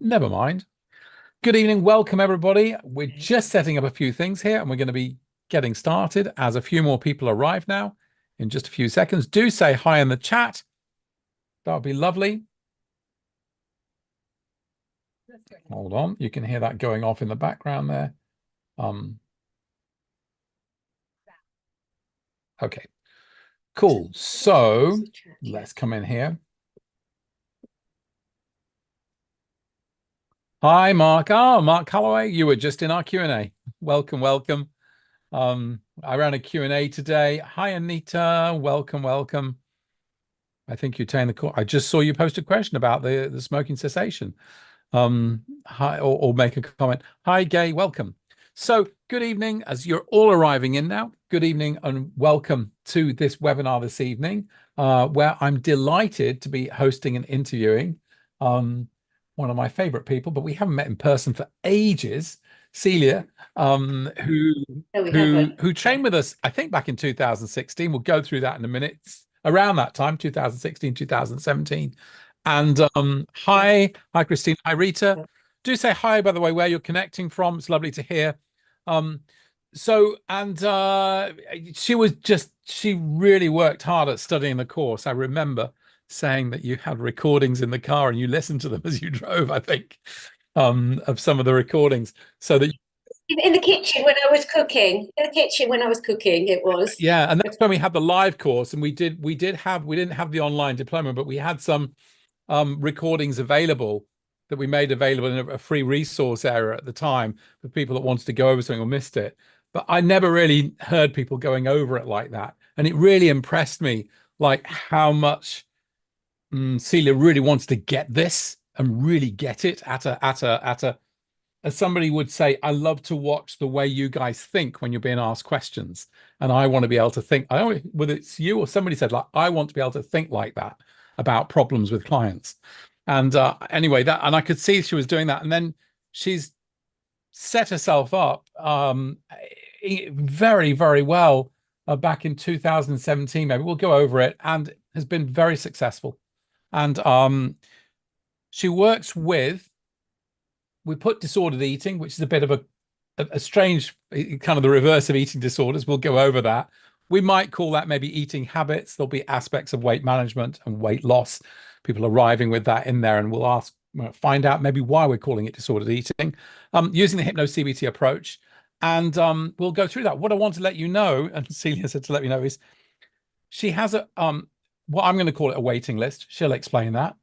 never mind. Good evening. Welcome, everybody. We're just setting up a few things here, and we're going to be getting started as a few more people arrive now in just a few seconds. Do say hi in the chat. That would be lovely. Hold on. You can hear that going off in the background there. Okay, cool. So let's come in here. Hi, Mark. Oh, Mark Holloway, you were just in our Q&A. Welcome, welcome. I ran a Q&A today. Hi, Anita. Welcome, welcome. I think you're taking the call. I just saw you post a question about the smoking cessation. Hi, or make a comment. Hi, Gay. Welcome. So good evening, as you're all arriving in now. Good evening and welcome to this webinar this evening, where I'm delighted to be hosting and interviewing one of my favorite people, but we haven't met in person for ages, Celia, who trained with us, I think, back in 2016. We'll go through that in a minute. Around that time, 2016, 2017. And hi, Christine. Hi, Rita. Do say hi, by the way, where you're connecting from. It's lovely to hear. She really worked hard at studying the course. I remember saying that you had recordings in the car and you listened to them as you drove, I think, of some of the recordings, so that in the kitchen when I was cooking. In the kitchen when I was cooking, it was. Yeah, and that's when we had the live course, and we didn't have the online diploma, but we had some recordings available that we made available in a free resource area at the time for people that wanted to go over something or missed it. But I never really heard people going over it like that, and it really impressed me, like how much Celia really wants to get this and really get it at a as somebody would say, I love to watch the way you guys think when you're being asked questions. And I want to be able to think, whether it's you or somebody said, like, I want to be able to think like that about problems with clients. And anyway, and I could see she was doing that. And then she's set herself up very, very well back in 2017. Maybe we'll go over it, and has been very successful. And she works with, we put disordered eating, which is a bit of a strange kind of the reverse of eating disorders. We'll go over that. We might call that maybe eating habits. There'll be aspects of weight management and weight loss, people arriving with that in there, and we'll find out maybe why we're calling it disordered eating, using the Hypno-CBT approach. And we'll go through that. What I want to let you know, and Celia said to let me know, is she has what I'm going to call it a waiting list. She'll explain that.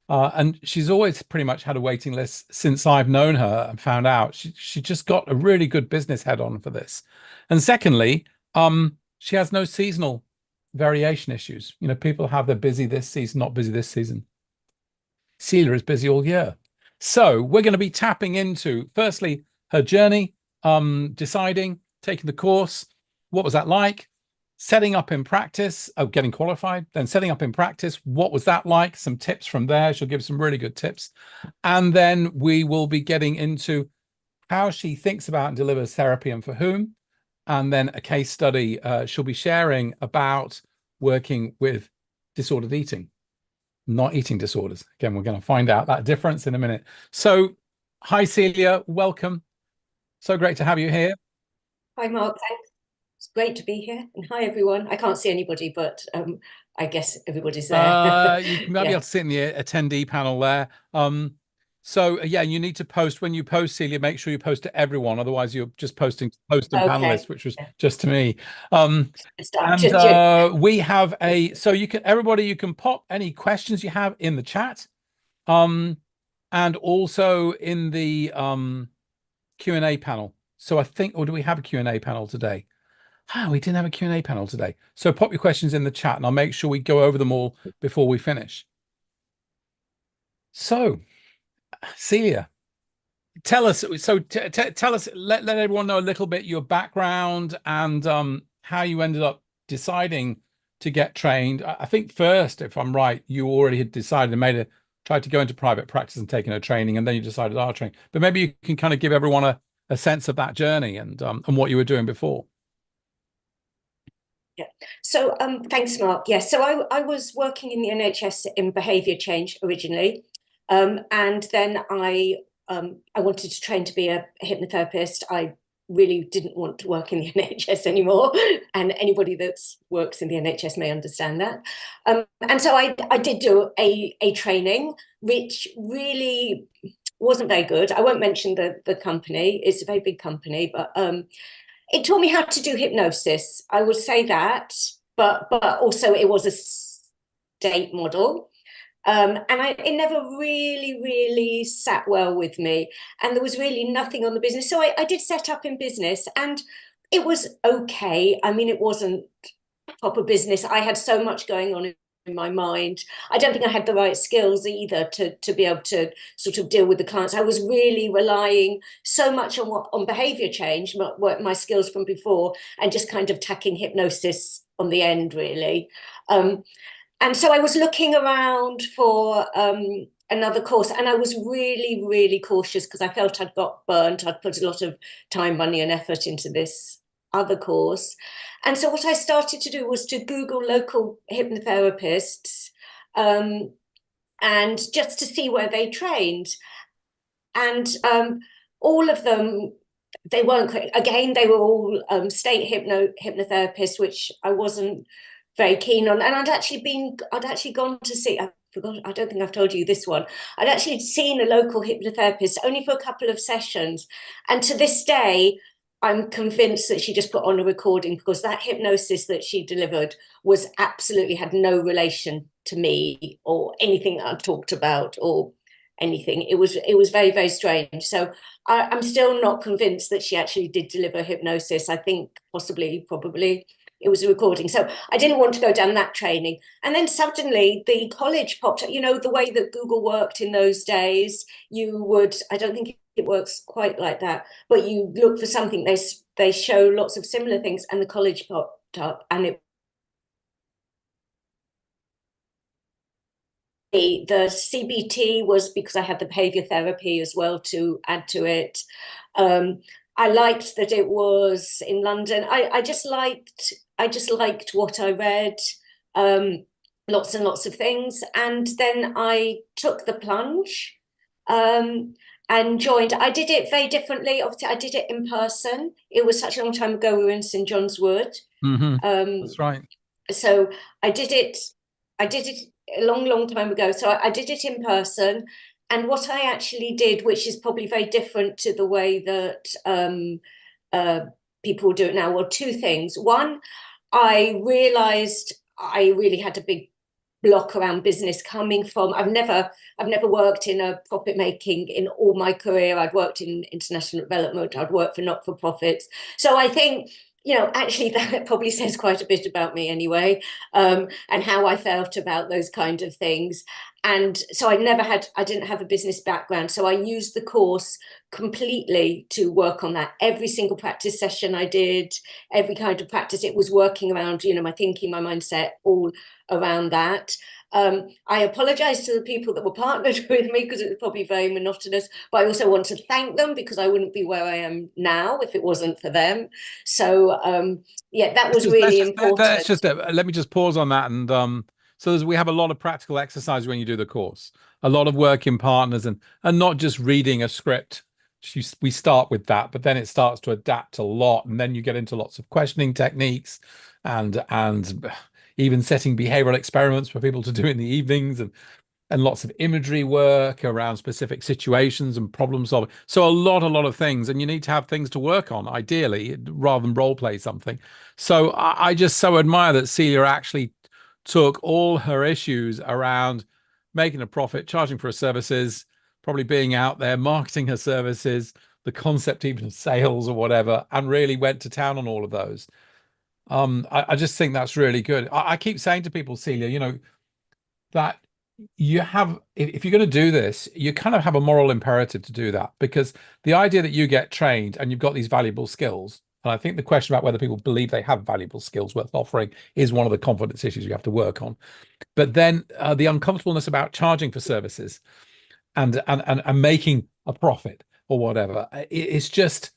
And she's always pretty much had a waiting list since I've known her and found out. She just got a really good business head on for this. And secondly, she has no seasonal variation issues. You know, people have they're busy this season, not busy this season. Celia is busy all year. So we're going to be tapping into, firstly, her journey, deciding, taking the course. What was that like? Setting up in practice, getting qualified, then setting up in practice. What was that like? Some tips from there. She'll give some really good tips. And then we will be getting into how she thinks about and delivers therapy and for whom. And then a case study she'll be sharing about working with disordered eating, not eating disorders. Again, we're going to find out that difference in a minute. So, hi, Celia. Welcome. So great to have you here. Hi, Mark. Thanks. It's great to be here. And hi, everyone. I can't see anybody, but I guess everybody's there. You might be able to sit in the attendee panel there. So yeah, you need to post. When you post, Celia, make sure you post to everyone. Otherwise, you're just posting to post and panelists, which was just to me. We have so you can, everybody, you can pop any questions you have in the chat, and also in the Q&A panel. So I think, or do we have a Q&A panel today? We didn't have a Q&A panel today. So pop your questions in the chat and I'll make sure we go over them all before we finish. So, Celia, tell us, tell us, let everyone know a little bit your background and how you ended up deciding to get trained. I think first, if I'm right, you already had decided and tried to go into private practice and taken a training, and then you decided our training. But maybe you can kind of give everyone a sense of that journey and what you were doing before. Yeah. So thanks, Mark. Yes. So I was working in the NHS in behaviour change originally. And then I wanted to train to be a hypnotherapist. I really didn't want to work in the NHS anymore, and anybody that works in the NHS may understand that. And so I did do a training, which really wasn't very good. I won't mention the company. It's a very big company, but it taught me how to do hypnosis. I would say that, but also it was a state model. And it never really sat well with me. And there was really nothing on the business. So I did set up in business, and it was okay. I mean, it wasn't proper business. I had so much going on in my mind. I don't think I had the right skills either to be able to sort of deal with the clients. I was really relying so much on behavior change, my skills from before, and just kind of tacking hypnosis on the end, really. And so I was looking around for another course, and I was really cautious because I felt I'd got burnt. I'd put a lot of time, money, and effort into this other course. And so what I started to do was to Google local hypnotherapists, and just to see where they trained. And all of them, they weren't, again, they were all state hypnotherapists, which I wasn't very keen on. And I'd actually gone to see, I forgot, I don't think I've told you this one. I'd actually seen a local hypnotherapist only for a couple of sessions. And to this day, I'm convinced that she just put on a recording, because that hypnosis that she delivered was absolutely, had no relation to me or anything that I talked about or anything. It was very strange. So I'm still not convinced that she actually did deliver hypnosis. I think probably it was a recording. So I didn't want to go down that training. And then suddenly the college popped up. You know, the way that Google worked in those days, you would, I don't think it works quite like that, but you look for something, they show lots of similar things, and the college popped up, and the CBT was because I had the behavior therapy as well to add to it. I liked that it was in London. I just liked what I read, lots and lots of things. And then I took the plunge and joined. I did it very differently. Obviously, I did it in person. It was such a long time ago. We were in St. John's Wood. That's right. So I did it a long time ago. So I did it in person. And what I actually did, which is probably very different to the way that people do it now, were two things. One, I realized I really had a big block around business coming from, I've never worked in a profit making in all my career. I'd worked in international development, I'd worked for not-for-profits. So I think, you know, actually that probably says quite a bit about me anyway, and how I felt about those kind of things. And so I didn't have a business background. So I used the course completely to work on that. Every single practice session I did, every kind of practice, it was working around, you know, my thinking, my mindset, all around that. I apologize to the people that were partnered with me, because it was probably very monotonous, but I also want to thank them, because I wouldn't be where I am now if it wasn't for them. So yeah, that was really important. Let me just pause on that. And so we have a lot of practical exercise when you do the course, a lot of work in partners, and not just reading a script. We start with that, but then it starts to adapt a lot, and then you get into lots of questioning techniques and even setting behavioral experiments for people to do in the evenings, and lots of imagery work around specific situations and problem solving. So a lot of things, and you need to have things to work on, ideally, rather than role play something. So I just so admire that Celia actually took all her issues around making a profit, charging for her services, probably being out there, marketing her services, the concept even of sales or whatever, and really went to town on all of those. I just think that's really good. I keep saying to people, Celia, you know, that you have, if you're going to do this, you kind of have a moral imperative to do that, because the idea that you get trained and you've got these valuable skills, and I think the question about whether people believe they have valuable skills worth offering is one of the confidence issues you have to work on. But then the uncomfortableness about charging for services and making a profit or whatever, it's just,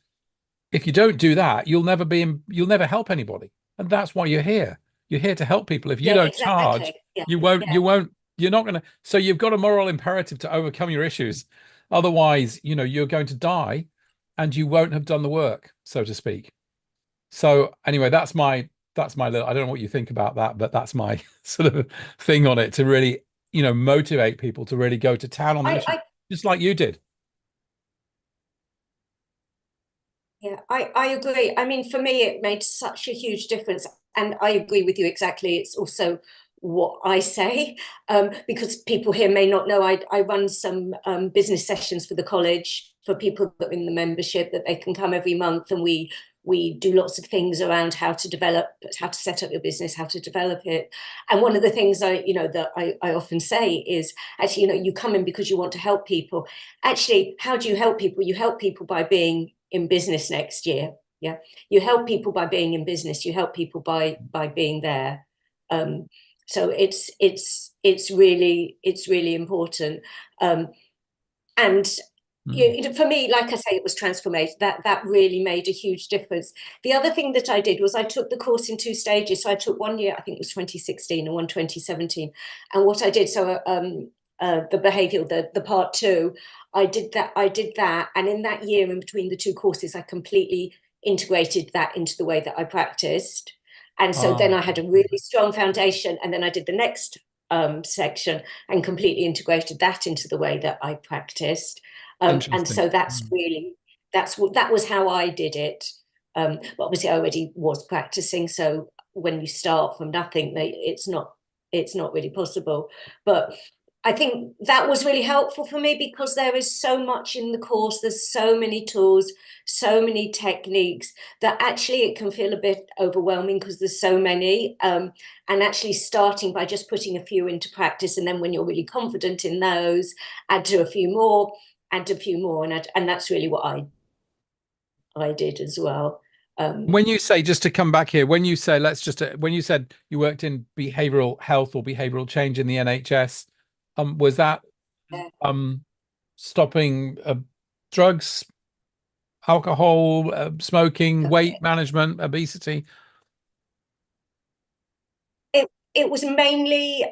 if you don't do that, you'll never help anybody. And that's why you're here. You're here to help people. If you don't charge, you won't you're not going to, so you've got a moral imperative to overcome your issues. Otherwise, you're going to die and you won't have done the work, so to speak. So anyway, that's my little, I don't know what you think about that, but that's my sort of thing on it, to really, motivate people to really go to town on the mission, I just like you did. Yeah, I agree. I mean, for me, it made such a huge difference. And I agree with you exactly. It's also what I say, because people here may not know, I run some business sessions for the college for people that are in the membership, that they can come every month, and we do lots of things around how to set up your business, how to develop it. And one of the things I often say is, actually, you come in because you want to help people. Actually, how do you help people? You help people by being in business next year. Yeah, you help people by being in business. You help people by being there. So it's really important. And for me, like I say, it was transformation. That really made a huge difference. The other thing that I did was I took the course in 2 stages. So I took one year, I think it was 2016, and one 2017. And what I did, so the behavioural, the part 2, I did that, and in that year in between the 2 courses, I completely integrated that into the way that I practiced. And so then I had a really strong foundation, and then I did the next section and completely integrated that into the way that I practiced. And so that was how I did it. But obviously I already was practicing, so when you start from nothing, it's not really possible. But I think that was really helpful for me, because there is so much in the course. There's so many tools, so many techniques, that actually it can feel a bit overwhelming because there's so many. And actually starting by just putting a few into practice, and then when you're really confident in those, add to a few more, and that's really what I did as well. When you say, just to come back here, when you say, when you said you worked in behavioral health or behavioral change in the NHS, was that stopping drugs, alcohol, smoking, weight management, obesity? It was mainly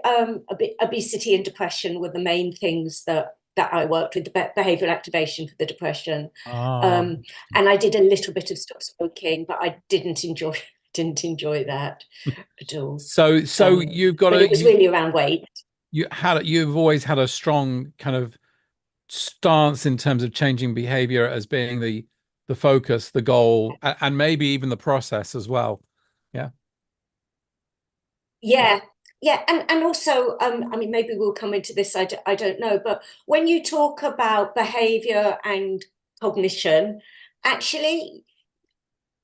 obesity and depression were the main things that I worked with, the behavioral activation for the depression. And I did a little bit of stop smoking, but I didn't enjoy that at all. So you've got but it was really around weight. You've always had a strong kind of stance in terms of changing behavior as being the focus, the goal, and maybe even the process as well. Yeah. And also, I mean, maybe we'll come into this, I don't know, but when you talk about behavior and cognition, actually,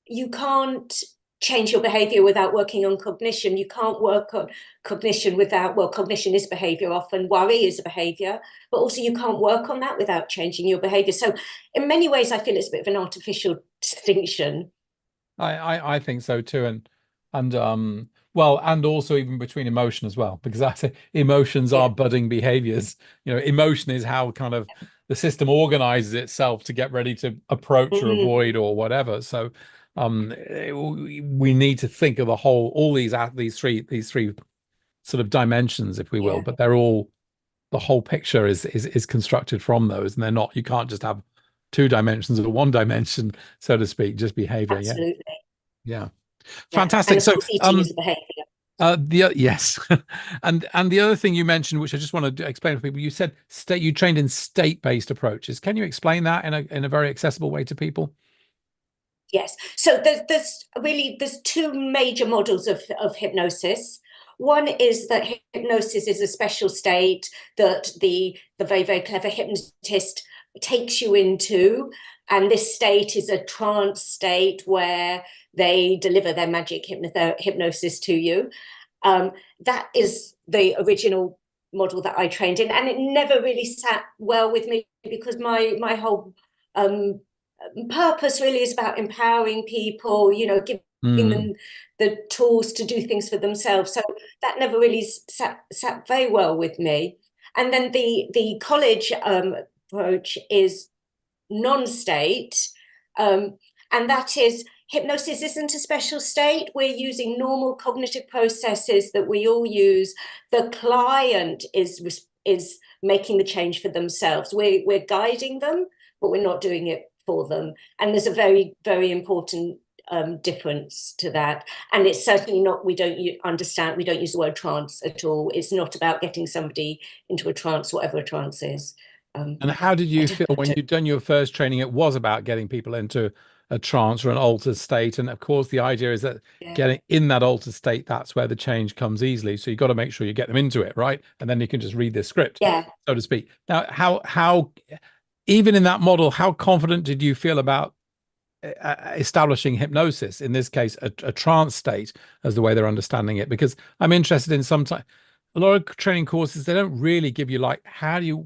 you can't change your behavior without working on cognition. You can't work on cognition without, well, cognition is behavior often, worry is a behavior, but also you can't work on that without changing your behavior. So in many ways, I feel it's a bit of an artificial distinction. I think so too. And well, and also even between emotion as well, because I say emotions are budding behaviors. Emotion is how kind of the system organizes itself to get ready to approach or avoid or whatever. So we need to think of the whole, all these three sort of dimensions, if we will, but they're all, the whole picture is constructed from those, and they're not, you can't just have 2 dimensions or 1 dimension, so to speak, just behavior. Absolutely. Yeah. Fantastic. And of course, eating is a behavior. Yes. And the other thing you mentioned, which I just want to explain for people, you said you trained in state-based approaches. Can you explain that in a very accessible way to people? Yes. So there's 2 major models of hypnosis. One is that hypnosis is a special state that the very, very clever hypnotist takes you into. And this state is a trance state where they deliver their magic hypnosis to you. That is the original model that I trained in. And it never really sat well with me, because my whole purpose really is about empowering people, giving them the tools to do things for themselves. So that never really sat very well with me. And then the college approach is non-state, and that is hypnosis isn't a special state. We're using normal cognitive processes that we all use. The client is making the change for themselves. We're guiding them, but we're not doing it for them. And there's a very, very important difference to that. And it's certainly not, we don't use the word trance at all. It's not about getting somebody into a trance, whatever a trance is. And how did you feel when you'd done your first training? It was about getting people into a trance or an altered state. And of course, the idea is that getting in that altered state, that's where the change comes easily. So you've got to make sure you get them into it, right? And then you can just read this script, so to speak. Now, how even in that model, how confident did you feel about establishing hypnosis, in this case, a trance state, as the way they're understanding it? Because I'm interested in sometimes a lot of training courses, they don't really give you like,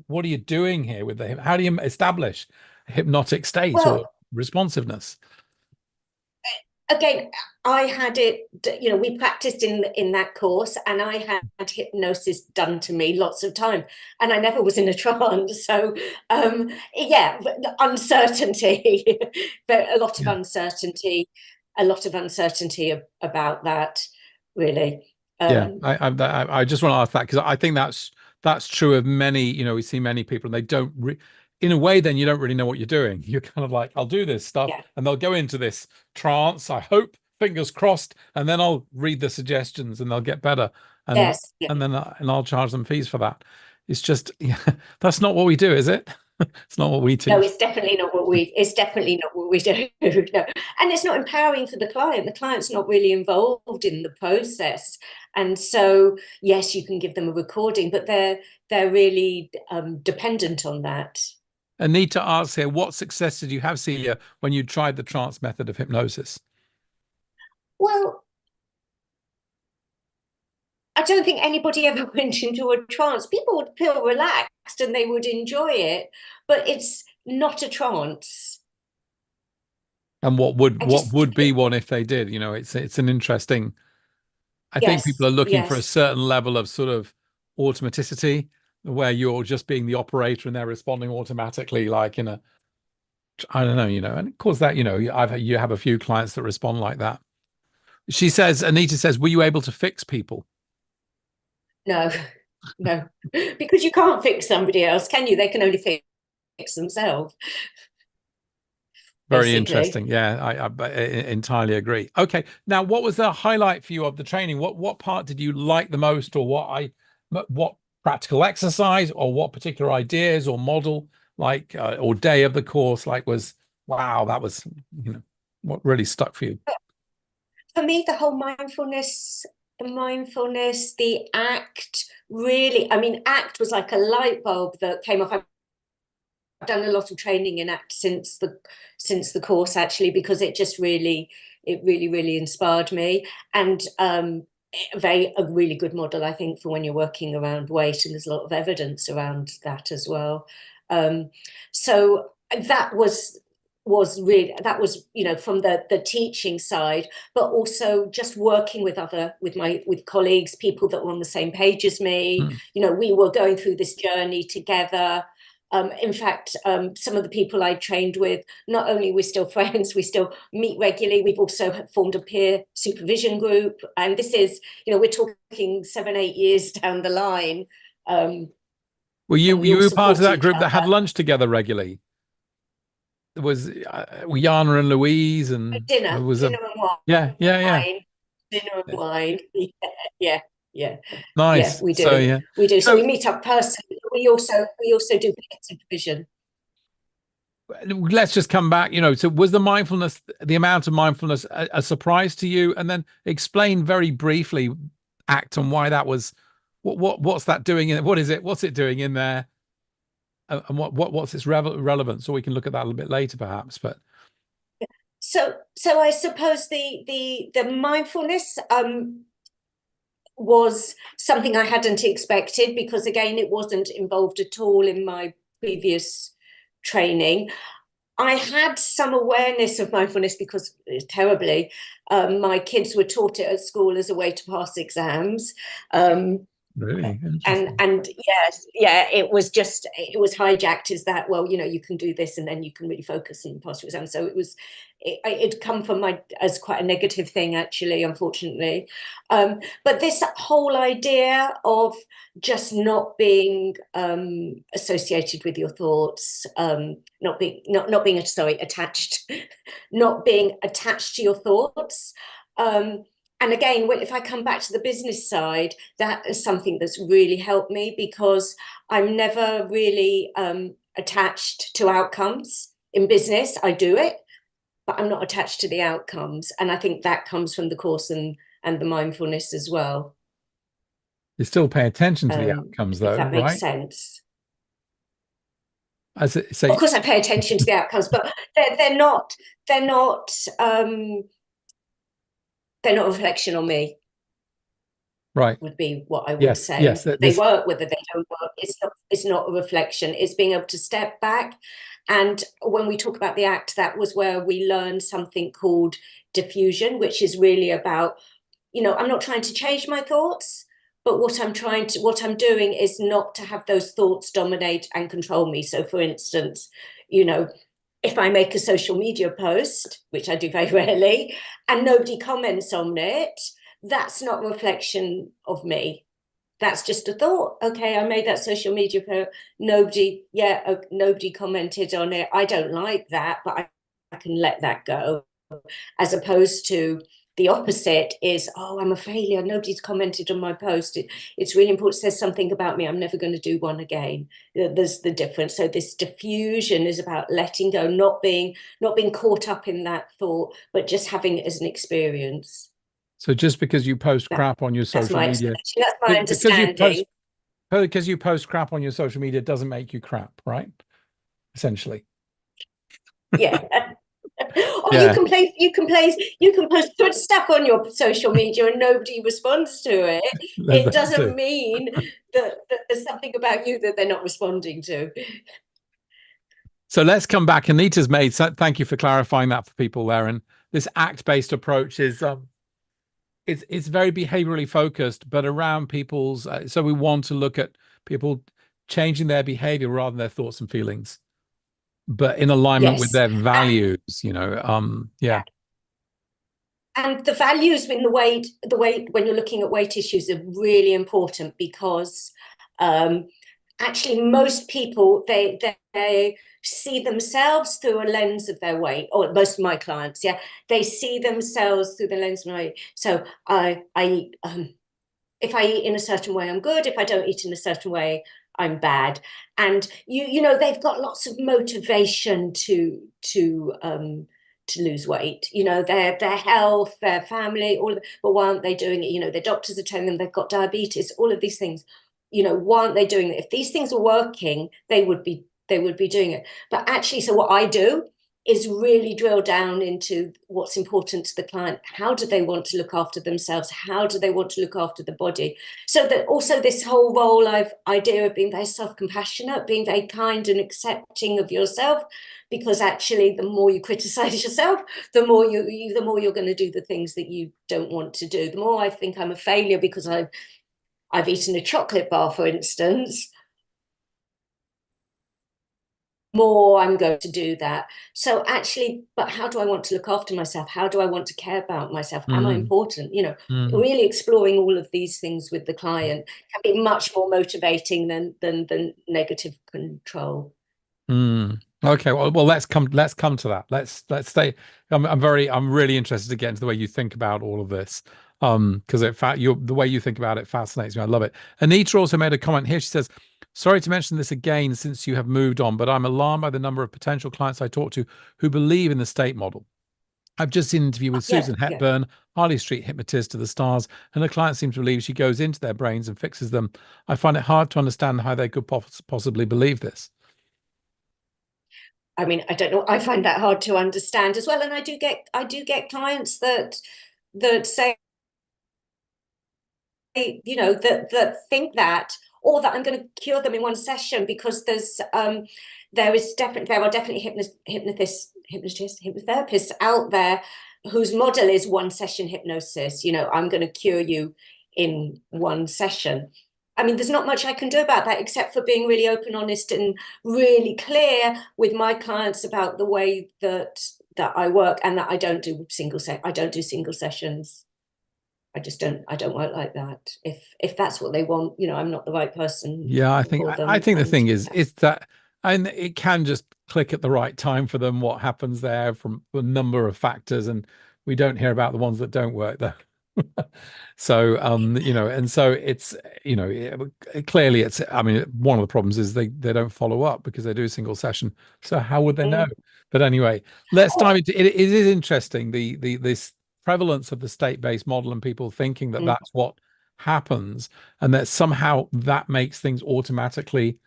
what are you doing here with how do you establish a hypnotic state or responsiveness? Again, I had it, we practiced in that course, and I had hypnosis done to me lots of time, and I never was in a trance. So uncertainty, but a lot of uncertainty about that, really. I just want to ask that because I think that's true of many. We see many people, and they don't in a way, then you don't really know what you're doing. You're kind of like, I'll do this stuff, and they'll go into this trance, I hope, fingers crossed, and then I'll read the suggestions and they'll get better. And then I'll charge them fees for that. It's just, that's not what we do, is it? It's not what we teach. No, it's definitely not what we do. No. And it's not empowering for the client. The client's not really involved in the process. And so, yes, you can give them a recording, but they're really dependent on that. Anita asks here, what success did you have, Celia, when you tried the trance method of hypnosis? Well, I don't think anybody ever went into a trance. People would feel relaxed and they would enjoy it, but it's not a trance. And what would be one if they did? It's an interesting. I think people are looking for a certain level of sort of automaticity, where you're just being the operator and they're responding automatically, like in a, I don't know, and of course that, you have a few clients that respond like that. She says, Anita says, were you able to fix people? No, because you can't fix somebody else, can you? They can only fix themselves. Very interesting. Yeah, I entirely agree. Okay, now what was the highlight for you of the training? What part did you like the most, or what practical exercise, or what particular ideas or model, like or day of the course, like was, wow, that was, what really stuck for you? For me, the whole mindfulness, the ACT, really, ACT was like a light bulb that came off. I've done a lot of training in ACT since the course, actually, because it really inspired me. And a really good model, I think, for when you're working around weight, and there's a lot of evidence around that as well. So that was really, from the teaching side, but also just working with colleagues, people that were on the same page as me. We were going through this journey together. In fact, some of the people I trained with, not only are we still friends, we still meet regularly, we've also formed a peer supervision group. And this is, we're talking 7-8 years down the line. Were you part of that group that had lunch together regularly? There was Yana and Louise and dinner and wine. Dinner and wine. Yeah. Nice. Yeah, we do. So, we do. So we meet up personally. We also do supervision. Let's just come back. So was the amount of mindfulness a surprise to you? And then explain very briefly ACT and why that was. What's that doing? What is it? What's it doing in there? And what's its relevance? So we can look at that a little bit later, perhaps. But so I suppose the mindfulness was something I hadn't expected, because again, it wasn't involved at all in my previous training. I had some awareness of mindfulness because, terribly, my kids were taught it at school as a way to pass exams. Really and interesting. yes, yeah, it was hijacked as that, well, you know, you can do this and then you can really focus and pass your exam. So it'd come from as quite a negative thing, actually, unfortunately. But this whole idea of just not being associated with your thoughts, not being attached, not being attached to your thoughts. And again, if I come back to the business side, that is something that's really helped me, because I'm never really attached to outcomes in business. I do it, but I'm not attached to the outcomes. And I think that comes from the course and the mindfulness as well. You still pay attention to the outcomes, If though, that makes right? sense. As it, Of say, course, I pay attention to the outcomes, but they're not um, they're not a reflection on me. right? Would be what I would Yes, say. yes. They work, whether they don't work, it's not a reflection. It's being able to step back. And when we talk about the ACT, that was where we learned something called diffusion, which is really about, you know, I'm not trying to change my thoughts, but what I'm doing is not to have those thoughts dominate and control me. So for instance, you know, if I make a social media post, which I do very rarely, and nobody comments on it, that's not a reflection of me. That's just a thought. Okay, I made that social media post. Nobody commented on it. I don't like that, but I can let that go. As opposed to the opposite is, oh, I'm a failure. Nobody's commented on my post. It's really important. It says something about me. I'm never going to do one again. There's the difference. So this diffusion is about letting go, not being caught up in that thought, but just having it as an experience. So just because you post crap on your That's social my media, explanation. That's my understanding. because you post crap on your social media doesn't make you crap, right? Essentially. Yeah. Or Yeah, you can post good stuff on your social media and nobody responds to it. there's It that doesn't too. mean that there's something about you that they're not responding to. So let's come back. Anita's made. So thank you for clarifying that for people there. And this ACT-based approach is it's very behaviorally focused, but around people's. So we want to look at people changing their behavior rather than their thoughts and feelings, but in alignment with Yes. their values. You know, yeah. And the values in the weight when you're looking at weight issues are really important, because actually most people they see themselves through a lens of their weight, or most of my clients, yeah, they see themselves through the lens of my weight. So I if I eat in a certain way, I'm good. If I don't eat in a certain way, I'm bad. And you know, they've got lots of motivation to lose weight. You know, their health, their family, all of it. But why aren't they doing it? You know, their doctors are telling them they've got diabetes, all of these things. You know, why aren't they doing it? If these things were working, they would be doing it. But actually, so what I do is really drill down into what's important to the client. How do they want to look after themselves? How do they want to look after the body? So that also this whole idea of being very self-compassionate, being very kind and accepting of yourself, because actually the more you criticize yourself, the more you're going to do the things that you don't want to do. The more I think I'm a failure because I've eaten a chocolate bar, for instance, more I'm going to do that. So actually, but how do I want to look after myself? How do I want to care about myself? Am I Mm, important? You know, mm, really exploring all of these things with the client can be much more motivating than negative control. mm. Okay, well, let's come to that. Let's stay. I'm really interested to get into the way you think about all of this. Because in fact, the way you think about it fascinates me. I love it. Anita also made a comment here. She says, "Sorry to mention this again since you have moved on, but I'm alarmed by the number of potential clients I talk to who believe in the state model. I've just seen an interview with Yeah, Susan yeah. Hepburn, Harley Street hypnotist to the stars, and the client seems to believe she goes into their brains and fixes them. I find it hard to understand how they could possibly believe this." I mean, I don't know. I find that hard to understand as well. And I do get clients that say, you know, that think that, or that I'm going to cure them in one session, because there are definitely hypnotherapists out there whose model is one session hypnosis. You know, I'm going to cure you in one session. I mean, there's not much I can do about that except for being really open, honest, and really clear with my clients about the way that I work, and that I don't do single sessions. I don't work like that. If that's what they want, you know, I'm not the right person Yeah, for I them. think the And thing is that, and it can just click at the right time for them. What happens there from a number of factors, and we don't hear about the ones that don't work though. So you know, and so it's, you know, clearly it's, I mean, one of the problems is they don't follow up because they do a single session. So how would they know? But anyway, let's dive into it. It is interesting, the this prevalence of the state-based model and people thinking that that's what happens, and that somehow that makes things automatically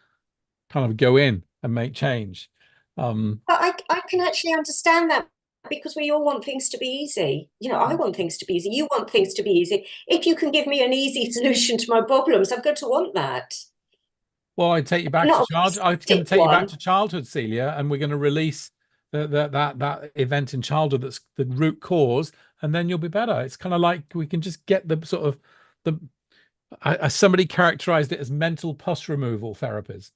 kind of go in and make change. But I can actually understand that, because we all want things to be easy. You know, I want things to be easy. You want things to be easy. If you can give me an easy solution to my problems, I'm going to want that. Well, I take you back to Not child. a I'm going to stick take you back one. to childhood, Celia, and we're going to release that event in childhood that's the root cause, and then you'll be better. It's kind of like we can just get the sort of the. Somebody characterized it as mental pus removal therapies.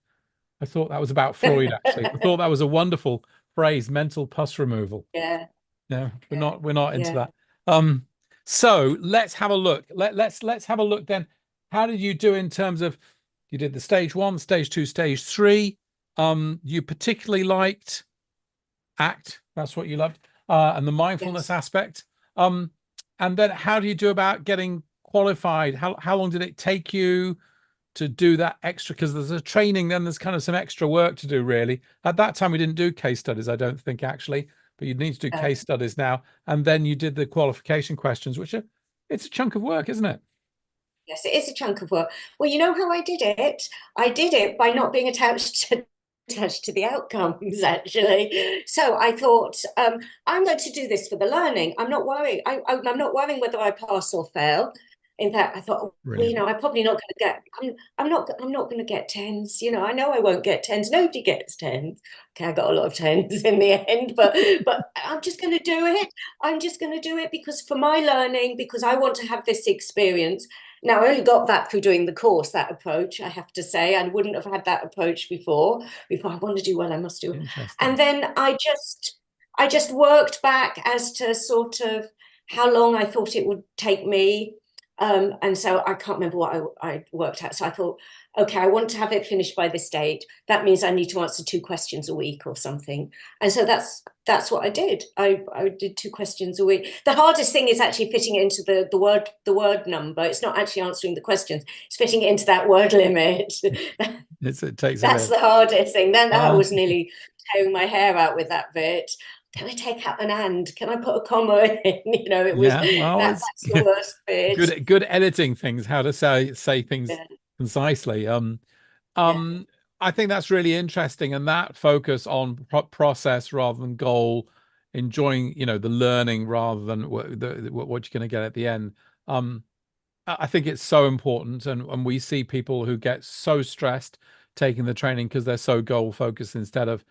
I thought that was about Freud, actually. I thought that was a wonderful phrase, mental pus removal. Yeah, No, yeah, we're not into yeah. that. So let's have a look. Let's have a look then. How did you do in terms of, you did the stage 1, stage 2, stage 3. You particularly liked ACT, that's what you loved, and the mindfulness Yes. aspect. And then how do you do about getting qualified? How long did it take you to do that extra? Because there's a training, then there's kind of some extra work to do, really. At that time, we didn't do case studies, I don't think, actually, but you need to do case studies now. And then you did the qualification questions, which are, it's a chunk of work, isn't it? Yes, it is a chunk of work. Well, you know how I did it? I did it by not being attached to the outcomes, actually. So I thought, I'm going to do this for the learning. I'm not worrying. I'm not worrying whether I pass or fail. In fact, I thought, well, you Brilliant. know, I'm probably not going to get. I'm not going to get tens. You know, I know I won't get tens. Nobody gets tens. Okay, I got a lot of tens in the end, but I'm just going to do it. I'm just going to do it because for my learning, because I want to have this experience. Now, I only got that through doing the course, that approach, I have to say. I wouldn't have had that approach before. I want to do well, I must do. Interesting. And then I just worked back as to sort of how long I thought it would take me. And so I can't remember what I worked out. So I thought, okay, I want to have it finished by this date. That means I need to answer 2 questions a week or something. And so that's what I did. I did 2 questions a week. The hardest thing is actually fitting it into the word number. It's not actually answering the questions. It's fitting it into that word limit. It takes a That's bit. the hardest thing. Then I Uh, was nearly tearing my hair out with that bit. Can I take out an and? Can I put a comma in? You know, it was yeah, well, it's that's the worst bit. good editing things, how to say things Yeah, concisely. yeah. Um, I think that's really interesting, and that focus on process rather than goal, enjoying, you know, the learning rather than what you're going to get at the end. I think it's so important, and we see people who get so stressed taking the training because they're so goal focused instead of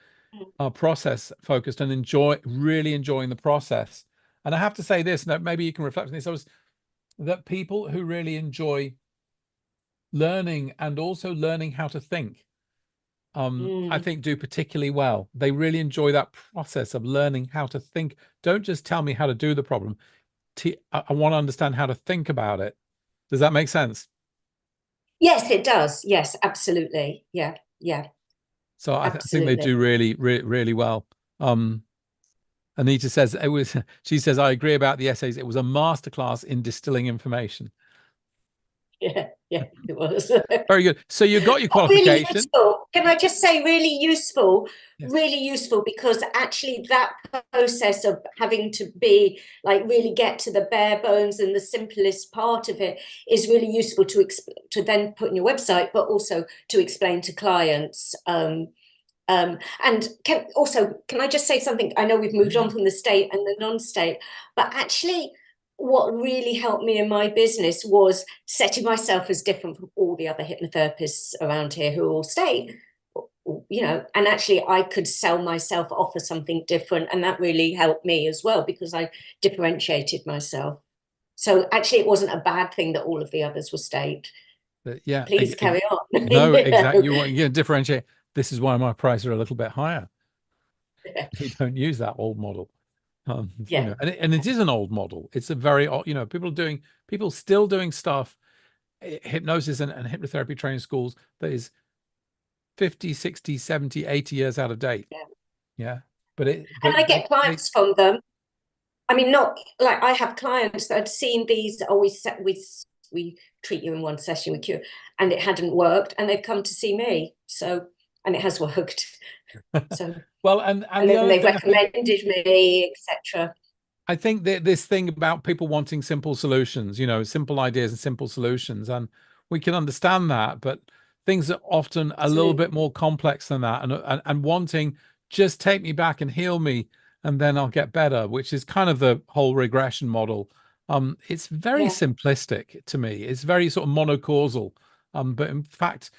process focused, and really enjoying the process. And I have to say this, and maybe you can reflect on this, that people who really enjoy learning and also learning how to think, I think do particularly well. They really enjoy that process of learning how to think. Don't just tell me how to do the problem. I want to understand how to think about it. Does that make sense? Yes, it does. Yes, absolutely. Yeah, yeah, So I think they absolutely. do really well. Um, Anita says it was. She says, I agree about the essays. It was a masterclass in distilling information. Yeah, yeah, it was. Very good. So you got your Really qualification. useful. Can I just say Yes. really useful, because actually that process of having to be like really get to the bare bones and the simplest part of it is really useful to then put in your website, but also to explain to clients. And can I just say something? I know we've moved on from the state and the non-state, but actually what really helped me in my business was setting myself as different from all the other hypnotherapists around here who are all state, you know, and actually I could sell myself, offer something different. And that really helped me as well, because I differentiated myself. So actually it wasn't a bad thing that all of the others were state. But yeah, Please carry on. no, exactly. You want to differentiate. This is why my prices are a little bit higher. You don't use that old model. Yeah. And it is an old model. It's a very old, people still doing stuff, hypnosis and hypnotherapy training schools that is 50, 60, 70, 80 years out of date. Yeah. Yeah. And I get clients from them. I mean, not like I have clients that had seen these, we treat you in one session, we cure, and it hadn't worked, and they've come to see me. So, and it has worked. So well, and then the other they've thing recommended me, etc. I think that this thing about people wanting simple solutions, simple ideas and simple solutions, and we can understand that, but things are often a little bit more complex than that, and wanting just take me back and heal me, and then I'll get better, which is kind of the whole regression model. It's very simplistic to me. It's very sort of monocausal, but in fact,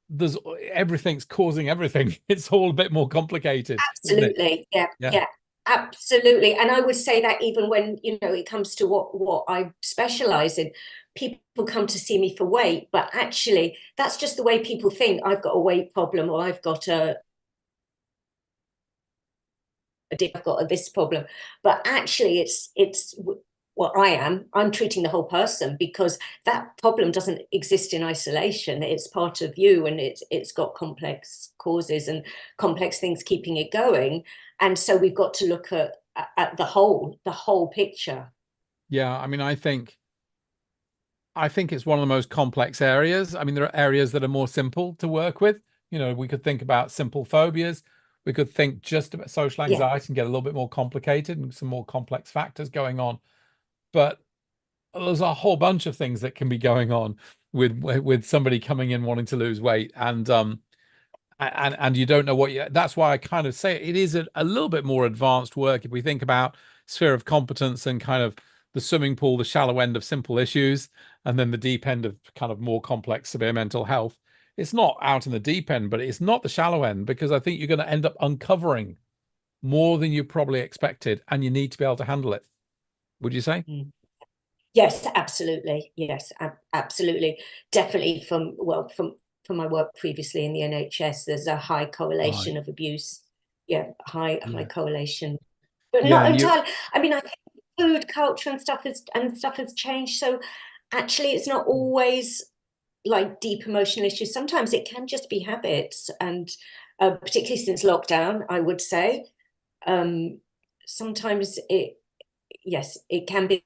there's everything's causing everything. It's all a bit more complicated, isn't it? Absolutely. Yeah. Absolutely. And I would say that even when, it comes to what I specialize in, people come to see me for weight, but actually that's just the way people think. I've got a weight problem, or I've got this problem. But actually it's what I'm treating the whole person, because that problem doesn't exist in isolation. It's part of you, and it's got complex causes and complex things keeping it going. And so we've got to look at the whole picture. Yeah, I mean, I think it's one of the most complex areas. I mean, there are areas that are more simple to work with. We could think about simple phobias. We could think just about social anxiety and get a little bit more complicated and some more complex factors going on. But there's a whole bunch of things that can be going on with somebody coming in wanting to lose weight, and you don't know that's why I kind of say it is a little bit more advanced work if we think about sphere of competence and kind of the swimming pool, the shallow end of simple issues, and then the deep end of kind of more complex severe mental health. It's not out in the deep end, but it's not the shallow end, because I think you're going to end up uncovering more than you probably expected, and you need to be able to handle it. Would you say? Yes, absolutely. Yes, absolutely. Definitely from my work previously in the NHS, there's a high correlation of abuse. Yeah, high correlation. But not entirely. I mean, I think food culture and stuff has changed. So actually it's not always like deep emotional issues. Sometimes it can just be habits, and particularly since lockdown, I would say. Sometimes it can be,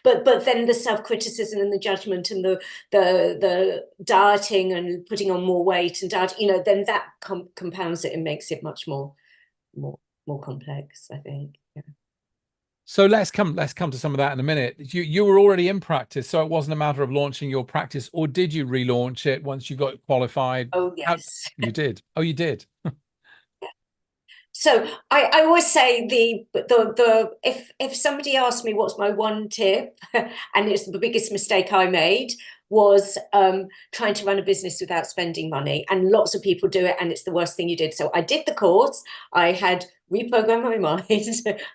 but then the self-criticism and the judgment and the dieting and putting on more weight and diet, then that compounds it and makes it much more complex, I think. Yeah. So let's come to some of that in a minute. You were already in practice, so it wasn't a matter of launching your practice, or did you relaunch it once you got qualified? Oh yes. You did. Oh, you did. So I always say if somebody asks me what's my one tip, and it's the biggest mistake I made, was trying to run a business without spending money. And lots of people do it, and it's the worst thing you did. So I did the course. I had reprogrammed my mind.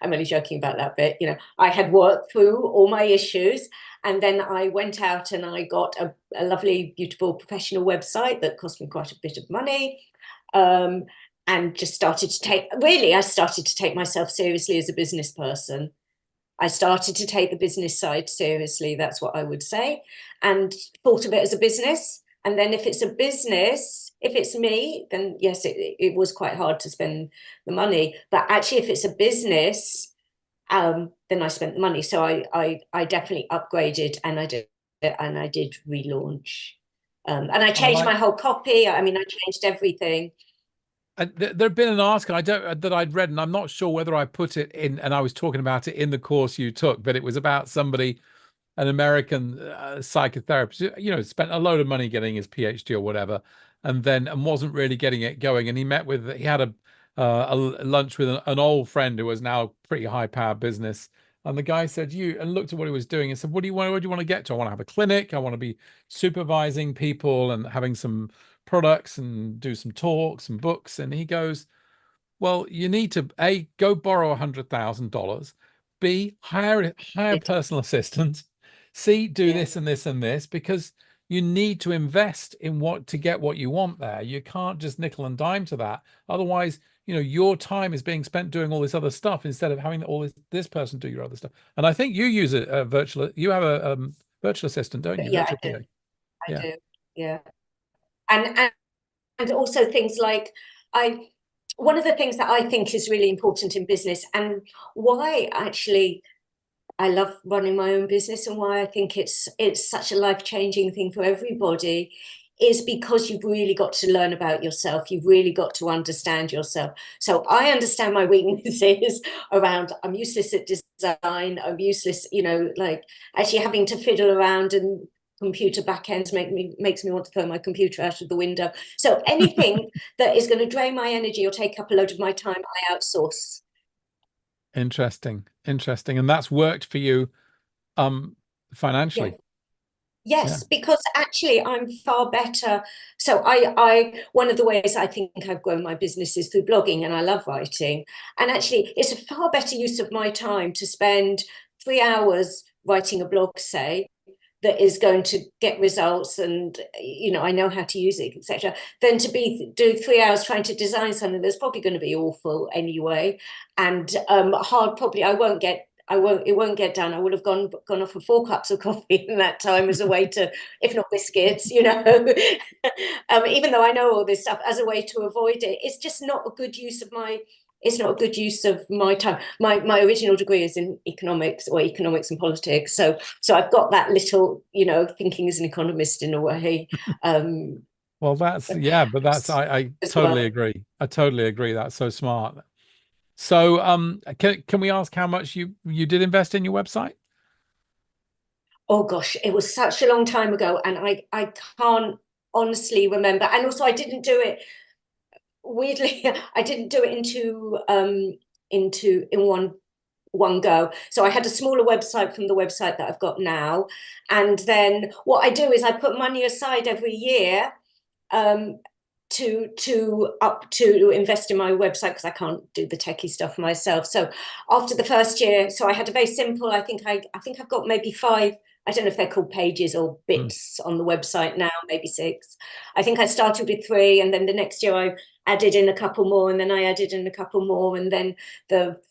I'm only joking about that bit. I had worked through all my issues, and then I went out and I got a lovely, beautiful professional website that cost me quite a bit of money. And just I started to take myself seriously as a business person. I started to take the business side seriously, that's what I would say, and thought of it as a business. And then if it's a business, if it's me, then yes, it was quite hard to spend the money. But actually, if it's a business, then I spent the money. So I definitely upgraded, and I did relaunch. And I changed my whole copy. I mean, I changed everything. There'd been an article that I'd read, and I'm not sure whether I put it in, and I was talking about it in the course you took, but it was about somebody, an American psychotherapist, spent a load of money getting his PhD or whatever, and wasn't really getting it going. And he had a lunch with an old friend who was now a pretty high powered business. And the guy said, and looked at what he was doing and said, what do you want to get to? I want to have a clinic. I want to be supervising people and having some products and do some talks and books. And he goes, well, you need to A, go borrow $100,000, B, hire a personal assistant, C, do this and this and this, because you need to invest in what to get what you want there. You can't just nickel and dime to that. Otherwise, you know, your time is being spent doing all this other stuff instead of having all this person do your other stuff. And I think you use a virtual, you have a virtual assistant, don't you? Yeah, Virtual I do. PA. I Yeah. do. Yeah. And also things like one of the things that I think is really important in business, and why actually I love running my own business, and why I think it's such a life-changing thing for everybody, is because you've really got to learn about yourself. You've really got to understand yourself. So I understand my weaknesses around, I'm useless at design, I'm useless, you know, like actually having to fiddle around, and computer backends makes me want to throw my computer out of the window. So anything that is going to drain my energy or take up a load of my time, I outsource. Interesting. And that's worked for you financially. Yeah. Yes, because actually I'm far better. So I one of the ways I think I've grown my business is through blogging, and I love writing. And actually it's a far better use of my time to spend 3 hours writing a blog, say, that is going to get results, and you know, I know how to use it, etc., than to do 3 hours trying to design something that's probably going to be awful anyway, and hard. Probably it won't get done. I would have gone off for 4 cups of coffee in that time as a way to, if not biscuits, you know, even though I know all this stuff, as a way to avoid it. It's just not a good use of my, it's not a good use of my time. My original degree is in economics, or economics and politics. So I've got that little, you know, thinking as an economist in a way. Well, that's, yeah, but that's, I totally well. agree. I totally agree. That's so smart. So, can we ask how much you did invest in your website? Oh gosh, it was such a long time ago, and I can't honestly remember. And also, I didn't do it, weirdly. I didn't do it in one go. So I had a smaller website from the website that I've got now, and then what I do is I put money aside every year um, to invest in my website, because I can't do the techie stuff myself. So after the first year, so I had a very simple, I think I've got maybe 5, I don't know if they're called pages or bits on the website now, maybe 6. I think I started with 3, and then the next year I added in a couple more, and then I added in a couple more, and then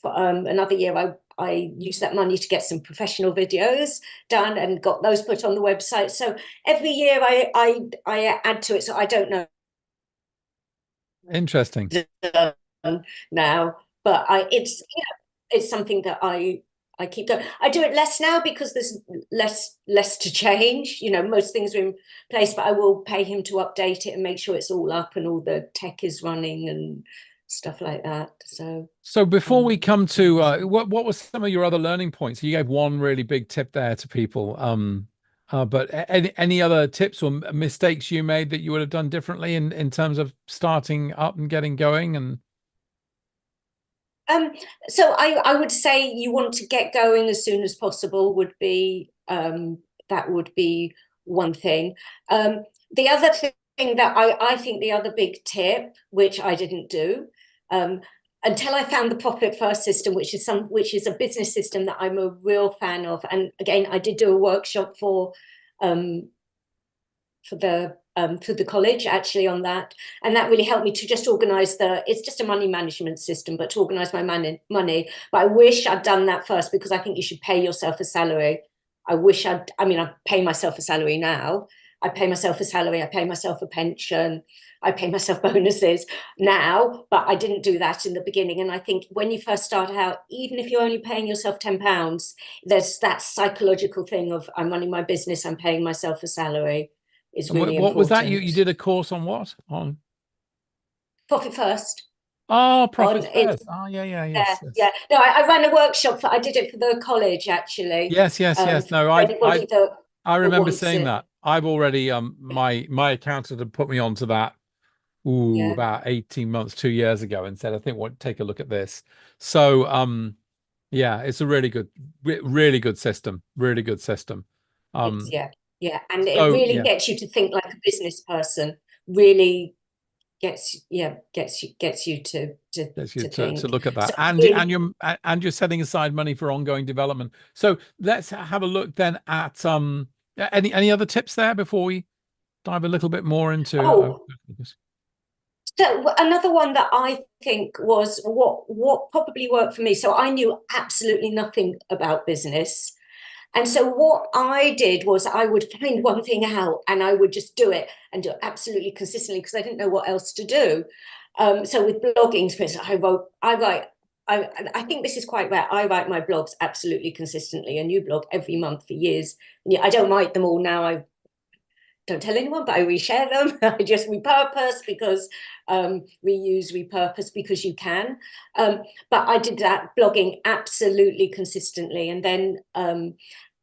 another year I used that money to get some professional videos done and got those put on the website. So every year I add to it. So I don't know Interesting. now, but it's something that I keep going. I do it less now because there's less to change. You know, most things are in place, but I will pay him to update it and make sure it's all up and all the tech is running and stuff like that. So before we come to what was some of your other learning points? You gave one really big tip there to people. But any other tips or mistakes you made that you would have done differently in terms of starting up and getting going? And so I would say you want to get going as soon as possible would be that would be one thing. The other thing that I think, the other big tip, which I didn't do until I found the profit first system, which is a business system that I'm a real fan of. And again, I did do a workshop for the college actually on that, and that really helped me to just organize it's just a money management system, but to organize my money. But I wish I'd done that first, because I think you should pay yourself a salary. I pay myself a salary now. I pay myself a salary, I pay myself a pension, I pay myself bonuses now, but I didn't do that in the beginning. And I think when you first start out, even if you're only paying yourself £10, there's that psychological thing of, I'm running my business, I'm paying myself a salary. Is really what was that? You important. did a course on what? On Profit first. Oh, profit first. Oh, yes. Yeah. No, I ran a workshop I did it for the college actually. Yes. No, Anybody that I remember wants seeing it. that. I've already my accountant had put me onto that Yeah. about 18 months, 2 years ago, and said, I think we'll take a look at this. So yeah, it's a really good system. Really good system. Yeah. And it So really yeah, gets you to think like a business person. Really gets you to think. look at So that, really, and you're setting aside money for ongoing development. So let's have a look then at any other tips there before we dive a little bit more into Oh, so another one that I think was what probably worked for me. So I knew absolutely nothing about business. And so what I did was I would find one thing out and I would just do it and do it absolutely consistently because I didn't know what else to do. So with blogging, for instance, I think this is quite rare. I write my blogs absolutely consistently, a new blog every month for years. And I don't write them all now. I don't tell anyone, but I reshare them. I just repurpose because repurpose because you can. But I did that blogging absolutely consistently. And then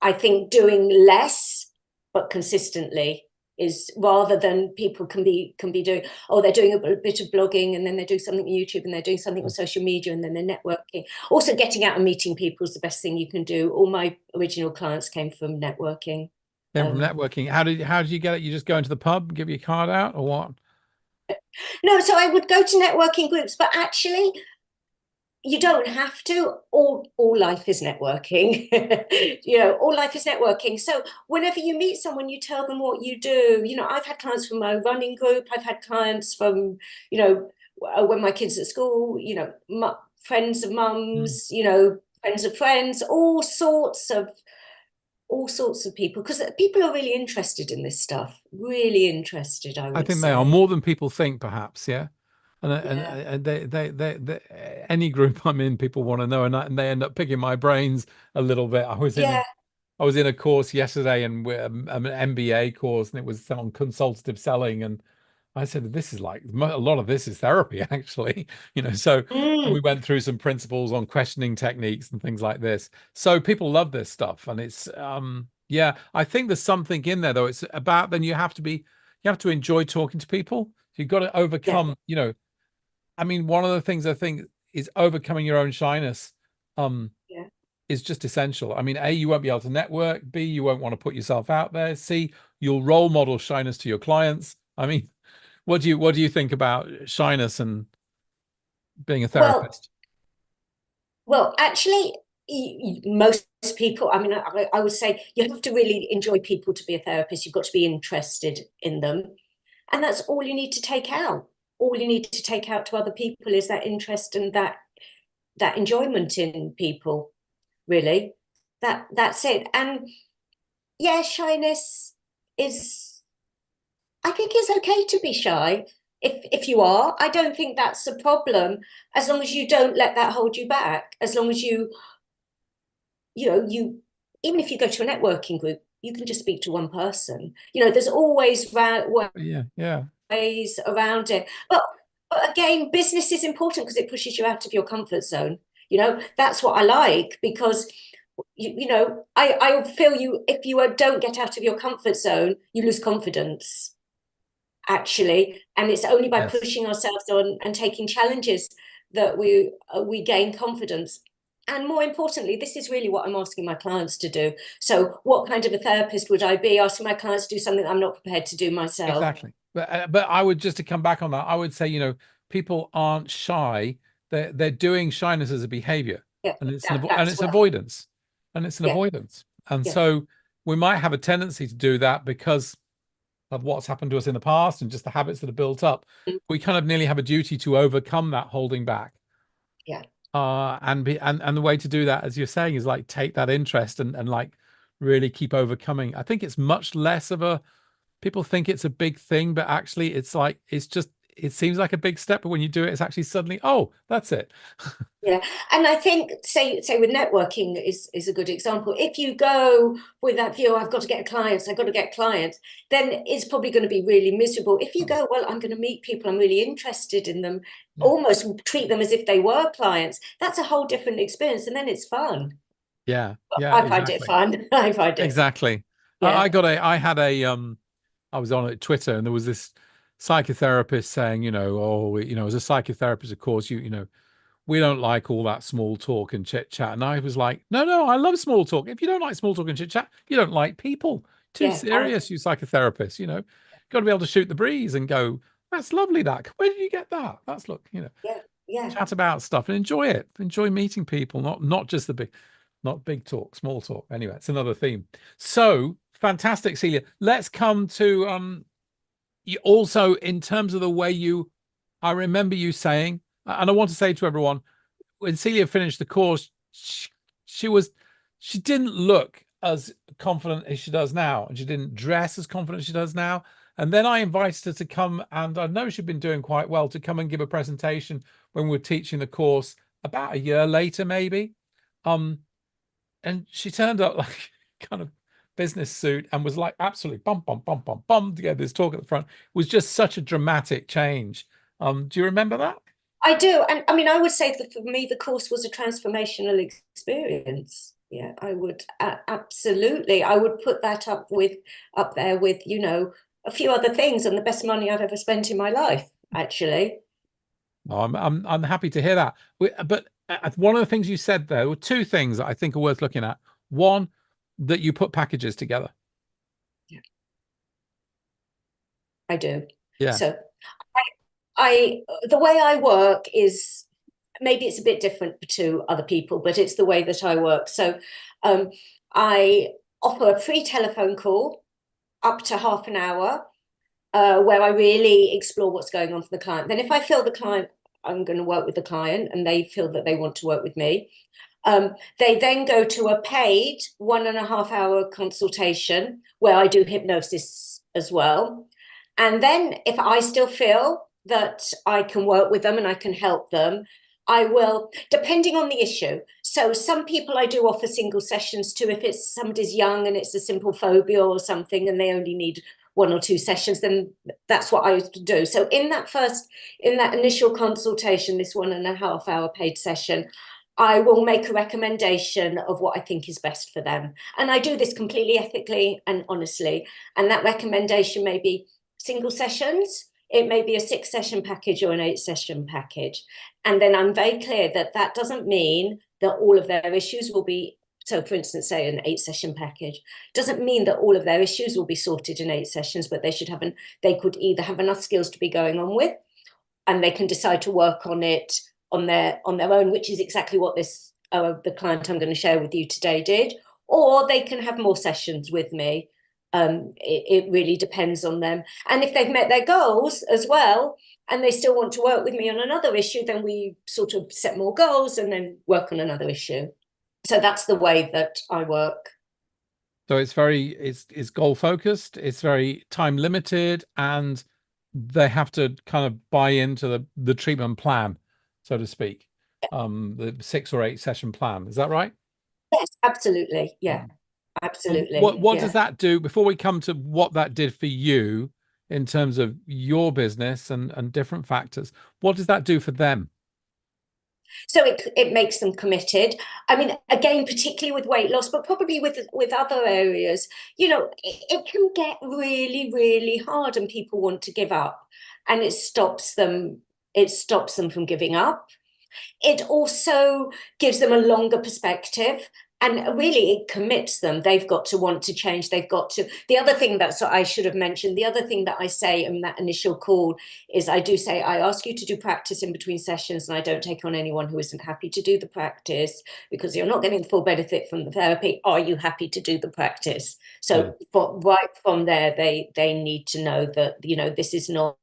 I think doing less but consistently is rather than people can be doing, oh, they're doing a bit of blogging and then they do something on YouTube and they're doing something on social media and then they're networking. Also getting out and meeting people is the best thing you can do. All my original clients came from networking. Came from networking. How did you get it? You just go into the pub, give your card out, or what? No, so I would go to networking groups, but actually you don't have to. All life is networking. All life is networking. So whenever you meet someone, you tell them what you do. I've had clients from my running group. I've had clients from, when my kids at school, friends of mums, friends of friends, all sorts of people, because people are really interested in this stuff, really interested, I I would think they are say. more than people think, perhaps. Yeah. And Yeah. they any group I'm in, people want to know, and they end up picking my brains a little bit. Yeah. I was in a course yesterday, and an MBA course, and it was on consultative selling, and I said, this is like a lot of this is therapy, actually, so and we Mm, went through some principles on questioning techniques and things like this. So people love this stuff. And it's, yeah, I think there's something in there, though. It's about, then you have to enjoy talking to people. You've got to yeah. overcome, I mean, one of the things I think is overcoming your own shyness, Yeah. is just essential. I mean, A, you won't be able to network. B, you won't want to put yourself out there. C, you'll role model shyness to your clients. I mean, what do you think about shyness and being a Well, therapist? actually, most people, I mean, I would say you have to really enjoy people to be a therapist. You've got to be interested in them. And that's all you need to take out. All you need to take out to other people is that interest and that enjoyment in people, really. That's it. And yeah, shyness is, I think it's okay to be shy if you are. I don't think that's a problem as long as you don't let that hold you back. As long as you even if you go to a networking group, you can just speak to one person. There's always Yeah, yeah, ways around it. But again, business is important because it pushes you out of your comfort zone. That's what I like because I feel if you don't get out of your comfort zone, you lose confidence actually, and it's only by yes. pushing ourselves on and taking challenges that we gain confidence. And more importantly, this is really what I'm asking my clients to do. So what kind of a therapist would I be asking my clients to do something I'm not prepared to do myself? Exactly. But I would, just to come back on that, I would say, people aren't shy. They're doing shyness as a behavior, Yeah, and it's and that's it's what. avoidance, and it's an Yeah, avoidance. And yeah. so we might have a tendency to do that because of what's happened to us in the past and just the habits that are built up. Mm, We kind of nearly have a duty to overcome that holding back. yeah. And the way to do that, as you're saying, is like take that interest and like really keep overcoming. I think it's much less of a, people think it's a big thing, but actually it's like, it seems like a big step, but when you do it, it's actually suddenly, oh, that's it. Yeah, and I think say with networking is a good example. If you go with that view, I've got to get clients, I've got to get clients, then it's probably going to be really miserable. If you go, well, I'm going to meet people, I'm really interested in them, Yeah. almost treat them as if they were clients, that's a whole different experience, and then it's fun. Yeah. Yeah, I find it exactly. fun. I find it fun. Exactly. Yeah, I had I was on Twitter, and there was this psychotherapist saying, oh, as a psychotherapist, of course, we don't like all that small talk and chit chat. And I was like, no, I love small talk. If you don't like small talk and chit chat, you don't like people. Too yeah, serious, you psychotherapists, got to be able to shoot the breeze and go, that's lovely. Where did you get that? That's look, yeah, yeah. chat about stuff and enjoy it. Enjoy meeting people, not just not big talk, small talk. Anyway, it's another theme. So fantastic, Celia. Let's come to also in terms of the way I remember you saying, and I want to say to everyone, when Celia finished the course, she didn't look as confident as she does now, and she didn't dress as confident as she does now. And then I invited her to come, and I know she'd been doing quite well, to come and give a presentation when we were teaching the course about a year later, maybe. And she turned up like kind of business suit and was like absolutely bum, bum, bum, bum, bum to get this talk at the front. It was just such a dramatic change. Do you remember that? I do. And I mean, I would say that for me, the course was a transformational experience. Yeah, I would absolutely. I would put that up there with, you know, a few other things, and the best money I've ever spent in my life, actually. Oh, I'm happy to hear that. But one of the things you said there were two things that I think are worth looking at. One, that you put packages together. Yeah, I do. Yeah. So the way I work is, maybe it's a bit different to other people, but it's the way that I work. So I offer a free telephone call up to half an hour where I really explore what's going on for the client. Then if I feel the client, I'm going to work with the client, and they feel that they want to work with me, they then go to a paid 1.5 hour consultation where I do hypnosis as well. And then if I still feel that I can work with them and I can help them, I will, depending on the issue. So some people I do offer single sessions to. If it's somebody's young and it's a simple phobia or something and they only need 1 or 2 sessions, then that's what I do. So in that initial consultation, this 1.5 hour paid session, I will make a recommendation of what I think is best for them. And I do this completely ethically and honestly. And that recommendation may be single sessions. It may be a 6-session package or an 8-session package. And then I'm very clear that that doesn't mean that all of their issues will be, so for instance, say an 8-session package, doesn't mean that all of their issues will be sorted in 8 sessions, but they could either have enough skills to be going on with, and they can decide to work on it on their own, which is exactly what this the client I'm going to share with you today did, or they can have more sessions with me. It really depends on them. And if they've met their goals as well, and they still want to work with me on another issue, then we sort of set more goals and then work on another issue. So that's the way that I work. So it's goal focused, it's very time limited, and they have to kind of buy into the treatment plan, so to speak. The 6 or 8 session plan. Is that right? Yes, absolutely. Yeah, absolutely. What does that do, before we come to what that did for you in terms of your business and different factors, what does that do for them? So it makes them committed. I mean, again, particularly with weight loss, but probably with other areas, you know, it can get really, really hard and people want to give up, and it stops them from giving up. It also gives them a longer perspective, and really it commits them. They've got to want to change. They've got to. The other thing that I should have mentioned, the other thing that I say in that initial call is I do say, I ask you to do practice in between sessions, and I don't take on anyone who isn't happy to do the practice, because you're not getting the full benefit from the therapy. Are you happy to do the practice? So right from there, they need to know that, you know, this isn't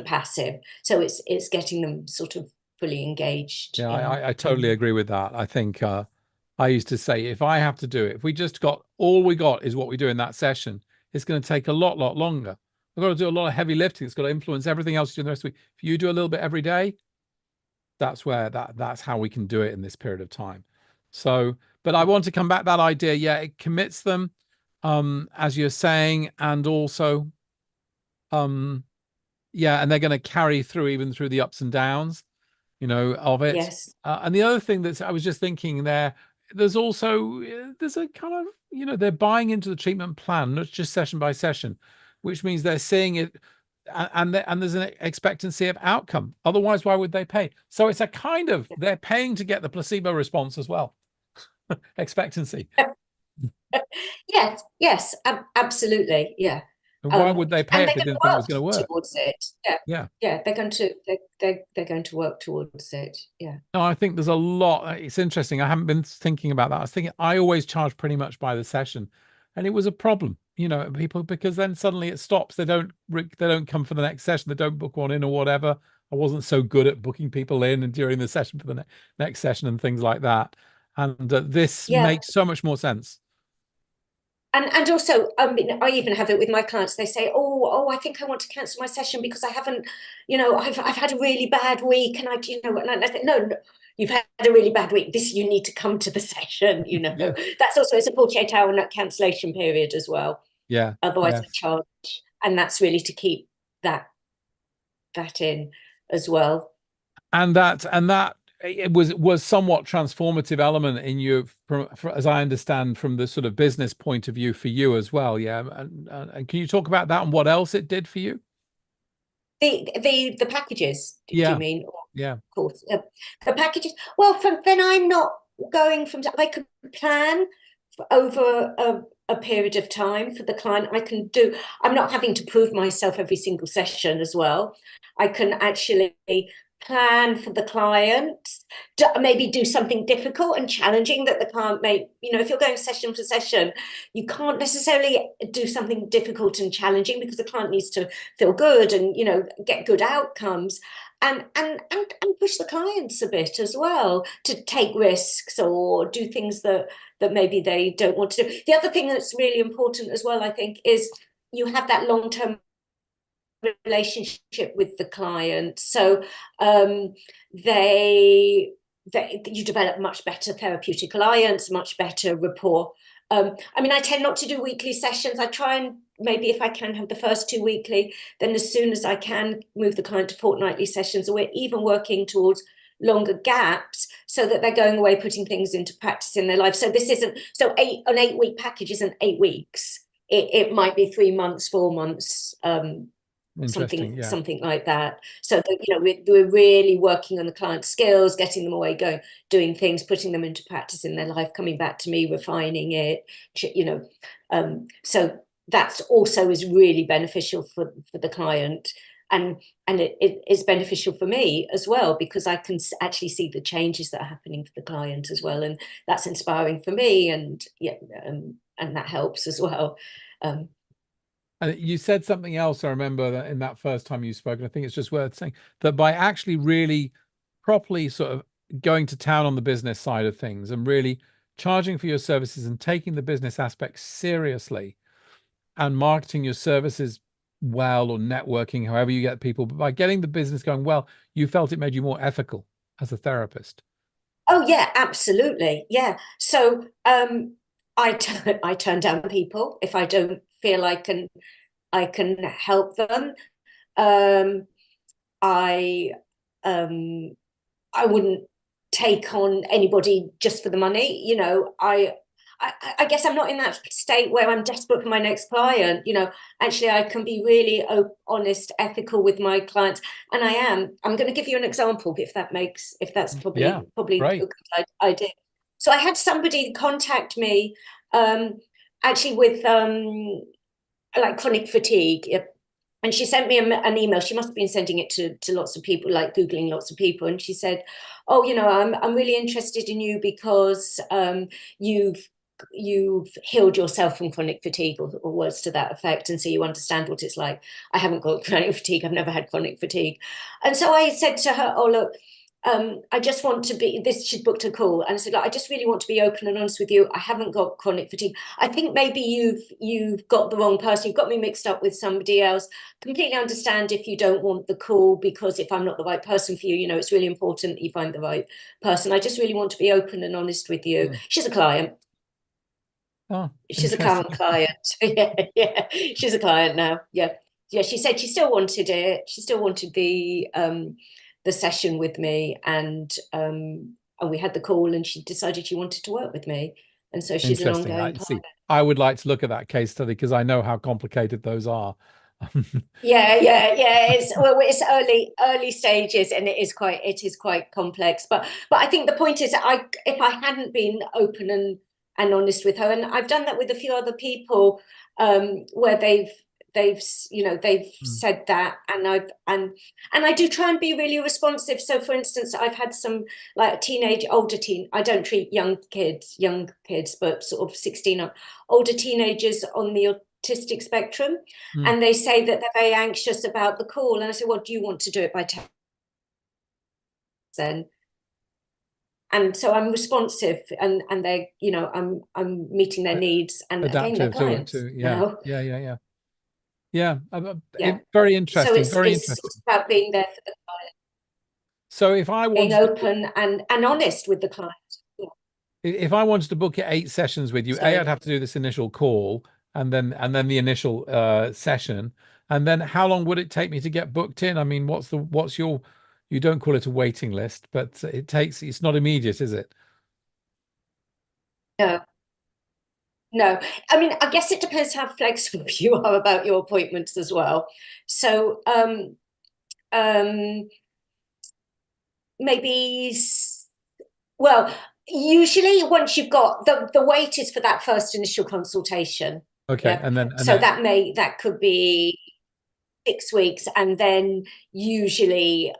passive. So it's getting them sort of fully engaged. Yeah, I totally agree with that. I think I used to say, if I have to do it, if we just got all we got is what we do in that session, it's going to take a lot longer. We've got to do a lot of heavy lifting. It's got to influence everything else you do the rest of the week. If you do a little bit every day, that's how we can do it in this period of time. So, but I want to come back to that idea. Yeah, it commits them, as you're saying, and also, yeah, and they're going to carry through even through the ups and downs, you know, of it. Yes. And the other thing that I was just thinking there's also, there's a kind of, you know, they're buying into the treatment plan, not just session by session, which means they're seeing it, and there's an expectancy of outcome. Otherwise, why would they pay? So it's a kind of, they're paying to get the placebo response as well. Expectancy. Yes, absolutely. Yeah. And why would they pay if they didn't think it was going to work? Towards it. Yeah. They're going to work towards it. Yeah. No, I think there's a lot. It's interesting. I haven't been thinking about that. I was thinking I always charge pretty much by the session, and it was a problem. you know, people, because then suddenly it stops. They don't come for the next session. They don't book one in or whatever. I wasn't so good at booking people in and during the session for the next session and things like that. And this Yeah. makes so much more sense. And also, I mean, I even have it with my clients. They say, "Oh, I think I want to cancel my session because I haven't, I've had a really bad week, and and I think, no, you've had a really bad week. You need to come to the session. Yeah. That's also it's a 48-hour cancellation period as well. Yeah. Otherwise, Yeah. I charge, and that's really to keep that in as well. And that it was somewhat transformative element in you from as I understand from the sort of business point of view for you as well. Yeah. And can you talk about that and what else it did for you? The packages, do you Yeah. mean? Yeah. Of course. The packages. Well, then I'm not going from. I could plan over a period of time for the client. I'm not having to prove myself every single session as well. I can actually plan for the client, maybe do something difficult and challenging that the client may, if you're going session for session, you can't necessarily do something difficult and challenging because the client needs to feel good and, get good outcomes. And push the clients a bit as well to take risks or do things that maybe they don't want to do. The other thing that's really important as well, I think, is you have that long-term relationship with the client. So you develop much better therapeutic alliance, much better rapport. I mean, I tend not to do weekly sessions. I try and maybe if I can have the first 2 weekly, then as soon as I can move the client to fortnightly sessions, or we're even working towards longer gaps so that they're going away, putting things into practice in their life. So this isn't, so an 8-week package isn't 8 weeks. It might be 3 months, 4 months, something like that. So that, we're really working on the client's skills, getting them away, doing things, putting them into practice in their life, coming back to me, refining it, so that's also is really beneficial for the client, and it is beneficial for me as well because I can actually see the changes that are happening for the client as well, and that's inspiring for me, and and that helps as well. And you said something else, I remember, that in that first time you spoke, and I think it's just worth saying that by actually really properly sort of going to town on the business side of things and really charging for your services and taking the business aspect seriously and marketing your services well, or networking, however you get people, but by getting the business going well, you felt it made you more ethical as a therapist. Oh yeah, absolutely. Yeah. So I turn down people if I don't feel I can help them. I I wouldn't take on anybody just for the money. I guess I'm not in that state where I'm desperate for my next client. Actually, I can be really honest, ethical with my clients, and I am. I'm going to give you an example if that's probably Great. a good idea. So I had somebody contact me, actually with like chronic fatigue. And she sent me an email. She must have been sending it to lots of people, like Googling lots of people. And she said, "Oh, I'm really interested in you because you've healed yourself from chronic fatigue," or words to that effect, and so you understand what it's like. I haven't got chronic fatigue. I've never had chronic fatigue. And so I said to her, "Oh, look, I just want to be," she'd booked a call, and I said, "Look, I just really want to be open and honest with you. I haven't got chronic fatigue. I think maybe you've got the wrong person. You've got me mixed up with somebody else. Completely understand if you don't want the call, because if I'm not the right person for you, it's really important that you find the right person. I just really want to be open and honest with you." She's a client. Oh, she's a current client. Yeah, she's a client now. Yeah. She said she still wanted it. She still wanted the session with me, and we had the call, and she decided she wanted to work with me, and so she's an ongoing client. I would like to look at that case study because I know how complicated those are. Yeah. It's early stages, and it is quite complex. But I think the point is, if I hadn't been open and honest with her, and I've done that with a few other people, where they've said that, and I do try and be really responsive. So for instance, I've had some like I don't treat young kids, but sort of 16 older teenagers on the autistic spectrum, Mm. and they say that they're very anxious about the call. And I said, well, do you want to do it by text then? And so I'm responsive, and they, you know, I'm meeting their needs, and again, they're Adaptive clients. to You know? yeah. Yeah. Very So interesting. Very interesting. it's about being there for the client, So if I being wanted to, open and honest with the client. Yeah. if I wanted to book 8 sessions with you, Sorry. I'd have to do this initial call and then the initial session. And then how long would it take me to get booked in? I mean, what's your, you don't call it a waiting list, but it's not immediate, is it? No, no. I mean, I guess it depends how flexible you are about your appointments as well. So, maybe, well, usually once you've got the wait is for that first initial consultation. Okay. Yeah. And So then that could be 6 weeks, and then usually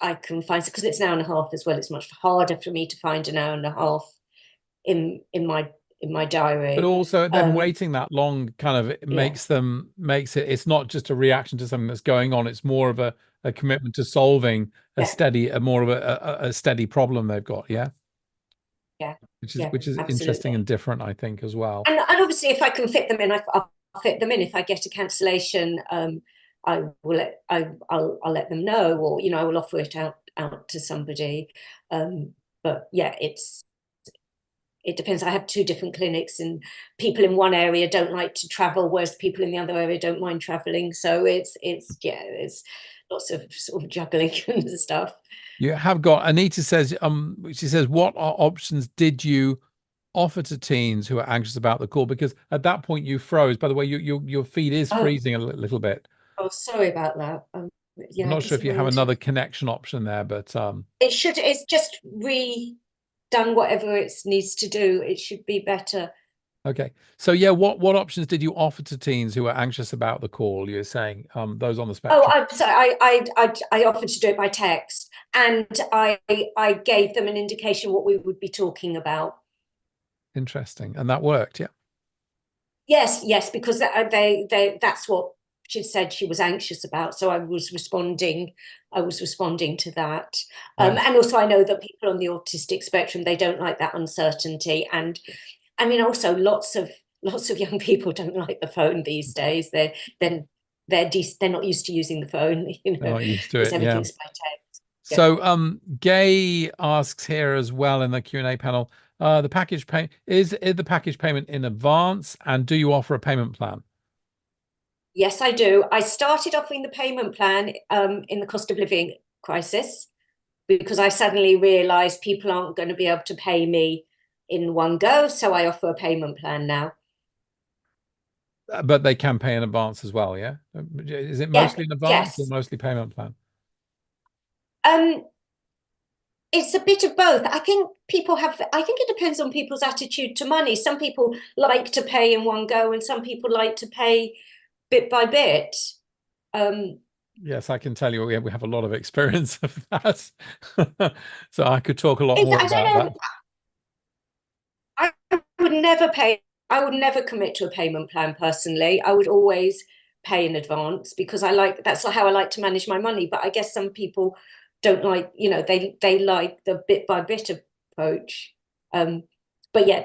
I can find, because it's an hour and a half as well, it's much harder for me to find an hour and a half in my diary. but also then waiting that long kind of makes it, it's not just a reaction to something that's going on, it's more of a commitment to solving a more of a steady problem they've got. Yeah, which is interesting and different, I think, as well. And obviously if I can fit them in, I'll fit them in. If I get a cancellation, I will I'll let them know, or, you know, I will offer it out to somebody. But yeah, it depends. I have 2 different clinics, and people in one area don't like to travel, whereas people in the other area don't mind traveling. So it's lots of sort of juggling and stuff. You have got, Anita says, she says, what options did you offer to teens who are anxious about the call? Because at that point you froze. By the way, your feed is freezing a little bit. Oh, sorry about that. Yeah, I'm not sure if you have another connection option there, but it's just redone whatever it needs to do. It should be better. okay. So yeah, what options did you offer to teens who are anxious about the call? You're saying those on the spectrum. Oh, I'm sorry. I offered to do it by text, and I gave them an indication what we would be talking about. Interesting, and that worked, yeah. Yes, because that's what she said she was anxious about. So I was responding to that. And also I know that people on the autistic spectrum, they don't like that uncertainty. And I mean, also lots of young people don't like the phone these days. They're not used to using the phone, you know. They're not used to because it, yeah. everything's by text. So Gay asks here as well in the Q&A panel, the package pay is the package payment in advance, and do you offer a payment plan? Yes, I do. I started offering the payment plan in the cost of living crisis, because I suddenly realized people aren't going to be able to pay me in one go. So I offer a payment plan now. But they can pay in advance as well, yeah? Is it mostly in advance or mostly payment plan? It's a bit of both. I think it depends on people's attitude to money. Some people like to pay in one go, and some people like to pay bit by bit. Yes, I can tell you we have a lot of experience of that. So I could talk a lot more about that. I would never pay. I would never commit to a payment plan personally. I would always pay in advance, because that's how I like to manage my money. But I guess some people don't like, you know, they like the bit by bit approach. But yeah,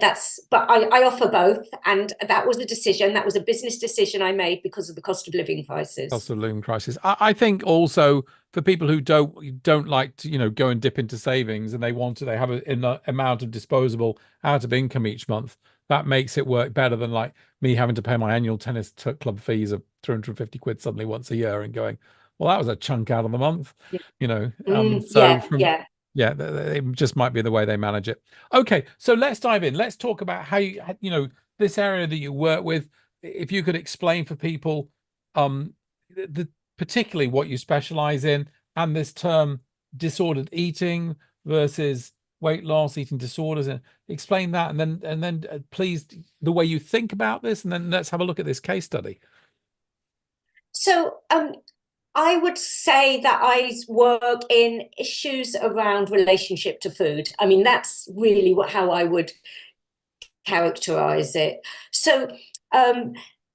I offer both, and that was a business decision I made because of the cost of living crisis. Cost of living crisis. I think also for people who don't like to, you know, go and dip into savings, and they have an amount of disposable out of income each month, that makes it work better than like me having to pay my annual tennis club fees of 250 quid suddenly once a year and going, well, that was a chunk out of the month, you know. Yeah, it just might be the way they manage it. Okay, so let's dive in. Let's talk about how you know, this area that you work with. If you could explain for people, particularly what you specialize in, and this term disordered eating versus weight loss, eating disorders, and explain that, and then please the way you think about this, and then let's have a look at this case study. So I would say that I work in issues around relationship to food. I mean, that's really how I would characterize it. So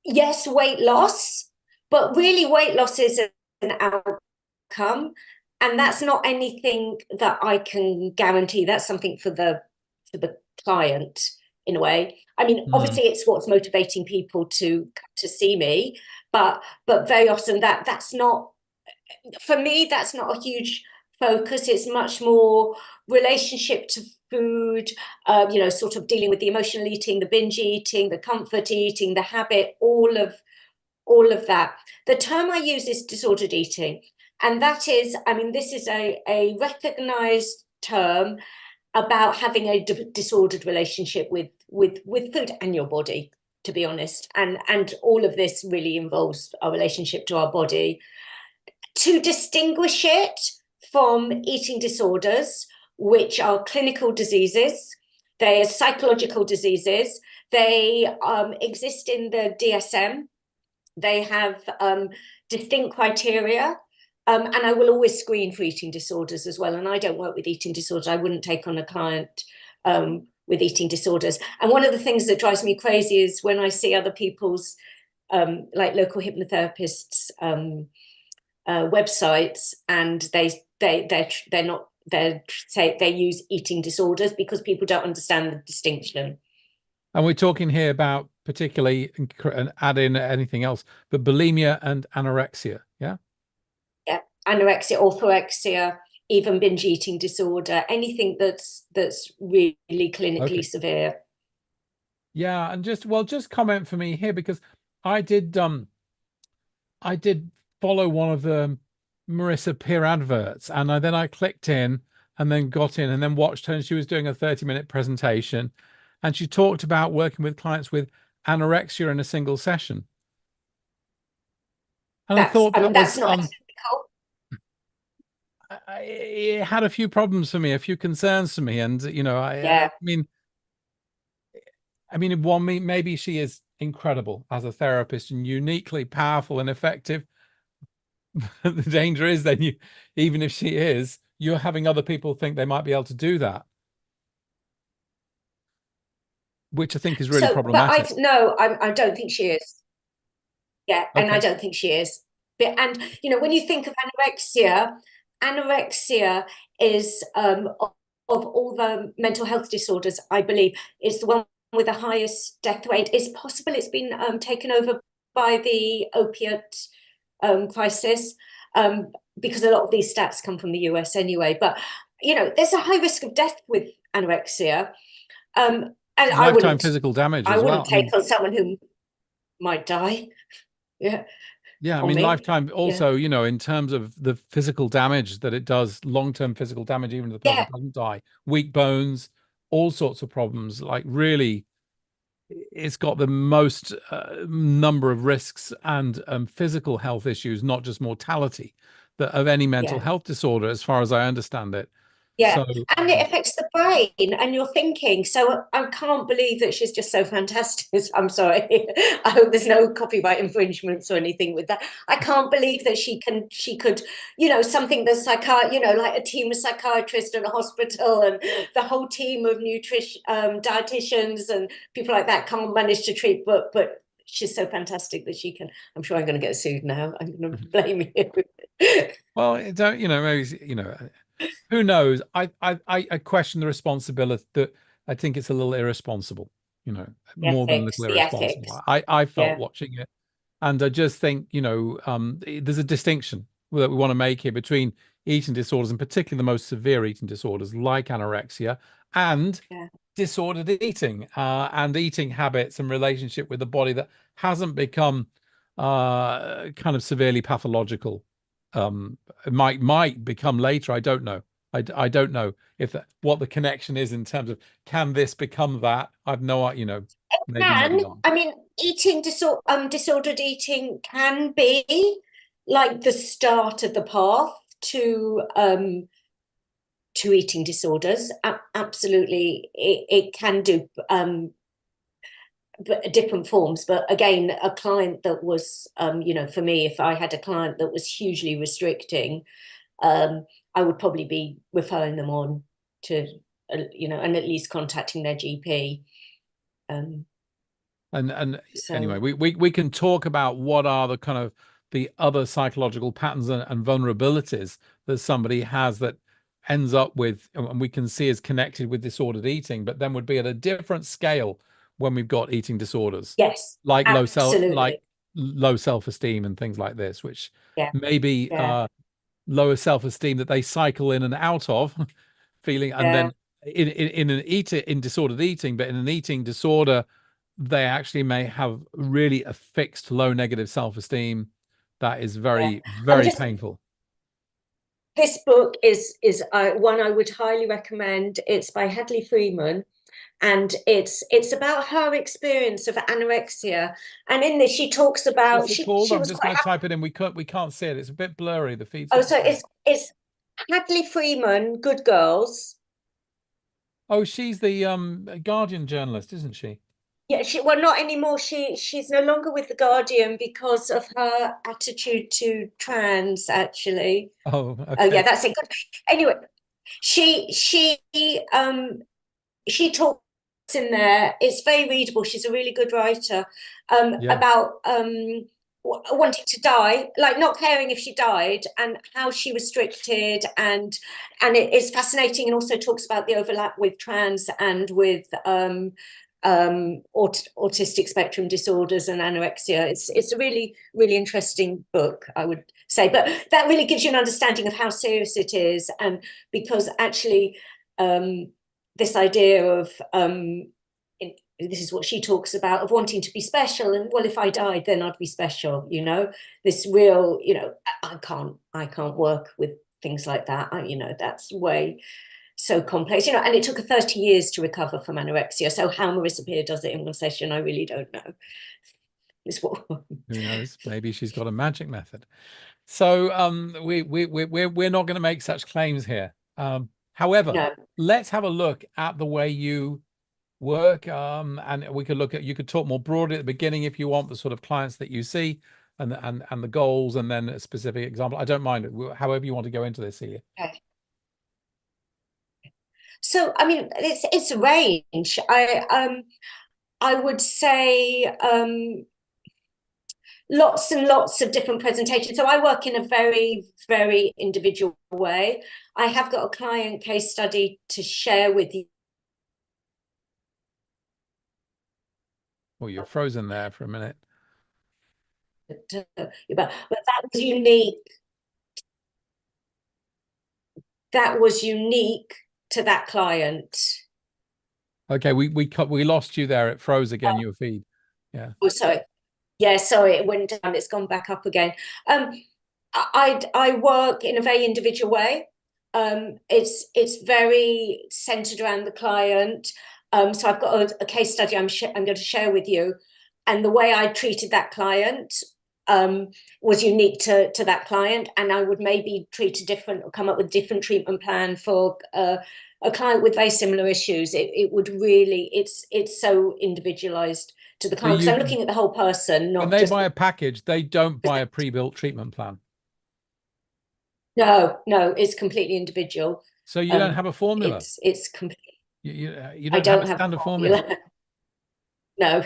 yes, weight loss, but really weight loss is an outcome, and that's not anything that I can guarantee. That's something for the client, in a way. I mean, Mm. obviously it's what's motivating people to see me, but very often that's not, for me, that's not a huge focus. It's much more relationship to food, you know, sort of dealing with the emotional eating, the binge eating, the comfort eating, the habit, all of that. The term I use is disordered eating, and that is, I mean, this is a recognized term about having a disordered relationship with food and your body, to be honest, and all of this really involves our relationship to our body. To distinguish it from eating disorders, which are clinical diseases, they are psychological diseases, they exist in the DSM, they have distinct criteria, and I will always screen for eating disorders as well. And I don't work with eating disorders. I wouldn't take on a client with eating disorders. And one of the things that drives me crazy is when I see other people's, like local hypnotherapists' websites, and they use eating disorders because people don't understand the distinction. And we're talking here about particularly, and add in anything else, but bulimia and anorexia. Yeah. Yeah, anorexia, orthorexia, even binge eating disorder, anything that's really clinically severe. Yeah, and just comment for me here, because I did follow one of the Marissa Peer adverts, and then I clicked in and then got in and then watched her, and she was doing a 30-minute presentation, and she talked about working with clients with anorexia in a single session. And I thought that that's was not ethical. it had a few problems for me, a few concerns for me, and you know, Yeah. I mean, one, maybe she is incredible as a therapist and uniquely powerful and effective. The danger is then even if she is, you're having other people think they might be able to do that, which I think is really So, but problematic. I don't think she is. Yeah, and I Okay. don't think she is. But, and you know, when you think of anorexia is of all the mental health disorders, I believe, is the one with the highest death rate. It's possible it's been taken over by the opiate crisis, because a lot of these stats come from the US anyway. But you know, there's a high risk of death with anorexia, and Lifetime physical damage I as wouldn't well. I take mean, on someone who might die. Yeah, yeah, I on mean, me. lifetime Yeah, also, you know, in terms of the physical damage that it does, long-term physical damage, even if the person yeah, doesn't die, weak bones, all sorts of problems, like really, it's got the most number of risks and physical health issues, not just mortality, that of any mental yeah. health disorder, as far as I understand it. Yeah, So, and it affects the brain and your thinking. So I can't believe that she's just so fantastic. I'm sorry. I hope there's no copyright infringements or anything with that. I can't believe that she could, you know, something that's you know, like a team of psychiatrists in a hospital and the whole team of dietitians and people like that can't manage to treat, but she's so fantastic that she can. I'm sure I'm going to get sued now. I'm going to blame you. well, don't, you know, maybe, you know, who knows? I question the responsibility. That I think it's a little irresponsible, you know, more than a little The irresponsible. ethics. I felt Yeah, watching it, and I just think, you know, there's a distinction that we want to make here between eating disorders, and particularly the most severe eating disorders like anorexia, and yeah. disordered eating, and eating habits and relationship with the body that hasn't become kind of severely pathological. It might become later. I don't know. I don't know if what the connection is in terms of, can this become that? I've no, you know, maybe Can, not. I mean, disordered eating can be like the start of the path to eating disorders. Absolutely, it can do, but different forms. But again, a client that was, you know, for me, if I had a client that was hugely restricting, I would probably be referring them on to, you know, and at least contacting their GP. And anyway, So we can talk about what are the kind of the other psychological patterns and vulnerabilities that somebody has that ends up with, and we can see is connected with disordered eating, but then would be at a different scale when we've got eating disorders, yes, like absolutely. low self-esteem and things like this, which Yeah, maybe yeah, lower self-esteem that they cycle in and out of feeling, and yeah, then in disordered eating, but in an eating disorder they actually may have really a fixed low negative self-esteem that is yeah. very, And very just painful. this book is one I would highly recommend. It's by Hadley Freeman, and it's about her experience of anorexia. And in this, she talks about What's it called? she I'm was just quite going to happy. type it in. We can't see it. It's a bit blurry. The feed's Oh, not so great. it's Hadley Freeman, Good Girls. Oh, she's the Guardian journalist, isn't she? Yeah, well, not anymore. She's no longer with the Guardian because of her attitude to trans, actually. Oh, Oh yeah, okay. that's it. Good. Anyway, she she um she talks in there. It's very readable. She's a really good writer. Yeah. About wanting to die, like not caring if she died, and how she restricted, and it's fascinating, and also talks about the overlap with trans and with autistic spectrum disorders and anorexia. It's a really, really interesting book, I would say, but that really gives you an understanding of how serious it is. And because actually this idea of this is what she talks about, of wanting to be special, and well, if I died then I'd be special, this real, I can't work with things like that. That's way so complex, and it took her 30 years to recover from anorexia. So how Marissa Peer does it in one session, I really don't know. It's what Who knows? Maybe she's got a magic method. So we're not going to make such claims here. However, no. let's have a look at the way you work. And we could look at, you could talk more broadly at the beginning if you want, the sort of clients that you see and the goals, and then a specific example. I don't mind it, however you want to go into this, Celia. Okay. So I mean, it's a range. I would say lots and lots of different presentations. So I work in a very, very individual way. I have got a client case study to share with you. Well, you're frozen there for a minute. But that was unique. That was unique to that client. Okay, we lost you there. It froze again, your feed. Yeah. Oh, sorry. Yeah, sorry, it went down. It's gone back up again. I work in a very individual way. It's very centered around the client. So I've got a case study I'm going to share with you, and the way I treated that client was unique to that client, and I would maybe treat a different, or come up with a different treatment plan for a client with very similar issues. It would really, it's so individualized to the So client, because I'm looking at the whole person, when not they just buy a package, they don't buy a pre-built treatment plan. no, it's completely individual. So you don't have a formula. It's complete. You I don't have a don't have a standard formula. formula. No,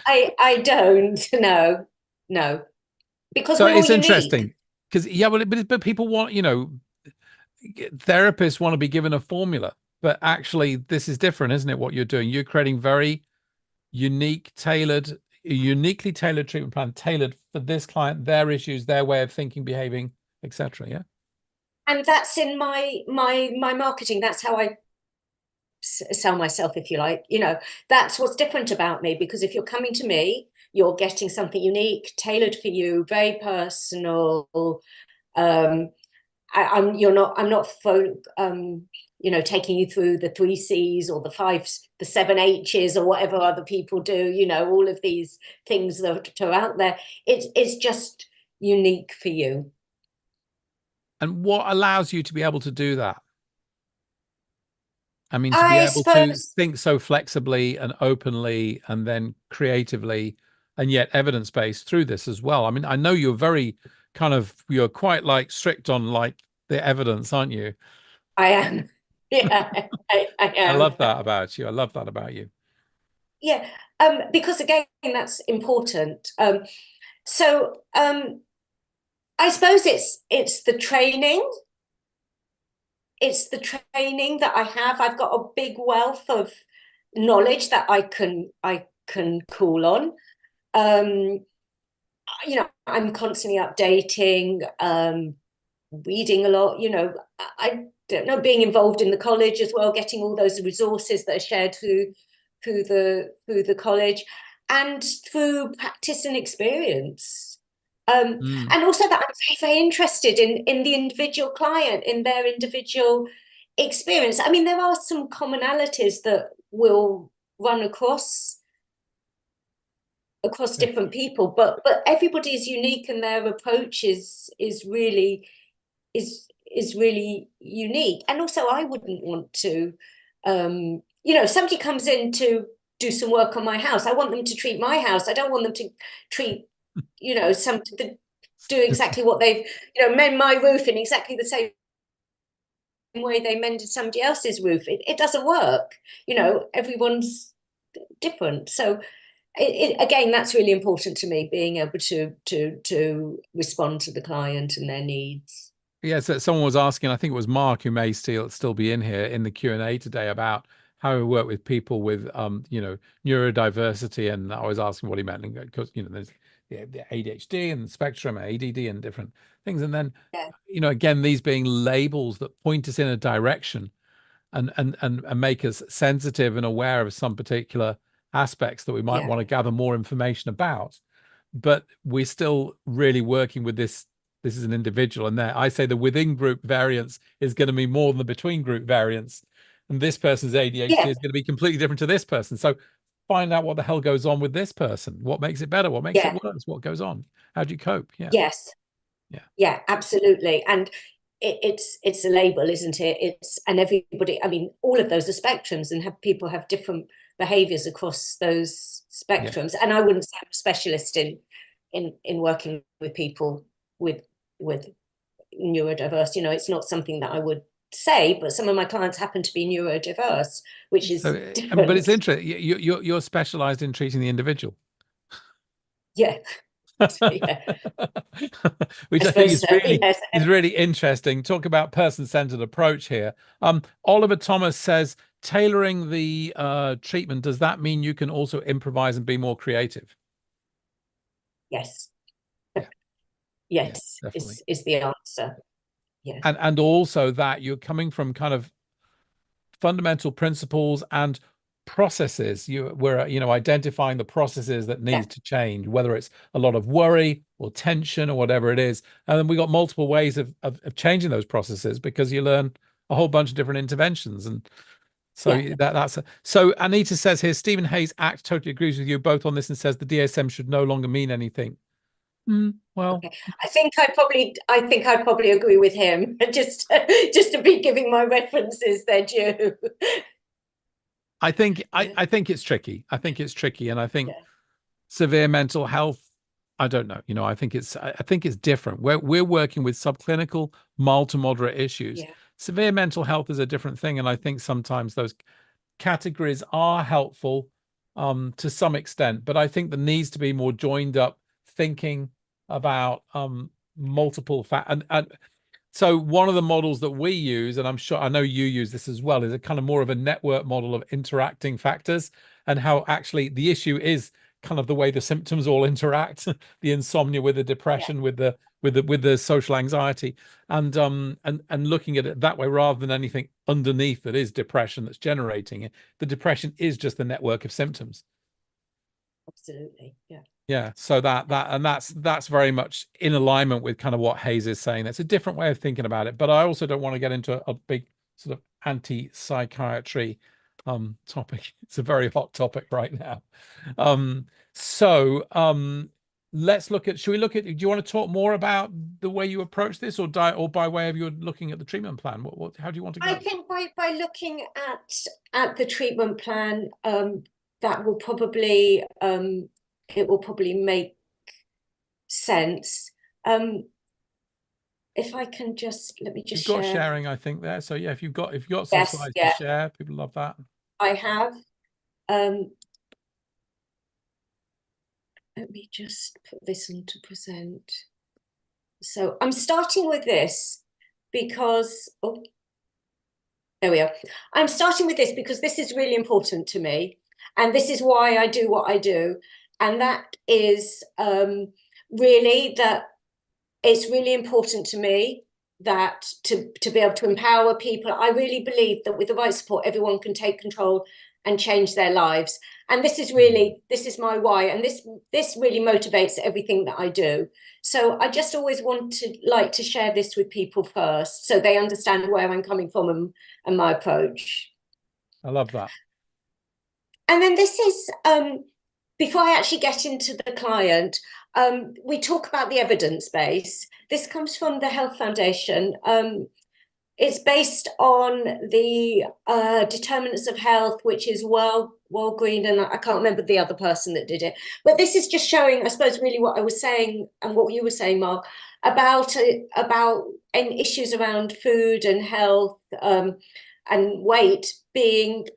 I don't. No, because So we're all it's unique. interesting because yeah, but people want, therapists want to be given a formula, but actually this is different, isn't it? What you're doing, you're creating very uniquely tailored treatment plan, tailored for this client, their issues, their way of thinking, behaving, etc. Yeah. And that's in my marketing. That's how I sell myself, if you like. That's what's different about me, because if you're coming to me, you're getting something unique, tailored for you, very personal. I'm not taking you through the 3 C's or the 7 H's or whatever other people do, all of these things that are out there. It's just unique for you. And what allows you to be able to do that? I mean, to be I able to suppose think so flexibly and openly and then creatively and yet evidence-based through this as well. I mean, I know you're quite like strict on like the evidence, aren't you? I am. Yeah, I I am. love that about you. I love that about you. Yeah, because again, that's important. So I suppose it's the training. It's the training that I have. I've got a big wealth of knowledge that I can call on. You know, I'm constantly updating, reading a lot. You know, I don't know, being involved in the college as well, getting all those resources that are shared through the college and through practice and experience. And also that I'm very, very interested in the individual client, in their individual experience. I mean, there are some commonalities that will run across different people, but everybody is unique, and their approach is really unique. And also, I wouldn't want to, you know, somebody comes in to do some work on my house, I want them to treat my house. I don't want them to treat, you know, do exactly what they've, you know, mend my roof in exactly the same way they mended somebody else's roof. It doesn't work. You know, everyone's different. So again, that's really important to me, being able to respond to the client and their needs. Yeah, so someone was asking, I think it was Mark, who may still be in here in the Q&A today, about how we work with people with you know, neurodiversity, and I was asking what he meant, because you know, there's the ADHD and the spectrum, ADD, and different things, and then you know, again, these being labels that point us in a direction and make us sensitive and aware of some particular aspects that we might want to gather more information about, but we're still really working with this. This is an individual, and there I say the within group variance is going to be more than the between group variance, and this person's ADHD is going to be completely different to this person. So find out what the hell goes on with this person, what makes it better, what makes it worse, what goes on, how do you cope? Yeah, absolutely. And it's a label, isn't it? It's, and everybody, I mean, all of those are spectrums, and people have different behaviors across those spectrums. And I wouldn't say I'm a specialist in working with people with neurodiverse. You know, it's not something that I would say, but some of my clients happen to be neurodiverse, which is different. But it's interesting. You're specialized in treating the individual. Yeah. Which I think is really interesting. Talk about person-centered approach here. Oliver Thomas says, tailoring the treatment, does that mean you can also improvise and be more creative? Yes. Yes, is the answer. Yeah. And also that you're coming from kind of fundamental principles and processes. We're you know, identifying the processes that need to change, whether it's a lot of worry or tension or whatever it is. And then we got multiple ways of changing those processes, because you learn a whole bunch of different interventions. And so so Anita says here, Stephen Hayes Act totally agrees with you both on this, and says the DSM should no longer mean anything. Well, I think I probably agree with him. just to be giving my references their due. I think it's tricky. I think it's tricky, and I think severe mental health, I don't know. You know, I think it's different. We're working with subclinical, mild to moderate issues. Severe mental health is a different thing, and I think sometimes those categories are helpful to some extent, but I think there needs to be more joined up thinking about multiple and so one of the models that we use, and I'm sure I know you use this as well, is a kind of more of a network model of interacting factors, and how actually the issue is kind of the way the symptoms all interact, the insomnia with the depression, with the social anxiety, and looking at it that way, rather than anything underneath that is depression that's generating it. The depression is just the network of symptoms. Absolutely. So that's very much in alignment with kind of what Hayes is saying. That's a different way of thinking about it, but I also don't want to get into a big sort of anti-psychiatry topic. It's a very hot topic right now. Let's look at, should we look at, do you want to talk more about the way you approach this, or by way of you looking at the treatment plan? How do you want to go? I think by looking at the treatment plan, that will probably it will probably make sense. If I can just, let me just share. You've got share. sharing, I think, there. So yeah, if you've got some slides to share, people love that. I have. let me just put this on to present. So I'm starting with this because, oh, there we are. I'm starting with this because this is really important to me. And this is why I do what I do. And that is really that it's really important to me that to be able to empower people. I really believe that with the right support, everyone can take control and change their lives. And this is my why. And this really motivates everything that I do. So I just always like to share this with people first, so they understand where I'm coming from and my approach. I love that. And then this is, before I actually get into the client, we talk about the evidence base. This comes from the Health Foundation. It's based on the determinants of health, which is Green, and I can't remember the other person that did it. But this is just showing, I suppose, really what I was saying and what you were saying, Mark, about any issues around food and health and weight being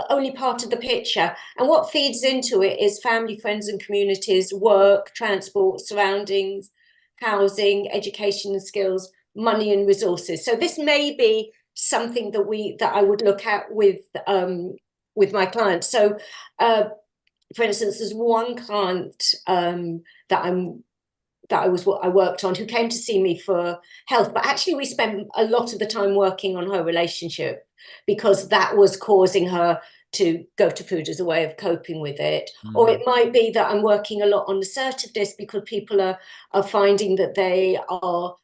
only part of the picture. And what feeds into it is family, friends and communities, work, transport, surroundings, housing, education and skills, money and resources. So this may be something that I would look at with my clients. So for instance, there's one client that I worked on who came to see me for health, but actually we spent a lot of the time working on her relationship, because that was causing her to go to food as a way of coping with it. Or it might be that I'm working a lot on assertiveness because people are finding that they are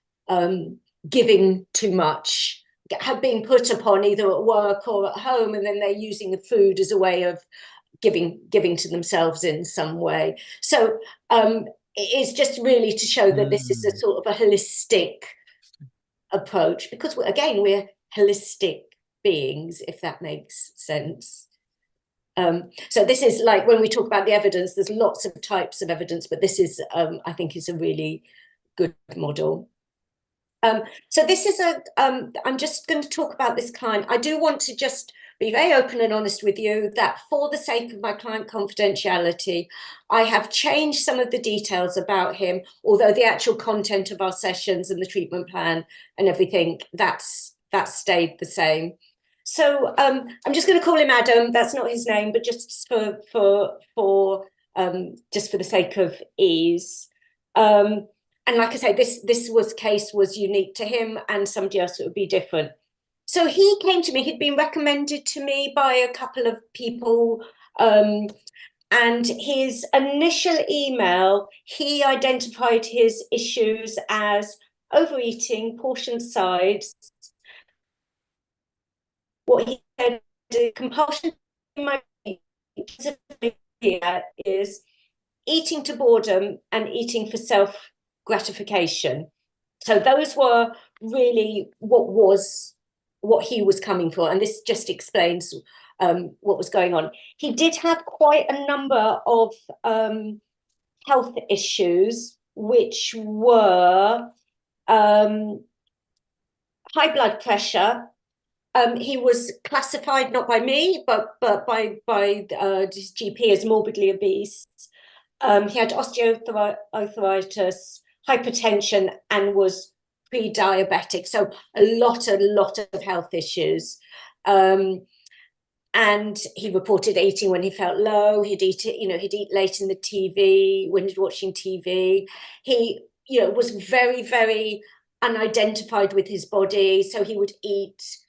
giving too much, have been put upon either at work or at home, and then they're using the food as a way of giving to themselves in some way. So it's just really to show that this is a sort of a holistic approach, because we're holistic beings, if that makes sense. So this is like when we talk about the evidence, there's lots of types of evidence, but this is, I think, is a really good model. So this is I'm just going to talk about this client. I do want to just be very open and honest with you that for the sake of my client confidentiality, I have changed some of the details about him, although the actual content of our sessions and the treatment plan and everything, that's stayed the same. So I'm just going to call him Adam. That's not his name, but just for just for the sake of ease. And like I say, this case was unique to him, and somebody else it would be different. So he came to me. He'd been recommended to me by a couple of people, and his initial email, he identified his issues as overeating, portion size. What he said, compulsion in my is eating to boredom and eating for self-gratification. So those were really what he was coming for, and this just explains what was going on. He did have quite a number of health issues, which were high blood pressure. He was classified not by me, but by his GP as morbidly obese. He had osteoarthritis, hypertension, and was pre-diabetic. So a lot of health issues. And he reported eating when he felt low. He'd eat late in the TV when he's watching TV. He, was very, very unidentified with his body. So he would eat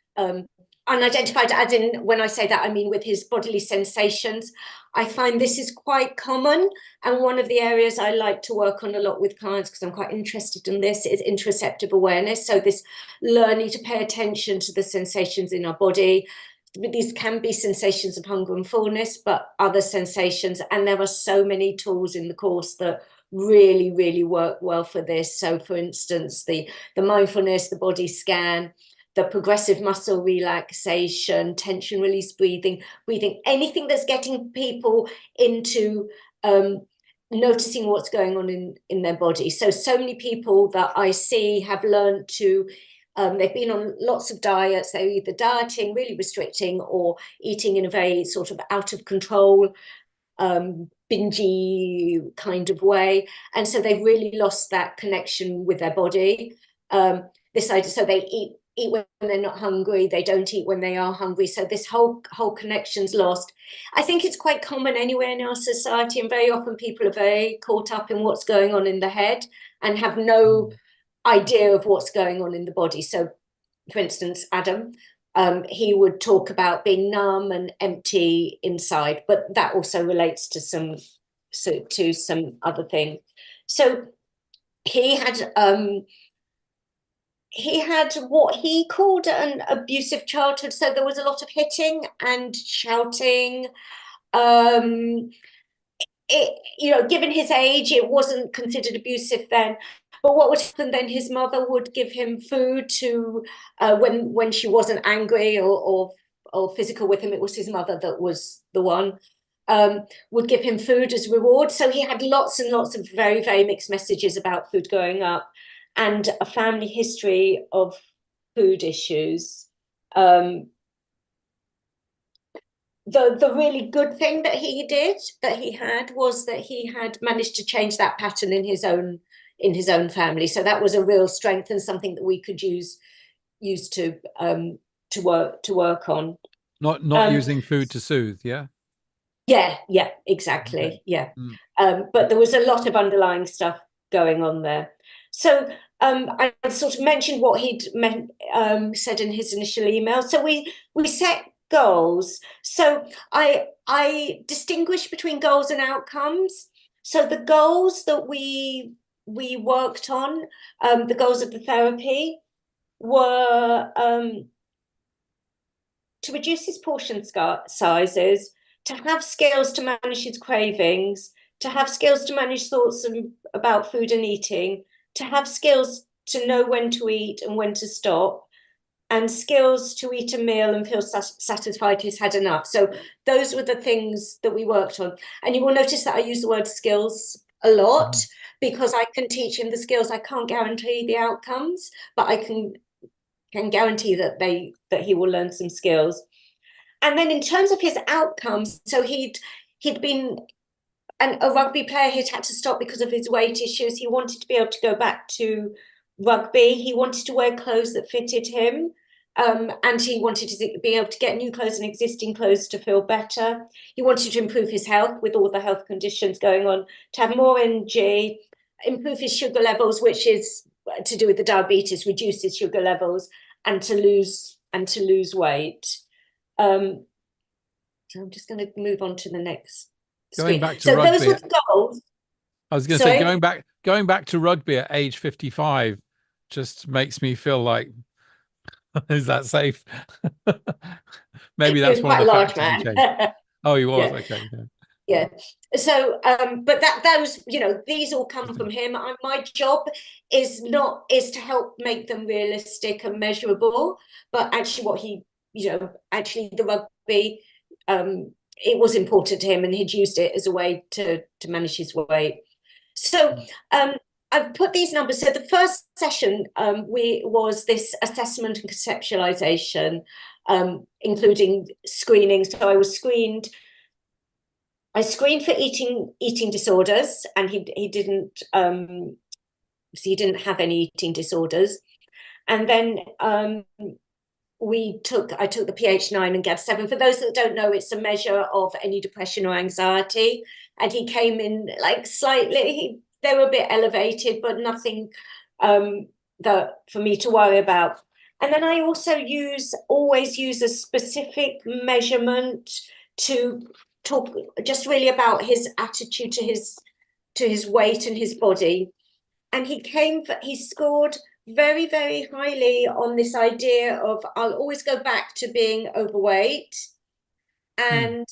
unidentified, as in, when I say that, I mean with his bodily sensations. I find this is quite common, and one of the areas I like to work on a lot with clients, because I'm quite interested in this, is interoceptive awareness. So this learning to pay attention to the sensations in our body. These can be sensations of hunger and fullness, but other sensations, and there are so many tools in the course that really, really work well for this. So for instance, the mindfulness, the body scan, the progressive muscle relaxation, tension release breathing, anything that's getting people into noticing what's going on in their body. So many people that I see have learned to, they've been on lots of diets. They're either dieting, really restricting, or eating in a very sort of out of control bingy kind of way, and so they've really lost that connection with their body. This idea, so they eat when they're not hungry, they don't eat when they are hungry, so this whole connection's lost. I think it's quite common anywhere in our society, and very often people are very caught up in what's going on in the head and have no idea of what's going on in the body. So for instance, Adam, he would talk about being numb and empty inside, but that also relates to some other things. So he had what he called an abusive childhood. So there was a lot of hitting and shouting. Given his age, it wasn't considered abusive then. But what would happen then, his mother would give him food to, when she wasn't angry or physical with him, it was his mother that was the one, would give him food as reward. So he had lots and lots of very, very mixed messages about food growing up, and a family history of food issues. The really good thing that he had was that he had managed to change that pattern in his own family. So that was a real strength and something that we could use to work on. Not using food to soothe, yeah? Yeah, exactly. Okay. Yeah. But there was a lot of underlying stuff going on there. So I sort of mentioned what he'd said in his initial email. So we set goals. So I distinguish between goals and outcomes. So the goals that we worked on, the goals of the therapy, were to reduce his portion sizes, to have skills to manage his cravings, to have skills to manage thoughts about food and eating, to have skills to know when to eat and when to stop, and skills to eat a meal and feel satisfied he's had enough. So those were the things that we worked on. And you will notice that I use the word skills a lot, because I can teach him the skills. I can't guarantee the outcomes, but I can guarantee that he will learn some skills. And then in terms of his outcomes, so he'd been a rugby player. He'd had to stop because of his weight issues. He wanted to be able to go back to rugby. He wanted to wear clothes that fitted him. And he wanted to be able to get new clothes and existing clothes to feel better. He wanted to improve his health with all the health conditions going on, to have more energy, improve his sugar levels, which is to do with the diabetes, reduce his sugar levels, and to lose weight. So I'm just going to move on to the next screen. Back to rugby. Those were the goals. I was going to say, going back to rugby at age 55 just makes me feel like, is that safe? Maybe that's one of the factors you changed. Oh, he was. Yeah. Okay. Yeah. So, but that was, these all come from him. My job is to help make them realistic and measurable. But actually, what he, the rugby, it was important to him, and he'd used it as a way to manage his weight. So, I've put these numbers. So the first session was this assessment and conceptualization, including screening. So I screened for eating disorders, and he didn't have any eating disorders. And then I took the PH9 and GAD-7. For those that don't know, it's a measure of any depression or anxiety. And he came in like slightly. They were a bit elevated, but nothing that for me to worry about. And then I also always use a specific measurement to talk just really about his attitude to his weight and his body. And he scored very, very highly on this idea of, I'll always go back to being overweight, and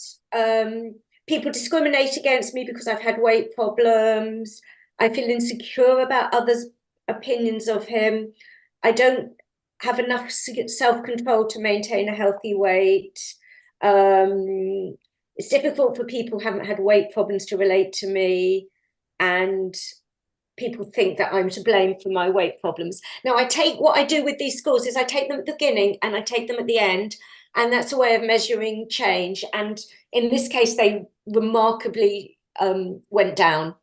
people discriminate against me because I've had weight problems. I feel insecure about others' opinions of him. I don't have enough self-control to maintain a healthy weight. It's difficult for people who haven't had weight problems to relate to me, and people think that I'm to blame for my weight problems. Now, what I do with these scores is I take them at the beginning and I take them at the end, and that's a way of measuring change. And in this case, they remarkably went down.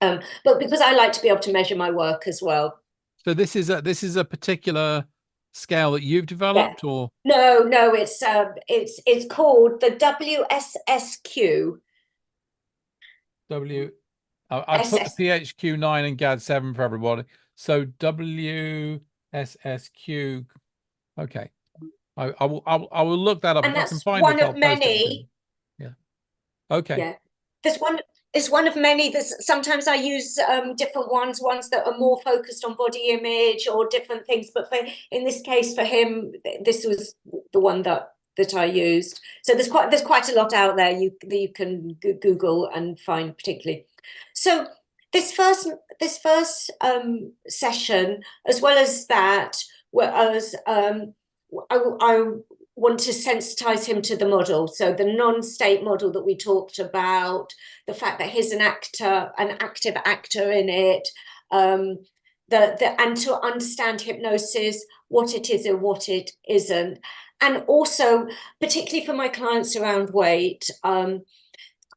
But because I like to be able to measure my work as well. So this is a particular scale that you've developed, or no, it's called the WSSQ. I put the PHQ-9 and GAD-7 for everybody. So WSSQ. Okay, I will look that up. And If I can that's find one it, of I'll post it. many. Yeah. Okay. Yeah. There's one. It's one of many. There's sometimes I use different ones that are more focused on body image or different things. But in this case, for him, this was the one that I used. So there's quite a lot out there that you can Google and find particularly. So this first session, as well as that, was I want to sensitize him to the model. So the non-state model that we talked about, the fact that he's an actor, an active actor in it, and to understand hypnosis, what it is and what it isn't. And also, particularly for my clients around weight,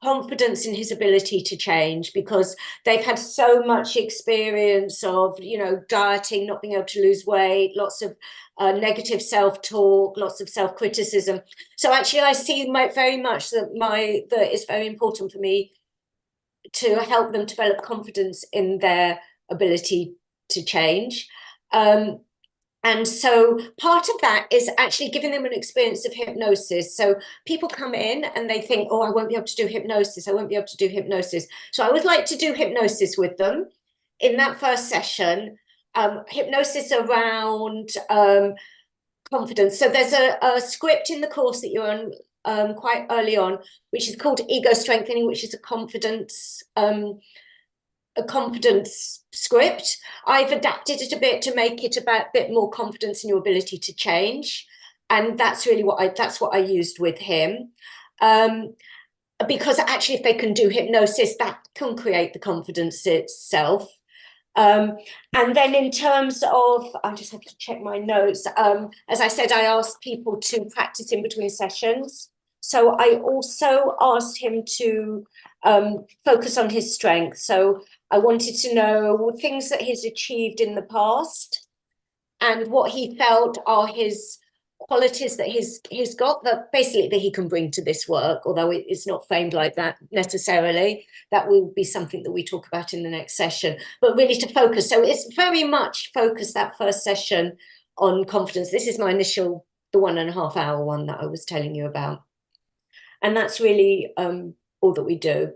confidence in his ability to change, because they've had so much experience of, dieting, not being able to lose weight, lots of negative self-talk, lots of self-criticism. So actually I see very much that it's very important for me to help them develop confidence in their ability to change. And so part of that is actually giving them an experience of hypnosis. So people come in and they think, oh, I won't be able to do hypnosis. I won't be able to do hypnosis. So I would like to do hypnosis with them in that first session, hypnosis around confidence. So there's a script in the course that you're on quite early on, which is called Ego Strengthening, which is a confidence script. I've adapted it a bit to make it about a bit more confidence in your ability to change, and that's really what I used with him, because actually if they can do hypnosis, that can create the confidence itself. And then in terms of, I just have to check my notes, as I said, I asked people to practice in between sessions. So I also asked him to focus on his strengths. So I wanted to know things that he's achieved in the past and what he felt are his qualities that he's got, that basically that he can bring to this work, although it's not framed like that necessarily. That will be something that we talk about in the next session, but really to focus. So it's very much focused, that first session, on confidence. This is my initial, the 1.5 hour one that I was telling you about. And that's really all that we do.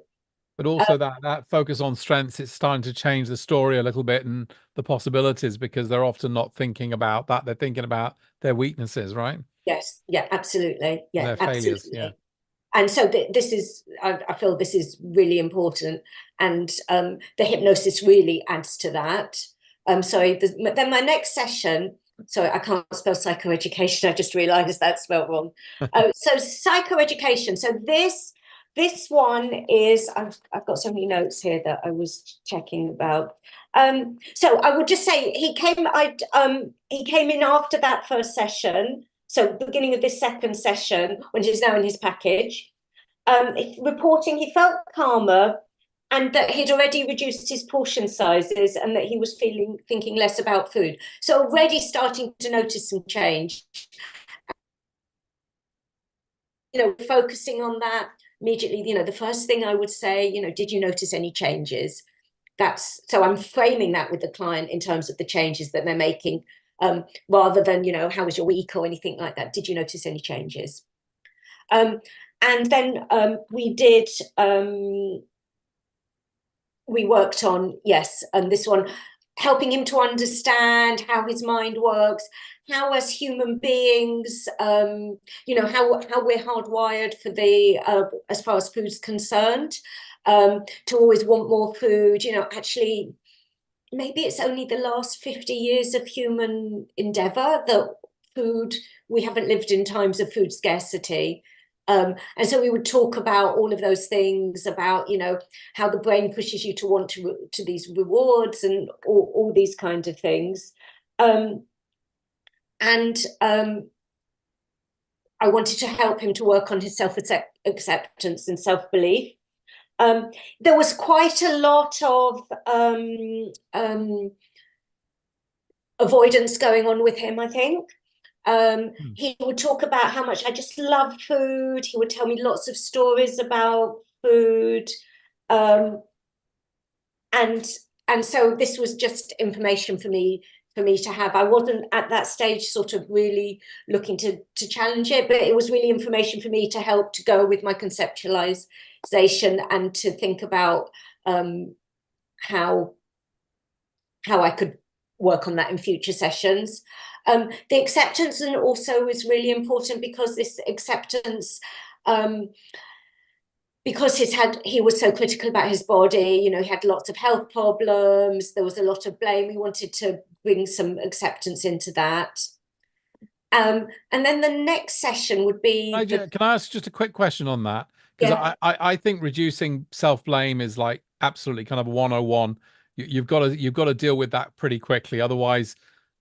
But also that focus on strengths, it's starting to change the story a little bit and the possibilities, because they're often not thinking about that. They're thinking about their weaknesses, right? Yes. Yeah, absolutely. Yeah, their failures. absolutely. Yeah. And so this is, I feel this is really important. And the hypnosis really adds to that. Then my next session, sorry, I can't spell psychoeducation. I just realized that's spelled wrong. So psychoeducation. So this one is, I've got so many notes here that I was checking about. So I would just say he came in after that first session. So beginning of this second session, when he's now in his package, reporting he felt calmer and that he'd already reduced his portion sizes and that he was thinking less about food. So already starting to notice some change. Focusing on that immediately, the first thing I would say, did you notice any changes? So I'm framing that with the client in terms of the changes that they're making, rather than, how was your week or anything like that. Did you notice any changes? And then we worked on, yes, and this one, helping him to understand how his mind works, how as human beings, how we're hardwired for as far as food's concerned, to always want more food. Actually, maybe it's only the last 50 years of human endeavor that we haven't lived in times of food scarcity. And so we would talk about all of those things, about, how the brain pushes you to want to these rewards and all these kinds of things. I wanted to help him to work on his self-acceptance and self-belief. There was quite a lot of avoidance going on with him, I think. He would talk about how much I just love food. He would tell me lots of stories about food. And so this was just information for me to have. I wasn't at that stage sort of really looking to challenge it, but it was really information for me to help to go with my conceptualization and to think about how I could work on that in future sessions. The acceptance and also is really important, because this acceptance, because he was so critical about his body, you know, he had lots of health problems, there was a lot of blame. We wanted to bring some acceptance into that. And then the next session would be... Can I ask just a quick question on that? Because yeah. I think reducing self-blame is like absolutely kind of 101. You've got to deal with that pretty quickly, otherwise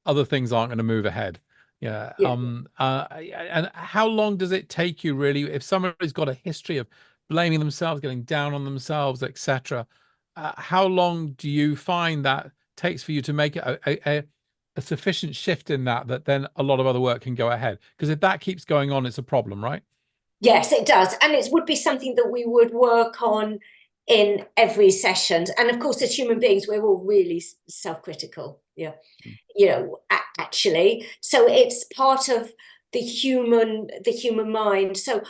other things aren't going to move ahead. Yeah. And how long does it take you really, if somebody's got a history of blaming themselves, getting down on themselves, etc.? How long do you find that takes for you to make a sufficient shift in that then a lot of other work can go ahead? Because if that keeps going on, it's a problem, right? Yes, it does. And it would be something that we would work on in every session. And of course, as human beings, we're all really self-critical. Yeah. You know, actually. So it's part of the human mind. So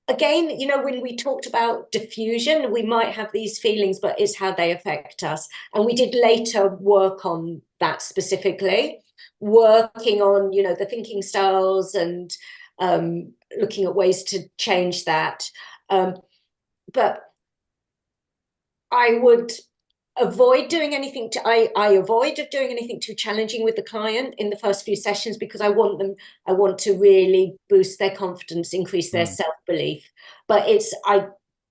again, you know, when we talked about diffusion, we might have these feelings, but it's how they affect us. And we did later work on that specifically, working on, you know, the thinking styles and looking at ways to change that. But I would avoid doing anything I avoid doing anything too challenging with the client in the first few sessions, because I want to really boost their confidence, increase their self-belief. But I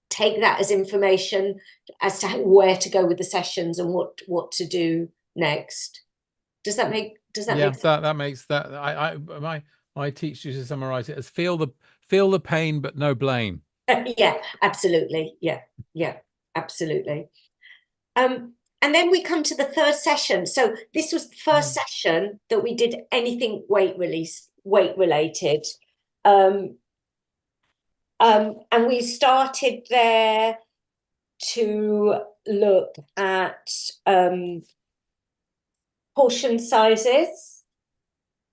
take that as information as to where to go with the sessions and what to do next. Does that make sense? That makes that my teacher used to summarize it as feel the pain but no blame. Yeah, absolutely. Yeah, absolutely. And then we come to the third session. So this was the first session that we did anything weight related. And we started there to look at portion sizes,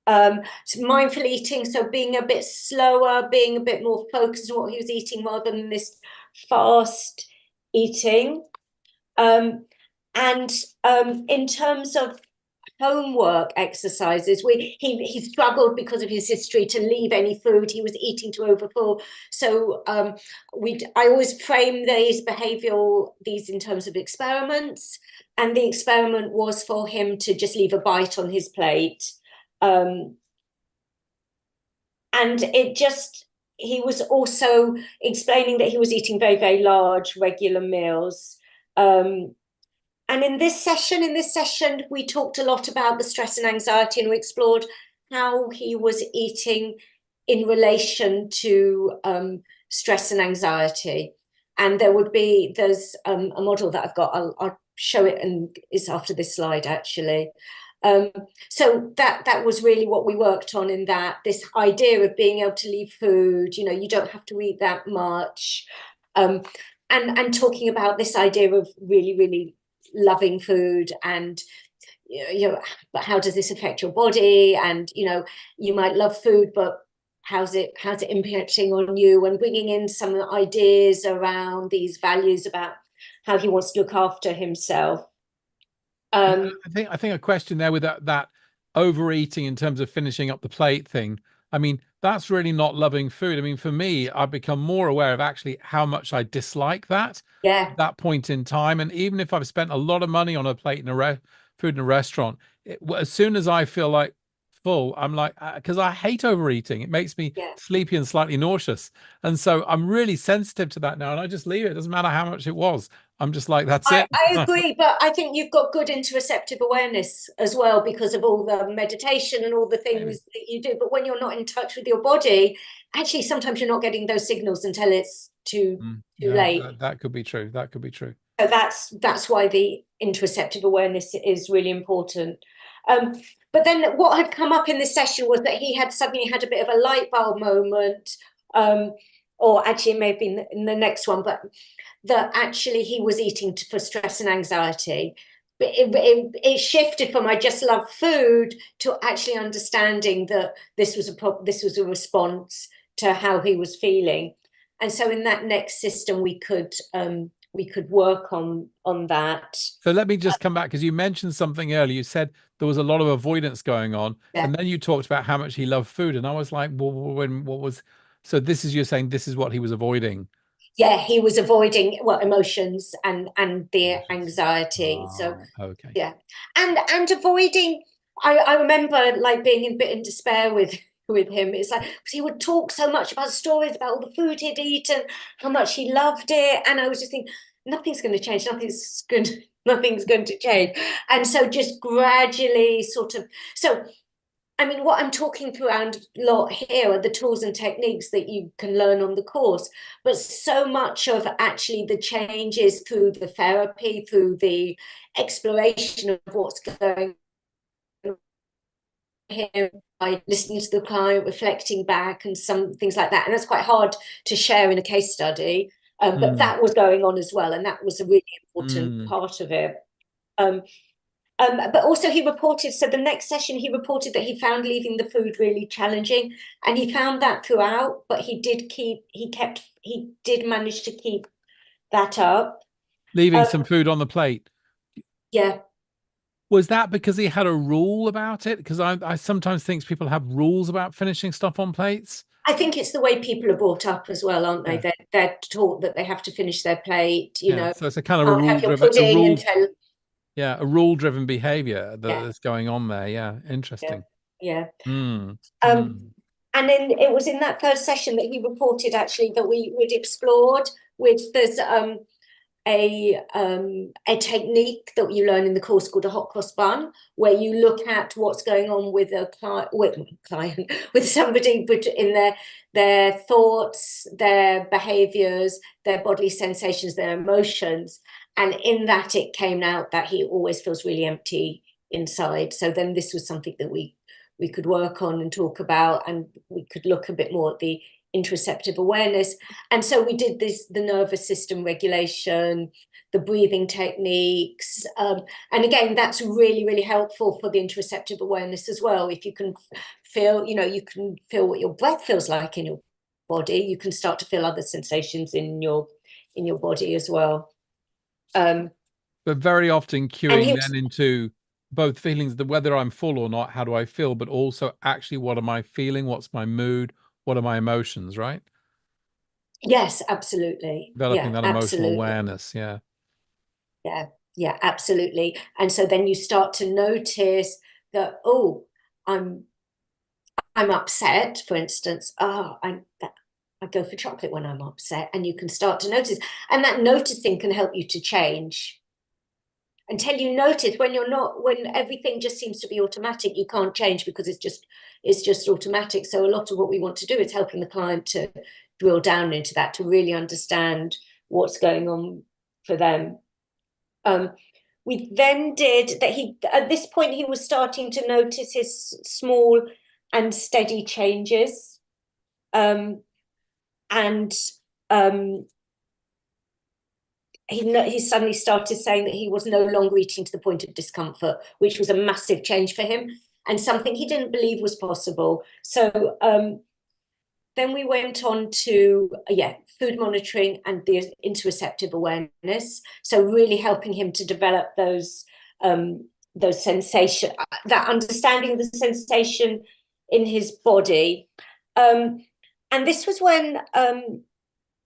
so mindful eating, so being a bit slower, being a bit more focused on what he was eating rather than this fast eating. And in terms of homework exercises, he struggled because of his history to leave any food. He was eating to overfull. So I always frame these in terms of experiments. And the experiment was for him to just leave a bite on his plate. And he was also explaining that he was eating very, very large regular meals. And in this session, we talked a lot about the stress and anxiety, and we explored how he was eating in relation to stress and anxiety. And there's a model that I've got. I'll show it, and it's after this slide, actually. So that was really what we worked on in this idea of being able to leave food. You know, you don't have to eat that much. And talking about this idea of really, really loving food, and you know, but how does this affect your body? And you know, you might love food, but how's it impacting on you? And bringing in some ideas around these values about how he wants to look after himself. I think a question there with that overeating in terms of finishing up the plate thing. I mean, that's really not loving food. I mean, for me, I've become more aware of actually how much I dislike that at that point in time. And even if I've spent a lot of money on a plate in food in a restaurant, as soon as I feel like full, I'm like, because I hate overeating. It makes me Yeah. sleepy and slightly nauseous. And so I'm really sensitive to that now. And I just leave it. It doesn't matter how much it was. I'm just like, that's it. I agree, but I think you've got good interoceptive awareness as well because of all the meditation and all the Maybe. things that you do. But when you're not in touch with your body, actually, sometimes you're not getting those signals until it's too Yeah, late. that could be true. That could be true. So that's why the interoceptive awareness is really important. But then what had come up in this session was that he had suddenly had a bit of a light bulb moment, or actually it may have been in the next one, but that actually he was eating for stress and anxiety. But it shifted from I just love food to actually understanding that this was a response to how he was feeling. And so in that next system we could work on that. So let me just come back because you mentioned something earlier. You said there was a lot of avoidance going on, Yeah. and then you talked about how much he loved food, and I was like, well, what was? So this is you're saying this is what he was avoiding. Yeah, he was avoiding emotions and the Emotions. anxiety. So Okay. yeah, and avoiding. I remember like being a bit in despair with him. It's like because he would talk so much about stories about all the food he'd eaten, how much he loved it, and I was just thinking nothing's going to change. Nothing's going to change. And so just gradually, sort of. So I mean, what I'm talking around a lot here are the tools and techniques that you can learn on the course, but so much of actually the changes through the therapy, through the exploration of what's going on here, by listening to the client, reflecting back, and some things like that. And that's quite hard to share in a case study, but that was going on as well, and that was a really important part of it. But also he reported, so the next session he reported that he found leaving the food really challenging, and he found that throughout, but he did manage to keep that up. Leaving some food on the plate. Yeah. Was that because he had a rule about it? Because I sometimes think people have rules about finishing stuff on plates. I think it's the way people are brought up as well, aren't they? Yeah. They're taught that they have to finish their plate, Yeah. So it's a kind of a can't rule have your driven, pudding until a rule driven behavior yeah, that's going on there. Yeah. yeah, Interesting. yeah. Mm. And then it was in that first session that he reported actually that we'd explored with there's a technique that you learn in the course called a hot cross bun, where you look at what's going on with a client with somebody, but in their thoughts, their behaviors, their bodily sensations, their emotions. And in that it came out that he always feels really empty inside. So then this was something that we could work on and talk about, and we could look a bit more at the interoceptive awareness. And so we did the nervous system regulation, the breathing techniques. And again, that's really, really helpful for the interoceptive awareness as well. If you can feel, you can feel what your breath feels like in your body, you can start to feel other sensations in your body as well. But very often cueing then into both feelings, the whether I'm full or not, how do I feel, but also actually what am I feeling? What's my mood? What are my emotions, right? Yes, absolutely. Developing Yeah, that emotional absolutely. awareness. Yeah. Yeah, absolutely. And so then you start to notice that, oh, I'm upset, for instance. Oh, I go for chocolate when I'm upset, and you can start to notice, and that noticing can help you to change. Until you notice, when everything just seems to be automatic, you can't change because it's just automatic. So a lot of what we want to do is helping the client to drill down into that, to really understand what's going on for them. We then did that. At this point he was starting to notice his small and steady changes, and he suddenly started saying that he was no longer eating to the point of discomfort, which was a massive change for him and something he didn't believe was possible. So then we went on to food monitoring and the interoceptive awareness. So really helping him to develop those sensation, that understanding of the sensation in his body. And this was when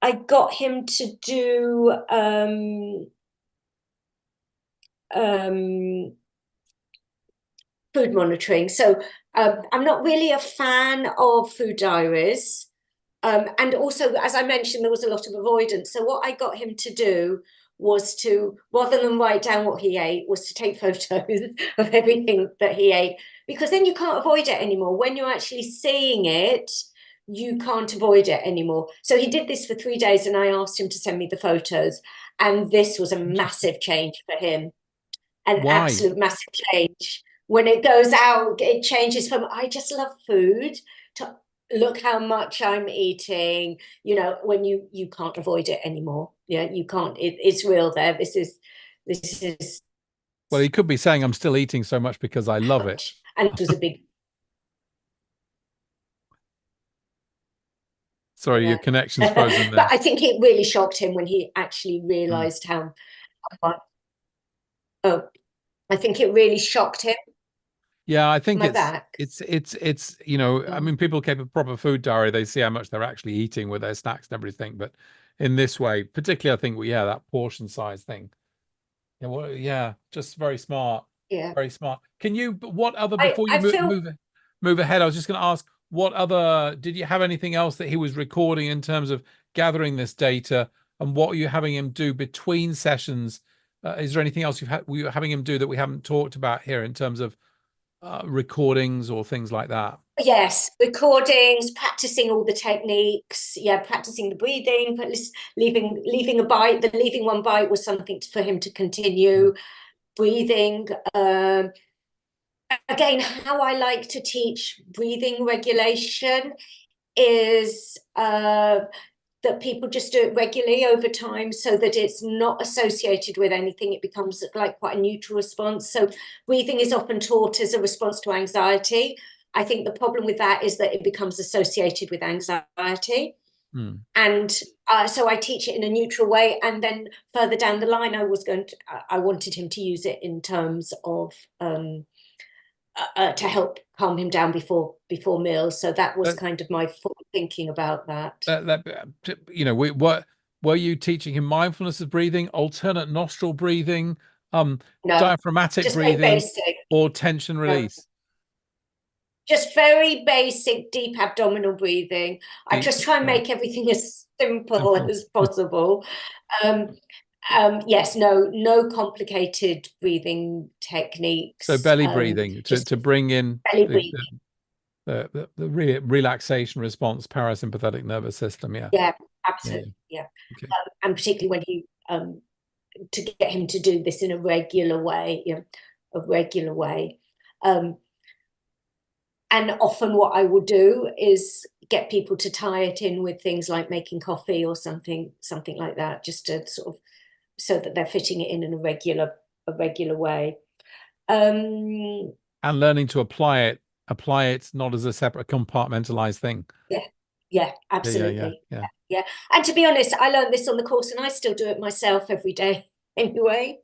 I got him to do food monitoring. So I'm not really a fan of food diaries. And also, as I mentioned, there was a lot of avoidance. So what I got him to do was to, rather than write down what he ate, was to take photos of everything that he ate, because then you can't avoid it anymore. When you're actually seeing it, you can't avoid it anymore. So he did this for 3 days, and I asked him to send me the photos. And this was a massive change for him, an Why? absolute massive change. When it goes out, it changes from I just love food to look how much I'm eating. You know, when you can't avoid it anymore. Yeah, you can't. It's real there. This is Well, he could be saying I'm still eating so much because I love it. and it was a big. Sorry, your Yeah. connection's frozen But there. I think it really shocked him when he actually realized how much. Oh, I think it really shocked him. Yeah, I think My back. it's you know, I mean, people keep a proper food diary, they see how much they're actually eating with their snacks and everything, but in this way, particularly I think, well, yeah, that portion size thing. Yeah, well, yeah, just very smart. Yeah. Very smart. Can you, what other, before you I feel. move ahead, I was just going to ask, what other, did you have anything else that he was recording in terms of gathering this data, and what are you having him do between sessions? Is there anything else we were having him do that we haven't talked about here in terms of recordings or things like that? Yes, recordings, practicing all the techniques. Yeah, practicing the breathing, but leaving a bite. The leaving one bite was something for him to continue. Breathing. Again, how I like to teach breathing regulation is that people just do it regularly over time, so that it's not associated with anything. It becomes like quite a neutral response. So breathing is often taught as a response to anxiety. I think the problem with that is that it becomes associated with anxiety. And so I teach it in a neutral way. And then further down the line, I wanted him to use it in terms of to help calm him down before meals. So that was kind of my thinking about that. You know, what were you teaching him? Mindfulness of breathing, alternate nostril breathing, No, diaphragmatic just very breathing, basic. or tension No, release? just very basic, deep abdominal breathing. I Deep, just try and right. make everything as simple Simple. as possible. Yes, no complicated breathing So techniques. belly breathing Just to bring in belly breathing. the relaxation response, parasympathetic nervous system. Yeah. Yeah, Yeah. absolutely. Yeah, Okay. and particularly when you to get him to do this in a regular way, a regular way. And often what I will do is get people to tie it in with things like making coffee or something like that, just to sort of, so that they're fitting it in a regular way. And learning to apply it not as a separate compartmentalized thing. Yeah, absolutely. Yeah. Yeah. And to be honest, I learned this on the course, and I still do it myself every day anyway.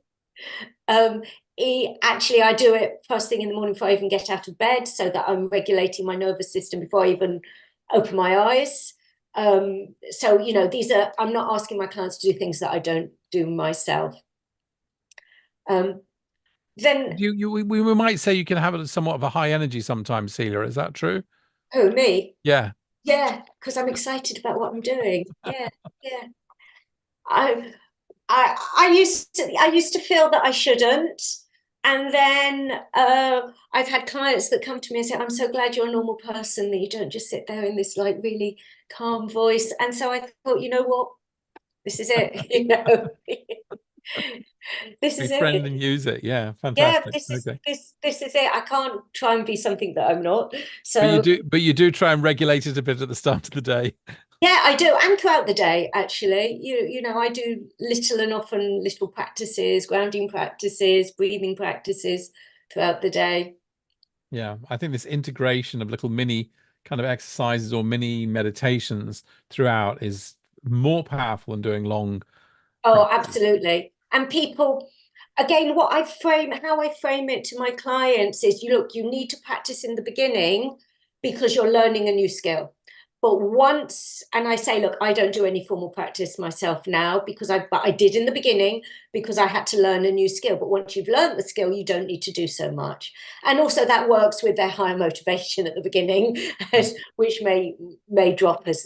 I do it first thing in the morning before I even get out of bed, so that I'm regulating my nervous system before I even open my eyes. So, I'm not asking my clients to do things that I don't do myself. Then we might say you can have it somewhat of a high energy sometimes, Celia. Is that true? who, me? Yeah. Yeah, because I'm excited about what I'm doing. Yeah, yeah. I used to feel that I shouldn't. And then I've had clients that come to me and say, I'm so glad you're a normal person, that you don't just sit there in this like really calm voice. And so I thought, you know what? This is it. This is Befriend and it. use it. Yeah, Yeah, fantastic. this is Okay. this is it. I can't try and be something that I'm not. But So you do try and regulate it a bit at the start of the day. yeah, I do, and throughout the day, actually. I do little and often little practices, grounding practices, breathing practices throughout the day. Yeah, I think this integration of little mini kind of exercises or mini meditations throughout is more powerful than doing long Oh, practices. absolutely. And people, again, how I frame it to my clients is, you need to practice in the beginning because you're learning a new skill. But once, and I say, look, I don't do any formal practice myself now but I did in the beginning because I had to learn a new skill. But once you've learned the skill, you don't need to do so much. And also that works with their higher motivation at the beginning, which may drop as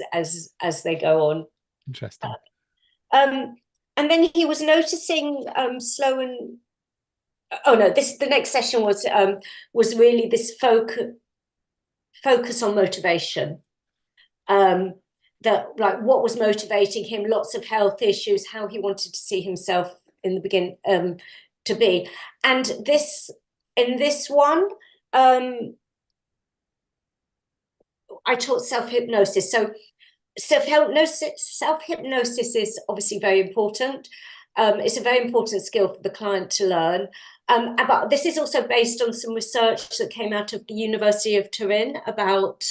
they go on. Interesting. And then he was noticing slow and the next session was really this focus on motivation. That, like, what was motivating him, lots of health issues, how he wanted to see himself in the beginning to be. And in this one, I taught self-hypnosis. So self-hypnosis is obviously very important. It's a very important skill for the client to learn. But this is also based on some research that came out of the University of Turin about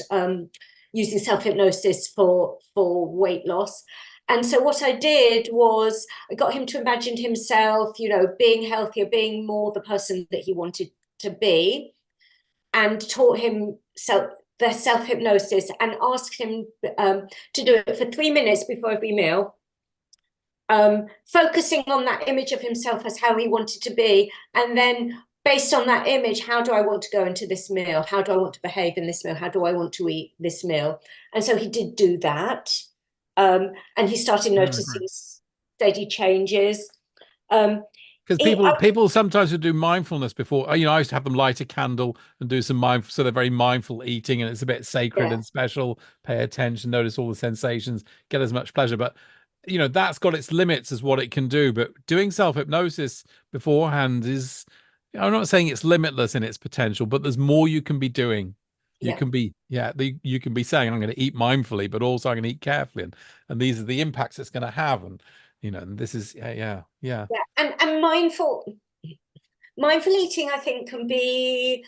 using self-hypnosis for weight loss. And so what I did was I got him to imagine himself, being healthier, being more the person that he wanted to be, and taught him the self-hypnosis and asked him to do it for 3 minutes before every meal, focusing on that image of himself as how he wanted to be. And then based on that image, how do I want to go into this meal? How do I want to behave in this meal? How do I want to eat this meal? And so he did do that. And he started noticing steady changes. Because people sometimes would do mindfulness before. I used to have them light a candle and do some mindful, so they're very mindful eating, and it's a bit sacred and special. Pay attention, notice all the sensations, get as much pleasure. But that's got its limits as what it can do. But doing self-hypnosis beforehand is, I'm not saying it's limitless in its potential, but there's more you can be doing. You can be saying, I'm going to eat mindfully, but also I'm going to eat carefully, and these are the impacts it's going to have, and and this is and mindful eating, I think, can be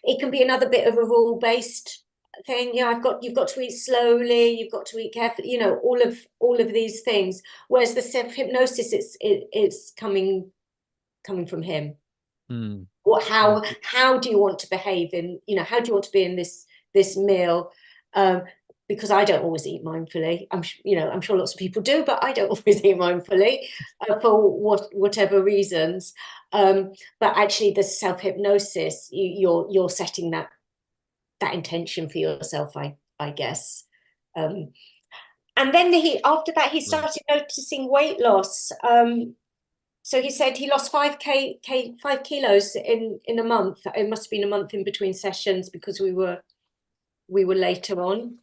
another bit of a rule-based thing. You've got to eat slowly, you've got to eat carefully, all of these things. Whereas the self-hypnosis, it's coming from him. How do you want to behave in, how do you want to be in this meal? Because I don't always eat mindfully. I'm sure lots of people do, but I don't always eat mindfully for whatever reasons. But actually, the self-hypnosis, you're setting that intention for yourself, I guess. And then after that he started noticing weight loss. So he said he lost 5 kilos in a month. It must have been a month in between sessions because we were later on.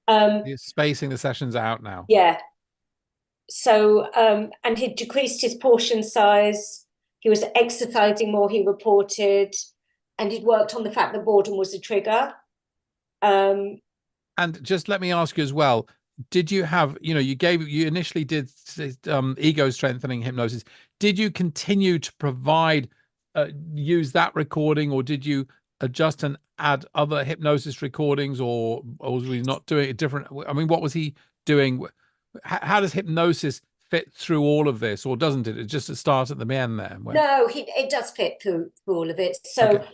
You're spacing the sessions out now. Yeah. So and he decreased his portion size. He was exercising more, he reported, and he'd worked on the fact that boredom was a trigger. And just let me ask you as well, did you have, you initially did ego strengthening hypnosis. Did you continue to provide, use that recording, or did you adjust and add other hypnosis recordings, or was he not doing it different? I mean, what was he doing? How does hypnosis fit through all of this, or doesn't it? It's just a start at the end there. No, it does fit through all of it. So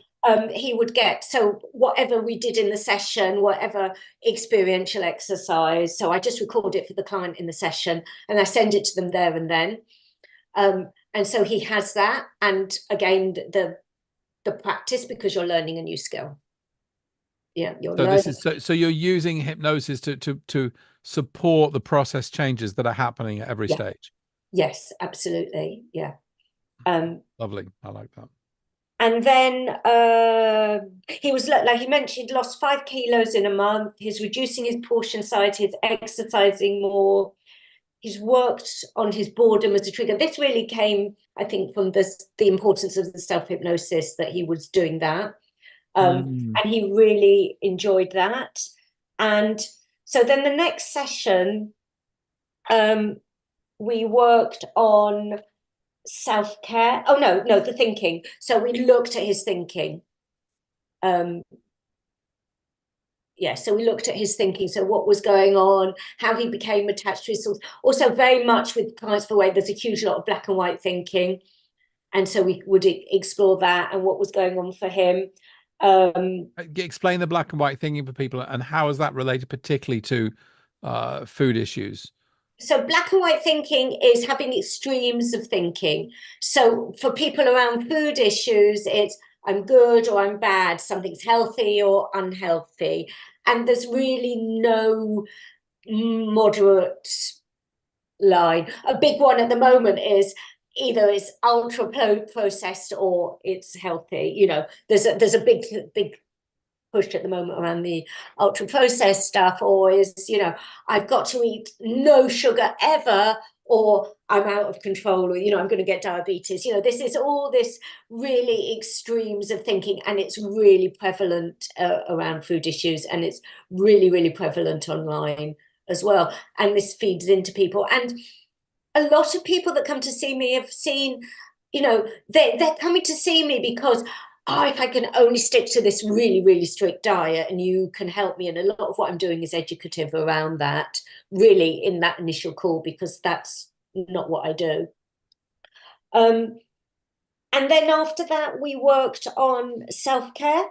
he would get, so whatever we did in the session, whatever experiential exercise, so I just record it for the client in the session and I send it to them there and then. And so he has that, and again the practice, because you're learning a new skill. So you're using hypnosis to support the process changes that are happening at every stage. Yes, absolutely. Yeah. Lovely. I like that. And then he was, like he mentioned, lost 5 kilos in a month. He's reducing his portion size. He's exercising more. He's worked on his boredom as a trigger. This really came, I think, from the importance of the self-hypnosis, that he was doing that. And he really enjoyed that. And so then the next session, we worked on self-care. Oh, no, the thinking. So we looked at his thinking. So we looked at his thinking. So what was going on, how he became attached to his thoughts. Also very much with clients for weight, there's a huge lot of black and white thinking. And so we would explore that and what was going on for him. Explain the black and white thinking for people, and how is that related particularly to food issues? So black and white thinking is having extremes of thinking. So for people around food issues, it's I'm good or I'm bad, something's healthy or unhealthy. And there's really no moderate line. A big one at the moment is either it's ultra processed or it's healthy. You know, there's a big push at the moment around the ultra processed stuff, or is, you know, I've got to eat no sugar ever, or I'm out of control, or, you know, I'm going to get diabetes. You know, this is all this really extremes of thinking, and it's really prevalent around food issues, and it's really prevalent online as well. And this feeds into people. And a lot of people that come to see me have seen, you know, they're coming to see me because, oh, if I can only stick to this really strict diet and you can help me. And a lot of what I'm doing is educative around that, really, in that initial call, because that's not what I do. And then after that, we worked on self-care,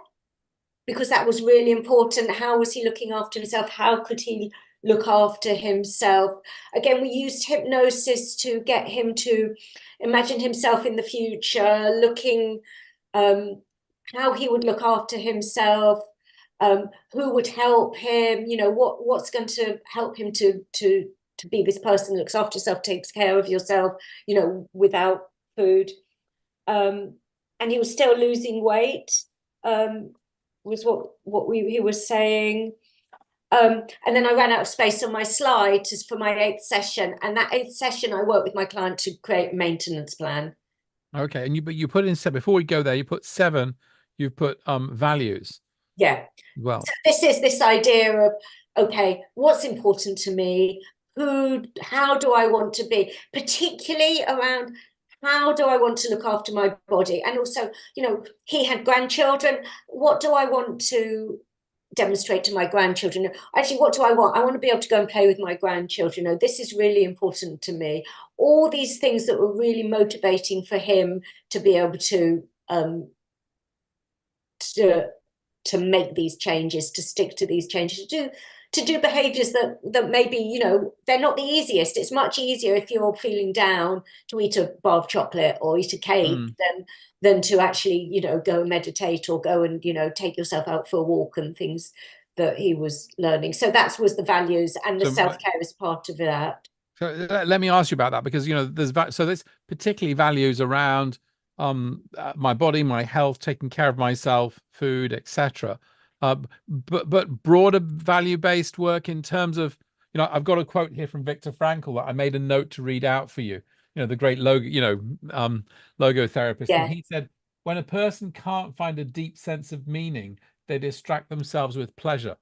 because that was really important. How was he looking after himself? How could he look after himself? Again, we used hypnosis to get him to imagine himself in the future, looking how he would look after himself, who would help him, you know, what's going to help him to be this person who looks after yourself, takes care of yourself, you know, without food. And he was still losing weight, was what he was saying. And then I ran out of space on my slides for my 8th session. And that 8th session, I worked with my client to create a maintenance plan. Okay, and you put in 7 before we go there. You put 7. You've put values. Yeah. Well, so this is this idea of, okay, what's important to me? How do I want to be? Particularly around, how do I want to look after my body? And also, you know, he had grandchildren. What do I want to demonstrate to my grandchildren? Actually, what do I want? I want to be able to go and play with my grandchildren. You know, this is really important to me. All these things that were really motivating for him to be able to make these changes, to stick to these changes, to do behaviors that maybe, you know, they're not the easiest. It's much easier if you're feeling down to eat a bar of chocolate or eat a cake than to actually, you know, go and meditate or go and, you know, take yourself out for a walk and things that he was learning. So that was the values, and the self-care is part of that. So let me ask you about that, because, you know, there's particularly values around my body, my health, taking care of myself, food, etc. But broader value-based work in terms of, you know, I've got a quote here from Viktor Frankl that I made a note to read out for you. You know, the great logo therapist. Yeah. And he said, when a person can't find a deep sense of meaning, they distract themselves with pleasure.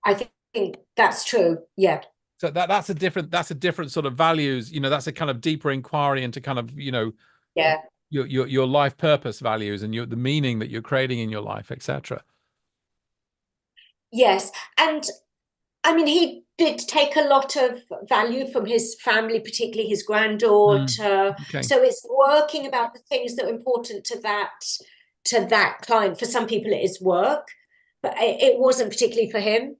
I think that's true. Yeah. So that's a different sort of values. You know, that's a kind of deeper inquiry into kind of, you know, yeah, your life purpose values and the meaning that you're creating in your life, etc. Yes. And I mean, he did take a lot of value from his family, particularly his granddaughter. Okay. So it's working about the things that are important to that client. For some people, it is work, but it wasn't particularly for him.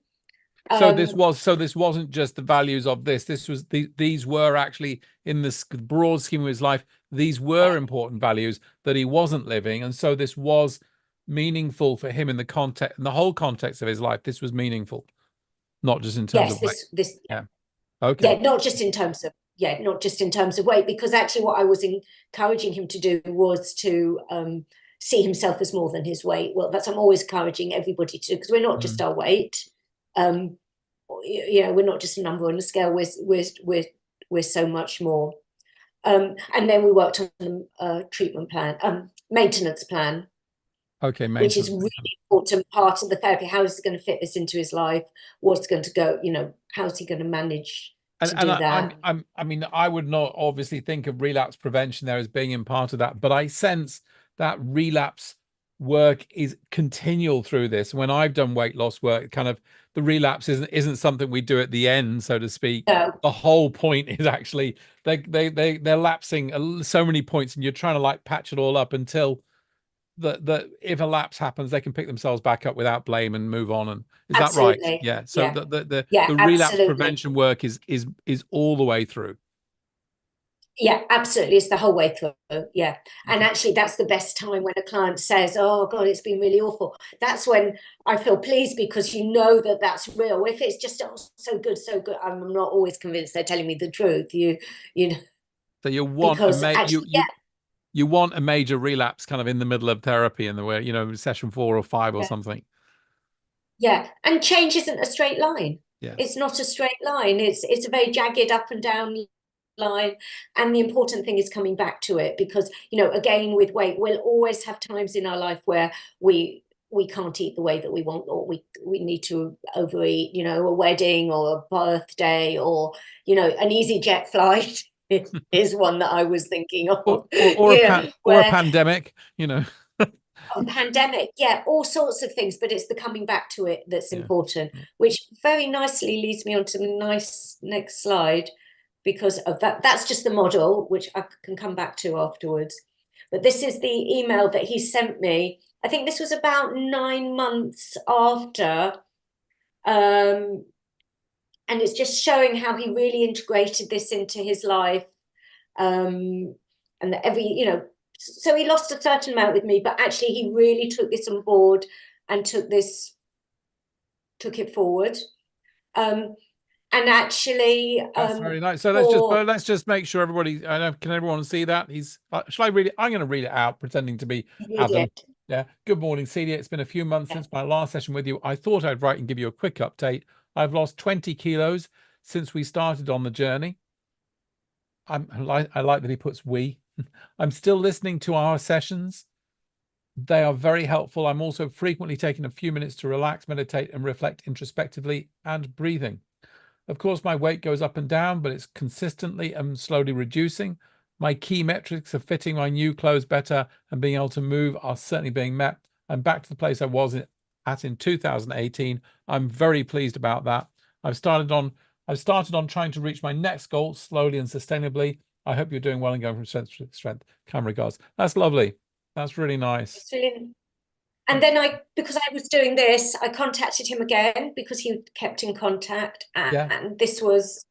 So this wasn't just the values of this. This was these were actually, in this broad scheme of his life, these were important values that he wasn't living, and so this was meaningful for him in the context, in the whole context of his life. This was meaningful, not just in terms of weight. Yeah. Okay. Yeah, not just in terms of weight, because actually what I was encouraging him to do was to see himself as more than his weight. Well, that's I'm always encouraging everybody to, because we're not just our weight. You know, we're not just a number on a scale. We're so much more. And then we worked on a treatment plan, maintenance plan. Okay, which is really important part of the therapy. How is he going to fit this into his life? What's going to go? You know, how's he going to manage to do that? I mean, I would not obviously think of relapse prevention there as being in part of that, but I sense that relapse work is continual through this. When I've done weight loss work, kind of the relapse isn't something we do at the end, so to speak. No. The whole point is actually they're lapsing so many points, and you're trying to like patch it all up until that if a lapse happens, they can pick themselves back up without blame and move on. And is that right? Absolutely. Yeah. So Yeah. the relapse Absolutely. prevention work is all the way through. Yeah, absolutely. It's the whole way through. Yeah. And actually, that's the best time when a client says, oh, God, it's been really awful. That's when I feel pleased, because you know that that's real. If it's just, oh, so good, so good, I'm not always convinced they're telling me the truth. You know. So you want because actually, you want a major relapse kind of in the middle of therapy, in the way, session 4 or 5 or yeah. something. Yeah. And change isn't a straight line. Yeah. It's not a straight line. It's a very jagged up and down line, and the important thing is coming back to it, because again, with weight, we'll always have times in our life where we can't eat the way that we want, or we need to overeat, a wedding or a birthday, or an easy jet flight is one that I was thinking of, or a pandemic, a pandemic, yeah, all sorts of things, but it's the coming back to it that's important, which very nicely leads me on to the next slide, because of that. That's just the model, which I can come back to afterwards. But this is the email that he sent me. I think this was about 9 months after. And it's just showing how he really integrated this into his life. And that so he lost a certain amount with me, but actually he really took this on board and took it forward. And actually, that's very nice. So let's just make sure everybody. Can everyone see that? Shall I read it? I'm going to read it out, pretending to be Adam. Yeah. Good morning, Celia. It's been a few months since my last session with you. I thought I'd write and give you a quick update. I've lost 20 kilos since we started on the journey. I like that he puts we. I'm still listening to our sessions. They are very helpful. I'm also frequently taking a few minutes to relax, meditate, and reflect introspectively and breathing. Of course, my weight goes up and down, but it's consistently and slowly reducing. My key metrics of fitting my new clothes better and being able to move are certainly being met. I'm back to the place I was at in 2018. I'm very pleased about that. I've started on trying to reach my next goal slowly and sustainably. I hope you're doing well and going from strength to strength. Kind regards. That's lovely. That's really nice. It's really. And then because I was doing this, I contacted him again, because he kept in contact. And this was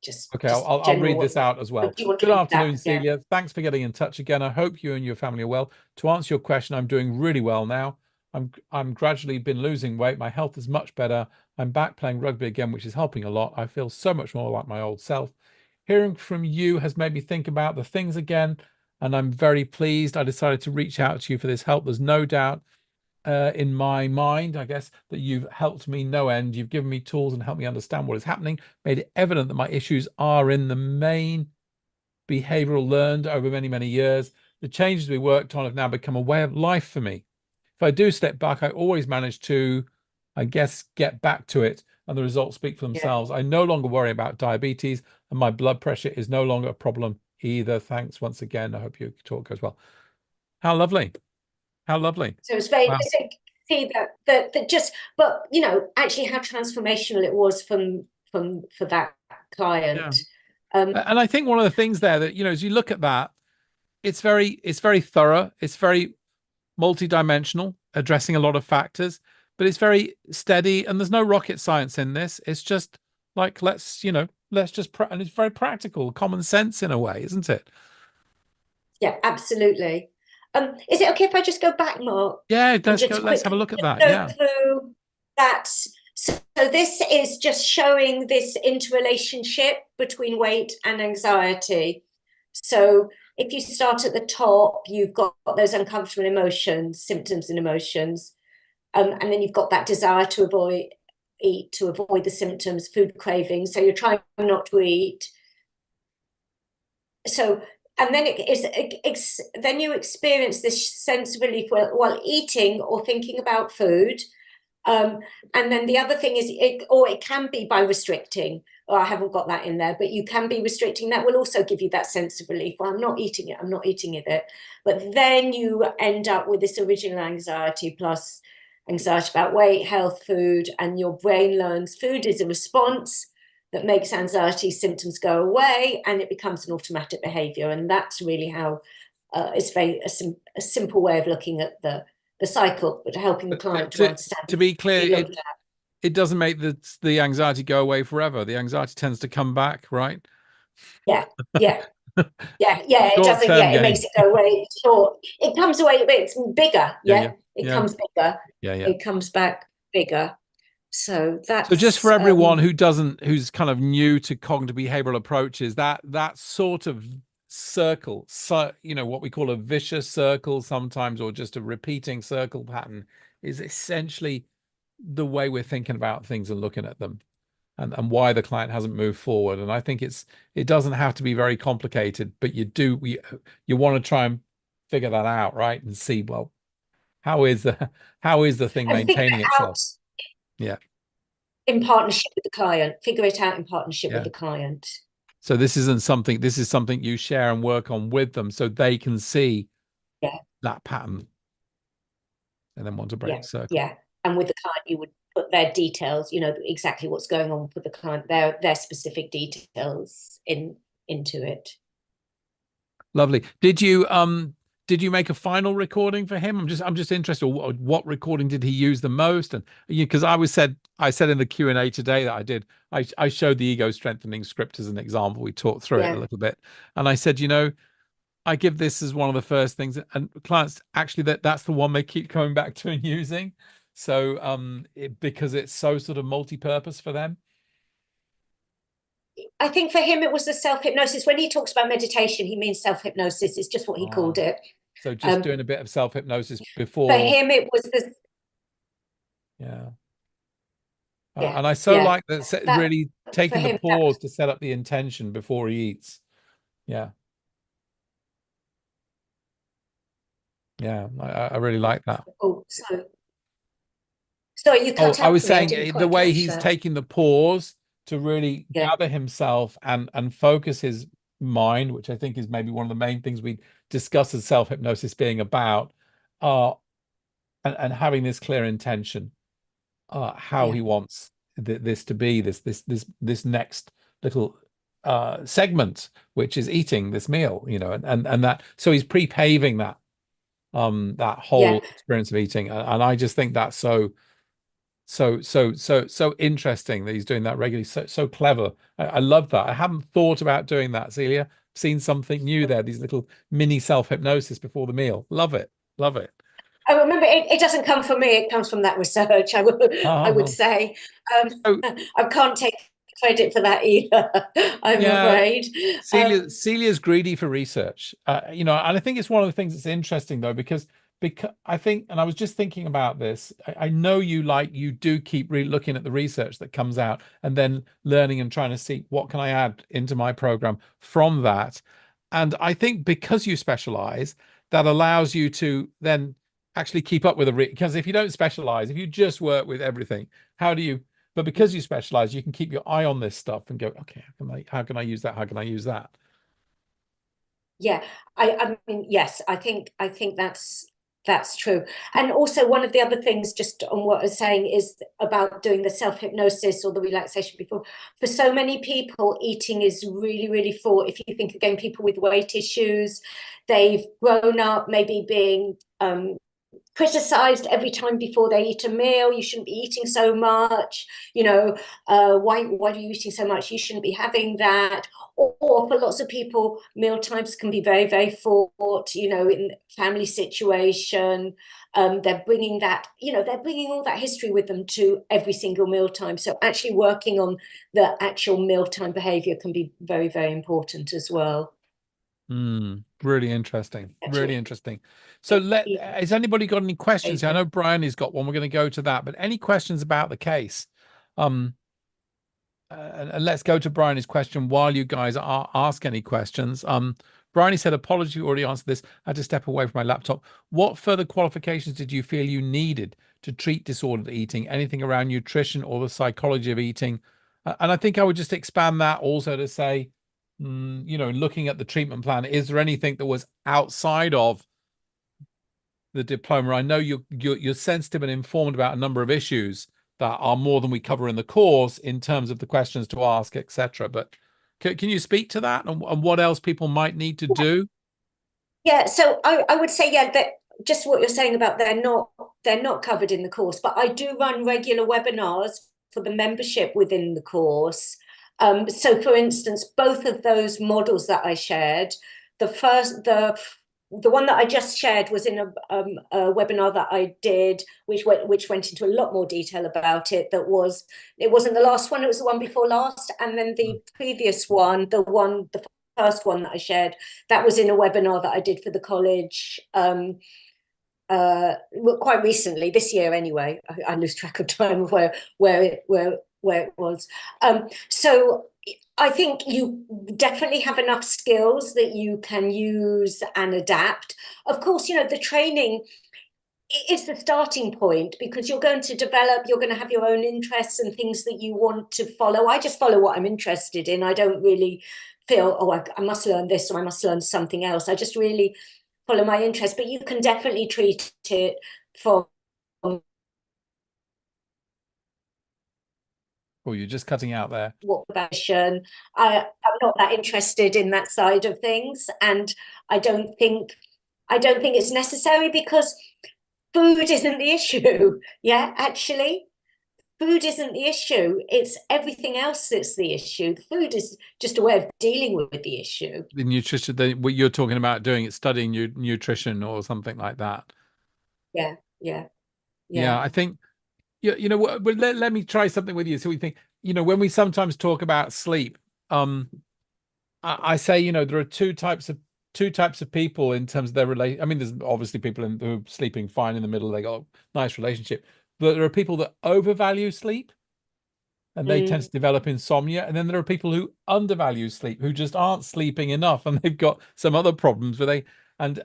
just okay. I'll read this out as well. Good afternoon, Celia. Thanks for getting in touch again. I hope you and your family are well. To answer your question, I'm doing really well now. I'm gradually been losing weight. My health is much better. I'm back playing rugby again, which is helping a lot. I feel so much more like my old self. Hearing from you has made me think about the things again, and I'm very pleased. I decided to reach out to you for this help. There's no doubt in my mind, I guess, that you've helped me no end. You've given me tools and helped me understand what is happening, made it evident that my issues are in the main behavioral learned over many, many years. The changes we worked on have now become a way of life for me. If I do step back, I always manage to, I guess, get back to it, and the results speak for themselves. I no longer worry about diabetes, and my blood pressure is no longer a problem either. Thanks once again. I hope your talk goes well. How lovely. How lovely. So it's very see that just, but actually how transformational it was for that client. And I think one of the things there that, as you look at that, it's very thorough, it's very multidimensional, addressing a lot of factors, but it's very steady, and there's no rocket science in this. It's just like, let's just, and it's very practical, common sense in a way, isn't it? Yeah, absolutely. Is it okay if I just go back, Mark? Yeah, let's have a look at that. Yeah. Through that. So this is just showing this interrelationship between weight and anxiety. So if you start at the top, you've got those uncomfortable emotions, symptoms and emotions. And then you've got that desire to avoid the symptoms, food cravings. So you're trying not to eat. So, and then then you experience this sense of relief while eating or thinking about food. And then the other thing is, it can be by restricting. Oh, I haven't got that in there, but you can be restricting. That will also give you that sense of relief. Well, I'm not eating it. But then you end up with this original anxiety plus anxiety about weight, health, food, and your brain learns food is a response that makes anxiety symptoms go away, and it becomes an automatic behavior. And that's really how It's a simple way of looking at the cycle, but helping the client to understand. To be clear, it doesn't make the anxiety go away forever. The anxiety tends to come back, right? Yeah. It doesn't. It makes it go away. Short. It comes away, but it's bigger. It comes bigger. It comes back bigger. So that's so just for everyone who's kind of new to cognitive behavioral approaches, that sort of circle, so what we call a vicious circle sometimes, or just a repeating circle pattern, is essentially the way we're thinking about things and looking at them, and why the client hasn't moved forward. And I think it doesn't have to be very complicated, but you want to try and figure that out, right? And see, well, how is the thing maintaining itself? In partnership with the client, figure it out in partnership with the client. So this is something you share and work on with them, so they can see that pattern and then want to break the circle. And with the client, you would put their details, exactly what's going on for the client, their specific details into it. Lovely. Did you make a final recording for him? I'm just interested. What recording did he use the most? And because I said in the Q&A today that I showed the ego strengthening script as an example. We talked through it a little bit, and I said, I give this as one of the first things, and clients actually that's the one they keep coming back to and using. So because it's so sort of multi-purpose for them. I think for him, it was the self-hypnosis. When he talks about meditation, he means self-hypnosis. It's just what he called it. So just doing a bit of self-hypnosis before. For him, it was the... And I like that really taking the pause to set up the intention before he eats. I really like that. So you cut out. I was saying the way he's taking the pause to really gather himself and focus his mind, which I think is maybe one of the main things we discuss as self-hypnosis being about, and having this clear intention, how he wants this to be, this next little segment, which is eating this meal, and that, so he's pre-paving that whole experience of eating, and I just think that's so interesting that he's doing that regularly. So clever. I love that. I haven't thought about doing that, Celia. Seen something new there, these little mini self-hypnosis before the meal. Love it. I remember it doesn't come from me, it comes from that research. I would say I can't take credit for that either. I'm afraid. Celia's greedy for research, and I think it's one of the things that's interesting though, because I think, and I was just thinking about this, I know you do keep looking at the research that comes out and then learning and trying to see what can I add into my program from that. And I think because you specialize, that allows you to then actually keep up with because if you don't specialize, if you just work with everything, how do you? But because you specialize, you can keep your eye on this stuff and go, okay, how can I use that? How can I use that? Yeah, I mean, yes, I think that's true. And also one of the other things, just on what I was saying, is about doing the self-hypnosis or the relaxation before. For so many people, eating is really, really full. If you think again, people with weight issues, they've grown up maybe being criticized every time before they eat a meal. You shouldn't be eating so much, why are you eating so much? You shouldn't be having that. Or for lots of people, meal times can be very, very fraught, in family situation. They're bringing all that history with them to every single mealtime. So actually working on the actual mealtime behavior can be very, very important as well. Really interesting. Really interesting. So has anybody got any questions? I know Brian has got one. We're going to go to that, but any questions about the case? And let's go to Brian's question while you guys ask any questions. Brian said, apologies, you already answered this. I had to step away from my laptop. What further qualifications did you feel you needed to treat disordered eating? Anything around nutrition or the psychology of eating? And I think I would just expand that also to say, looking at the treatment plan, is there anything that was outside of the diploma? I know you're sensitive and informed about a number of issues that are more than we cover in the course in terms of the questions to ask, etc. But can you speak to that and what else people might need to do? Yeah, so I would say, yeah, that just what you're saying about they're not covered in the course, but I do run regular webinars for the membership within the course. So for instance, both of those models that I shared, the one that I just shared was in a webinar that I did, which went into a lot more detail about it. It wasn't the last one, it was the one before last, and then the previous one, the first one that I shared, that was in a webinar that I did for the college quite recently, this year anyway. I lose track of time of where it was. So I think you definitely have enough skills that you can use and adapt. Of course, the training is the starting point, because you're going to have your own interests and things that you want to follow. I just follow what I'm interested in. I don't really feel, oh, I must learn this or I must learn something else. I just really follow my interest. But you can definitely treat it from. Oh, you're just cutting out there. What passion? I'm not that interested in that side of things, and I don't think it's necessary, because food isn't the issue. Yeah, actually, food isn't the issue. It's everything else that's the issue. The food is just a way of dealing with the issue. The nutrition, what you're talking about doing, it studying nutrition or something like that. Yeah, yeah, Yeah, yeah. I think let me try something with you. So we think, when we sometimes talk about sleep, I say, there are two types of people in terms of their relation. I mean, there's obviously people who are sleeping fine in the middle, they got a nice relationship, but there are people that overvalue sleep and they tend to develop insomnia. And then there are people who undervalue sleep, who just aren't sleeping enough, and they've got some other problems where they and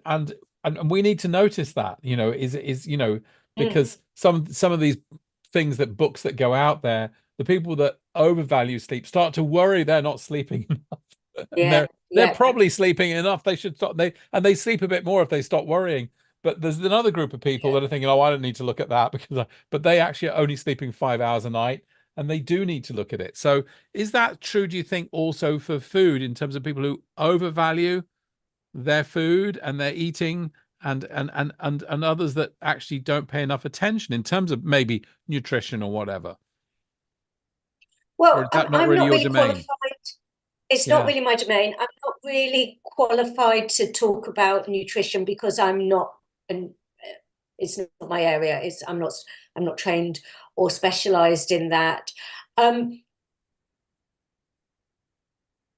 we need to notice that, Mm. because some of these things, that books that go out there, the people that overvalue sleep start to worry they're not sleeping enough. And Yeah, they're yeah, probably sleeping enough. They should stop. They sleep a bit more if they stop worrying. But there's another group of people yeah. that are thinking, oh, I don't need to look at that, but they actually are only sleeping 5 hours a night, and they do need to look at it. So is that true, do you think, also for food, in terms of people who overvalue their food and their eating, and others that actually don't pay enough attention in terms of maybe nutrition or whatever? Or Well, is that not I'm really not your really domain? qualified. It's not Yeah. really my domain. I'm not really qualified to talk about nutrition, because I'm not, and it's not my area. I'm not trained or specialized in that. Um,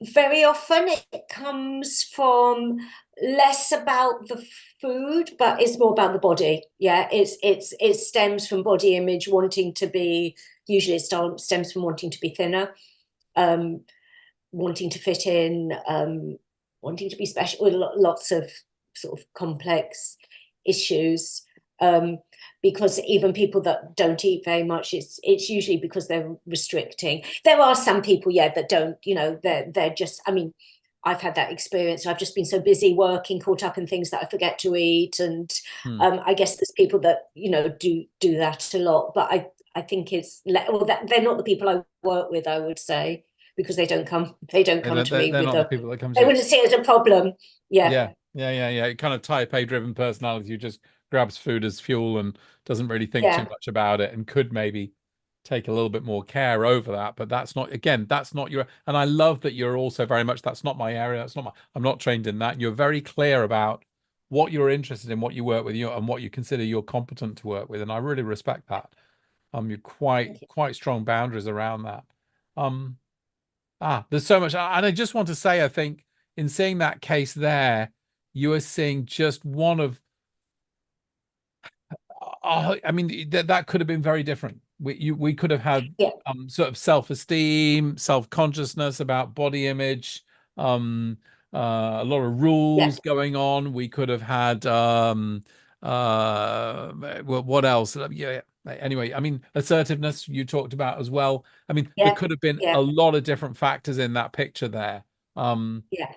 Very often it comes from less about the food, but it's more about the body. Yeah, it stems from body image, wanting to be. Usually, it stems from wanting to be thinner, um, wanting to fit in, wanting to be special, with lots of sort of complex issues. Um, because even people that don't eat very much, it's usually because they're restricting. There are some people, yeah, that don't. They're just. I mean, I've had that experience. I've just been so busy working, caught up in things, that I forget to eat, and Hmm. I guess there's people that do that a lot. But I think they're not the people I work with, I would say, because they don't come to me They're with not the a. people that come to They you. wouldn't see it as a problem. Yeah, Yeah. Kind of type A driven personality who just grabs food as fuel and doesn't really think too yeah, much about it, and could maybe take a little bit more care over that. But that's not your. And I love that you're also very much, that's not my area. I'm not trained in that. You're very clear about what you're interested in, what you work with, and what you consider you're competent to work with. And I really respect that. You're thank you. quite strong boundaries around that. Um, there's so much. And I just want to say, I think in seeing that case there, you are seeing just one of, I mean, that could have been very different. We could have had Yeah, sort of self-esteem, self-consciousness about body image, a lot of yeah, rules going on. We could have had, well, what else? Yeah. Anyway, I mean, assertiveness you talked about as well. I mean, there yeah, could have been yeah, a lot of different factors in that picture there. Um, yeah.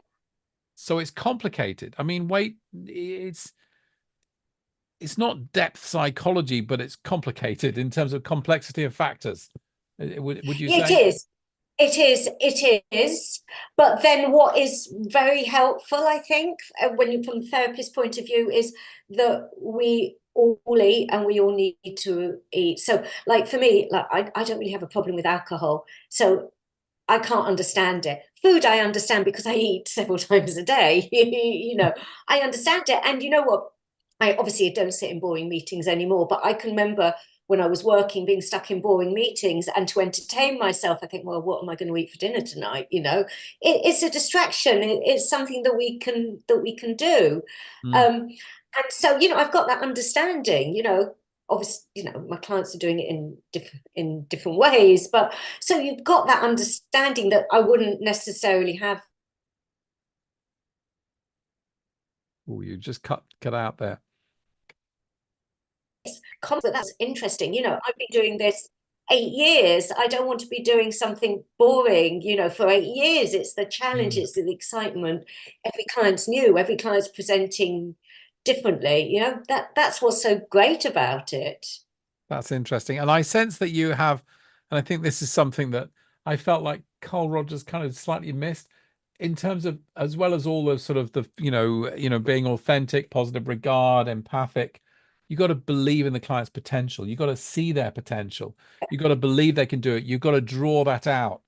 so it's complicated. I mean, wait, it's not depth psychology, but it's complicated in terms of complexity of factors. Would you Yeah, it say? is. It is. But then what is very helpful, I think, when you from a therapist point of view, is that we all eat and we all need to eat. So like for me, like I don't really have a problem with alcohol. So I can't understand it. Food, I understand because I eat several times a day. You know, I understand it. And you know what? I obviously don't sit in boring meetings anymore, but I can remember when I was working, being stuck in boring meetings, and to entertain myself, I think, well, what am I going to eat for dinner tonight? You know, it's a distraction. It's something that we can do. Mm. And so, you know, I've got that understanding. You know, obviously, you know, my clients are doing it in different ways, but so you've got that understanding that I wouldn't necessarily have. Oh, you just cut out there. But that's interesting. You know, I've been doing this 8 years. I don't want to be doing something boring, you know, for 8 years. It's the challenge, it's the excitement. Every client's new, every client's presenting differently. You know, that's what's so great about it. That's interesting. And I sense that you have, and I think this is something that I felt like Carl Rogers kind of slightly missed in terms of, as well as all the sort of the, being authentic, positive regard, empathic. You got to believe in the client's potential. You got to see their potential. You got to believe they can do it. You've got to draw that out.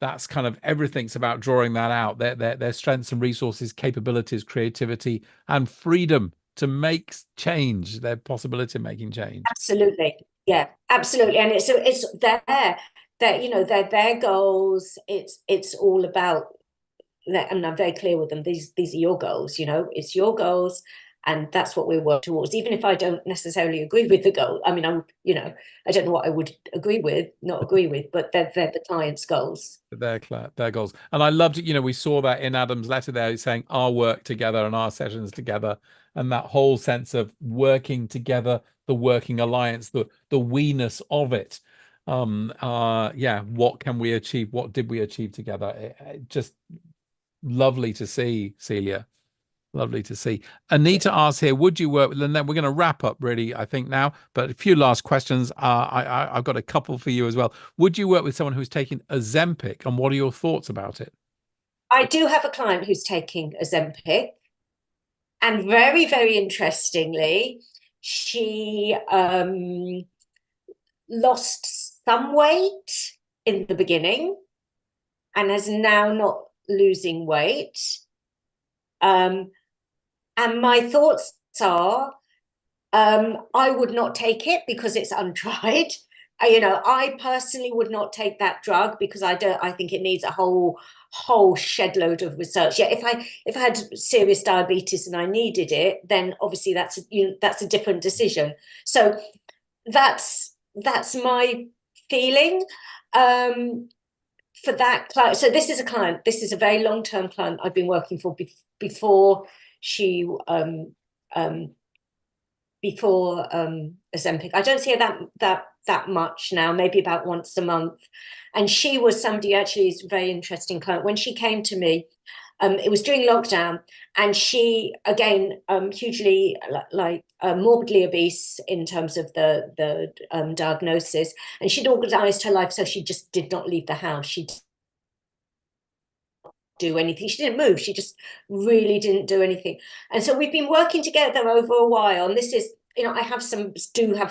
That's kind of everything's about drawing that out, their strengths and resources, capabilities, creativity, and freedom to make change, their possibility of making change. Absolutely. Yeah, absolutely. And it's their, you know, their goals. It's all about that, and I'm very clear with them. These are your goals, you know, it's your goals, and that's what we work towards. Even if I don't necessarily agree with the goal, I mean, you know, I don't know what I would not agree with, but they're the client's goals. Their goals. And I loved it. You know, we saw that in Adam's letter there, he's saying our work together and our sessions together, and that whole sense of working together, the working alliance, the we-ness of it. Yeah, what can we achieve? What did we achieve together? Just lovely to see, Celia. Lovely to see. Anita asks here, would you work with, and then we're going to wrap up really, I think now, but a few last questions. I've got a couple for you as well. Would you work with someone who's taking Ozempic, and what are your thoughts about it? I do have a client who's taking Ozempic, and very, very interestingly, she lost some weight in the beginning and is now not losing weight. And my thoughts are, I would not take it because it's untried. You know, I personally would not take that drug because I think it needs a whole shed load of research. Yeah, if I had serious diabetes and I needed it, then obviously that's a different decision. So that's my feeling. For that client, so this is a very long-term client I've been working for before she Ozempic. I don't see her that much now, maybe about once a month. And she was somebody, actually is a very interesting client. When she came to me, it was during lockdown, and she, again, hugely morbidly obese in terms of the diagnosis, and she'd organised her life so she just did not leave the house. She do anything. She didn't move. She just really didn't do anything. And so we've been working together over a while. And this is, you know, I have some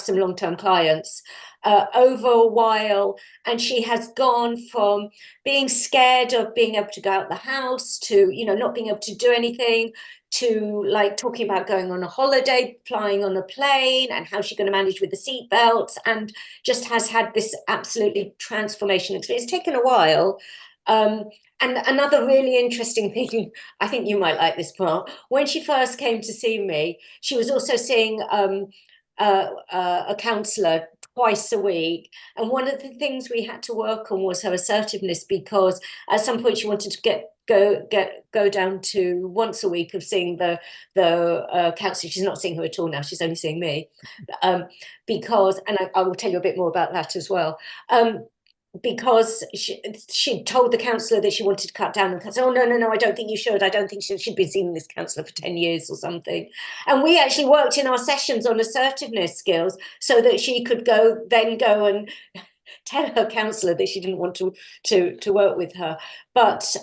long-term clients over a while. And she has gone from being scared of being able to go out the house to, you know, not being able to do anything, to like talking about going on a holiday, flying on a plane, and how she's going to manage with the seatbelts, and just has had this absolutely transformation experience. It's taken a while. And another really interesting thing, I think you might like this part, when she first came to see me, she was also seeing a counsellor twice a week. And one of the things we had to work on was her assertiveness, because at some point she wanted to go down to once a week of seeing the counsellor. She's not seeing her at all now. She's only seeing me, because, and I will tell you a bit more about that as well. Because she told the counsellor that she wanted to cut down, and said, oh, no, I don't think you should. I don't think she'd been seeing this counsellor for 10 years or something. And we actually worked in our sessions on assertiveness skills so that she could go and tell her counsellor that she didn't want to work with her. But